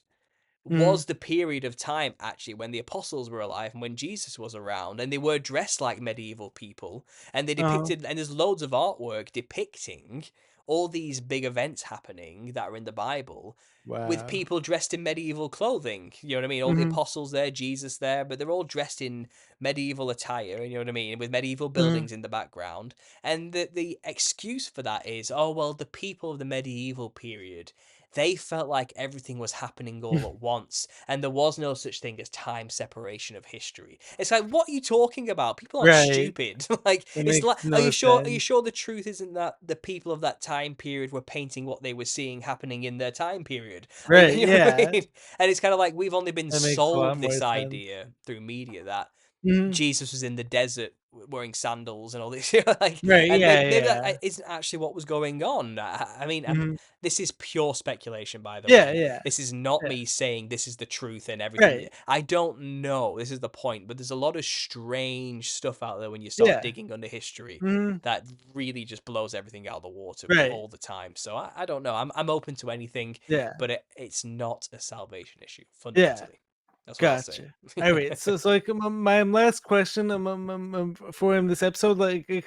Mhm. was the period of time actually when the apostles were alive and when Jesus was around, and they were dressed like medieval people, and they Uh-huh. depicted, and there's loads of artwork depicting all these big events happening that are in the Bible with Wow. people dressed in medieval clothing. You know what I mean? All the Mhm. apostles there, Jesus there, but they're all dressed in medieval attire, you know what I mean, with medieval Mhm. buildings in the background. And the excuse for that is, oh well, the people of the medieval period, they felt like everything was happening all at once, and there was no such thing as time separation of history. It's like, what are you talking about? People aren't Right. stupid. Like, It it's makes like, are no you sure? Are you sense. sure the truth isn't that the people of that time period were painting what they were seeing happening in their time period? Right, You know what I yeah. mean? And it's kind of like we've only been That makes a lot sold more this sense. idea through media that Mhm. Jesus was in the desert wearing sandals and all this, you know, like, Right, and yeah, maybe that yeah. isn't actually what was going on. I mean, Mhm. this is pure speculation, by the Yeah, way. yeah, This is not yeah. me saying this is the truth and everything. Right. I don't know. This is the point, but there's a lot of strange stuff out there when you start Yeah. digging under history Mhm. that really just blows everything out of the water Right. all the time. So I don't know. I'm open to anything, Yeah. but it's not a salvation issue Yeah. fundamentally. That's what I'll say. Gotcha. Alright, so like my last question for this episode, basically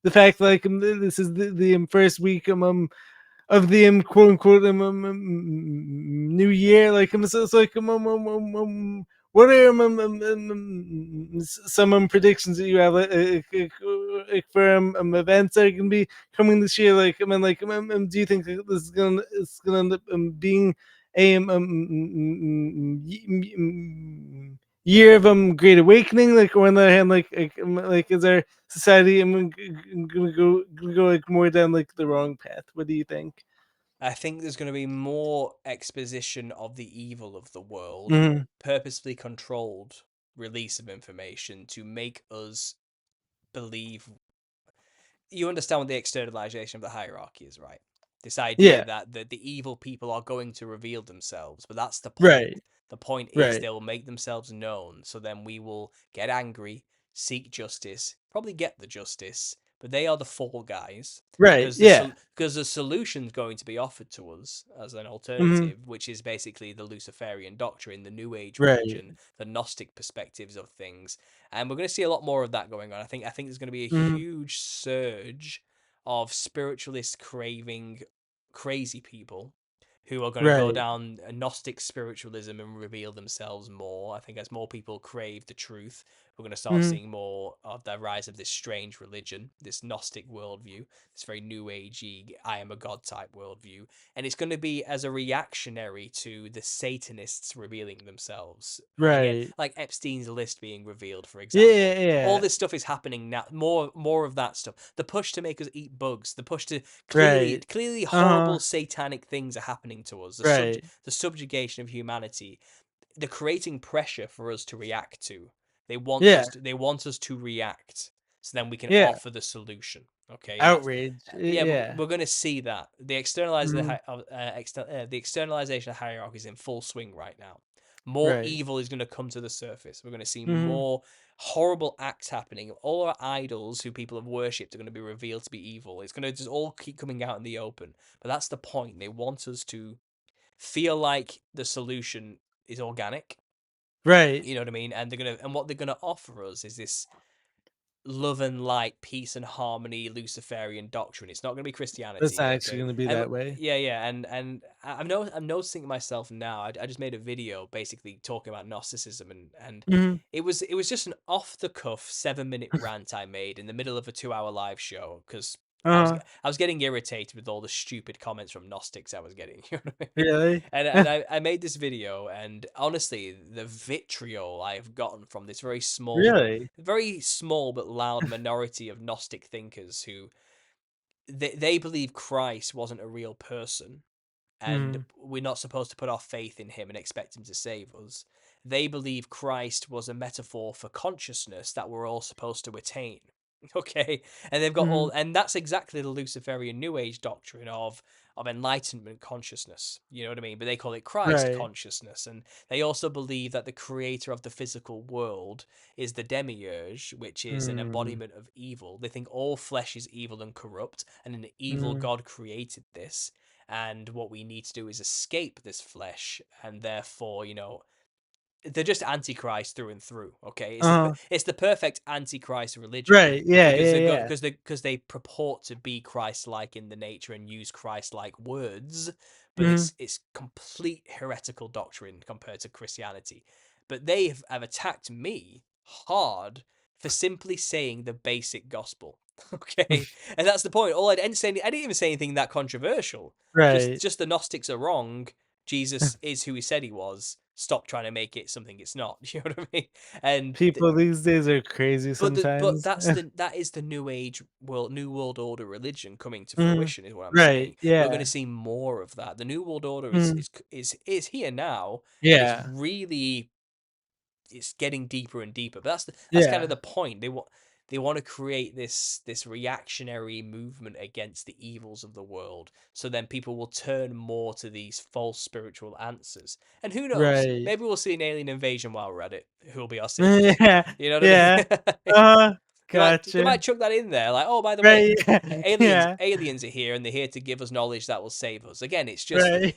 the fact this is the first week of the quote unquote new year, so it's like what are some predictions that you have for events that are going to be coming this year? Do you think that this is gonna end up being a year of great awakening? Like, or on the other hand, is our society gonna go like more down like the wrong path? What do you think? I think there's going to be more exposition of the evil of the world, Mhm. purposefully controlled release of information to make us believe. You understand what the externalization of the hierarchy is, right? This idea Yeah. that the evil people are going to reveal themselves, but that's the point. Right. The point is Right. they will make themselves known, so then we will get angry, seek justice, probably get the justice, but they are the fall guys Right. because Yeah. the solution's going to be offered to us as an Mhm. alternative, which is basically the Luciferian doctrine, the New Age Right. religion, the Gnostic perspectives of things, and we're going to see a lot more of that going on. I think there's going to be a Mhm. huge surge of spiritualist craving crazy people who are going to go Right. down a Gnostic spiritualism and reveal themselves more. I think as more people crave the truth, we're going to start Mhm. seeing more of the rise of this strange religion, this Gnostic worldview, this very new agey, I am a god type worldview. And it's going to be as a reactionary to the Satanists revealing themselves. Again, Right. like Epstein's list being revealed, for Yeah, example. yeah, All yeah. this stuff is happening now. More of that stuff. The push to make us eat bugs. The push to Right. clearly Uh-huh. horrible satanic things are happening to us. Right. The subjugation of humanity. They're creating pressure for us to react to. Yeah. They want us to react, so then we can Yeah. offer the solution. Okay, and that's Outrage. yeah, Yeah. we're going to see that Mhm. the externalization of hierarchy is in full swing right now. More Right. evil is going to come to the surface. We're going to see Mhm. more horrible acts happening. All our idols who people have worshipped are going to be revealed to be evil. It's going to just all keep coming out in the open. But that's the point. They want us to feel like the solution is organic. Right. You know what I mean? And what they're gonna offer us is this love and light, peace and harmony, Luciferian doctrine. It's not going to be It's Christianity, not actually okay? gonna be that way. Yeah, yeah, and I'm noticing myself now. I just made a video basically talking about Gnosticism, and Mhm. it was just an off the cuff 7 minute rant I made in the middle of a 2 hour live show because. Uh-huh. I was getting irritated with all the stupid comments from Gnostics I was getting. You know what I mean? Really? And I made this video, and honestly, the vitriol I have gotten from this Really? very small but loud minority of Gnostic thinkers who they believe Christ wasn't a real person, and we're not supposed to put our faith in him and expect him to save us. They believe Christ was a metaphor for consciousness that we're all supposed to attain. Okay, and they've got all, and that's exactly the Luciferian New Age doctrine of enlightenment consciousness. You know what I mean? But they call it Christ Right. consciousness, and they also believe that the creator of the physical world is the demiurge, which is an embodiment of evil. They think all flesh is evil and corrupt, and an evil God created this. And what we need to do is escape this flesh, and therefore, they're just antichrist through and through. Okay, it's the perfect antichrist religion Right. Yeah. because Yeah. they got Yeah. because they purport to be Christ-like in the nature and use Christ-like words, but Mm-hmm. it's complete heretical doctrine compared to Christianity. But they have attacked me hard for simply saying the basic gospel. Okay, and that's the point. I didn't even say anything that controversial. Right. Just the Gnostics are wrong. Jesus is who he said he was. Stop trying to make it something it's not. You know what I mean? And People these days are crazy but sometimes. that is the new age new world order religion coming to Mhm. fruition is what I'm Right. saying. We're going to Yeah. see more of that. The new world order is Mhm. is here now, and Yeah. it's getting deeper and deeper. But that's kind of Yeah. the point. They want to create this reactionary movement against the evils of the world. So then people will turn more to these false spiritual answers. And who knows? Right. Maybe we'll see an alien invasion while we're at it. Who'll be our saviors? Yeah. You know what I Yeah. mean? Uh-huh. They Gotcha. might chuck that in there, like, oh, by the way, Right. Yeah. aliens are here and they're here to give us knowledge that will save us. Again, Right.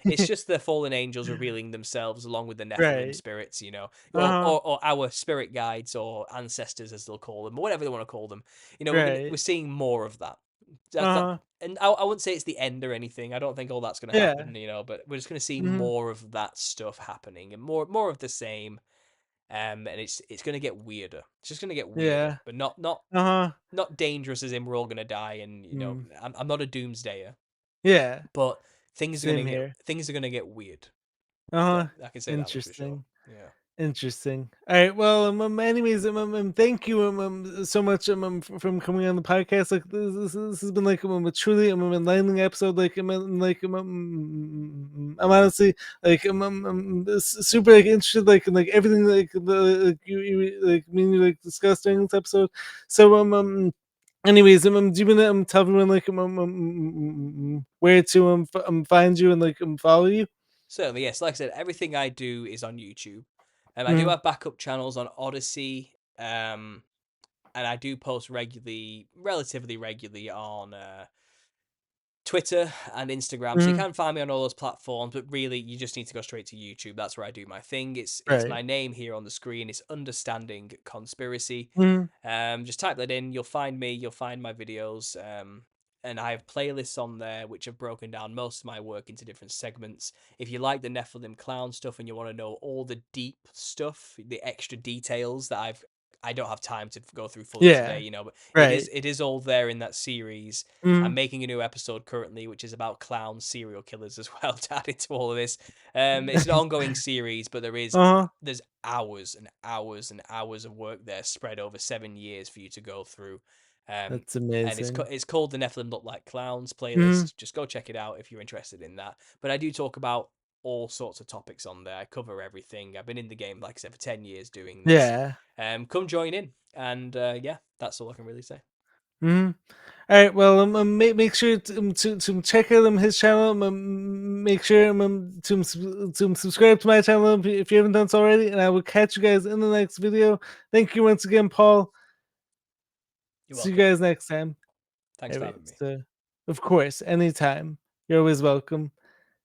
it's just the fallen angels revealing themselves along with the Nephilim Right. spirits, Uh-huh. or our spirit guides or ancestors as they'll call them, or whatever they want to call them. We're Right. seeing more of that. That Uh-huh. and I wouldn't say it's the end or anything. I don't think all that's going to Yeah. happen, but we're just going to see Mhm. more of that stuff happening and more of the same. And it's going to get weirder. It's just going to get weirder, Yeah. but Uh-huh. not dangerous as in we're all gonna die, and Mm. I'm not a doomsdayer, Yeah. but Same here. things are gonna get weird. Uh-huh. I can say that much for sure. Interesting. Yeah, Interesting. All right. Well, anyways, thank you so much from coming on the podcast. Like this has been like a truly enlightening episode. Like I'm honestly like super like interested like in like everything like you like me and you like discussed during this episode. So anyways, do you want to tell everyone like where to find you and like follow you? certainly. Yes, like I said, everything I do is on YouTube. I do Mm-hmm. have backup channels on Odyssey, and I do post relatively regularly on Twitter and Instagram. So you Mm-hmm. can find me on all those platforms, but really you just need to go straight to YouTube. That's where I do my thing. It's Right. my name here on the screen. It's Understanding Conspiracy. Mm-hmm. Just type that in. You'll find me. You'll find my videos. And I have playlists on there which have broken down most of my work into different segments. If you like the Nephilim clown stuff and you want to know all the deep stuff, the extra details that I don't have time to go through fully today, Yeah. but Right. it is all there in that series. I'm Mhm. making a new episode currently, which is about clown serial killers as well to add into all of this. It's an ongoing series, but Uh-huh. there's hours and hours and hours of work there spread over 7 years for you to go through. That's And amazing. it's called the Nephilim Look Like Clowns Mhm. playlist. Just go check it out if you're interested in that. But I do talk about all sorts of topics on there. I cover everything. I've been in the game, like I said, for 10 years doing this. Yeah. Come join in. And yeah, that's all I can really say. Mhm. Alright, well, make sure to check out his channel, make sure to subscribe to my channel if you haven't done so already, and I will catch you guys in the next video. Thank you once again, Paul. You're See you welcome. guys next time. Thanks for Alright, having me. so, of course, anytime. You're always welcome.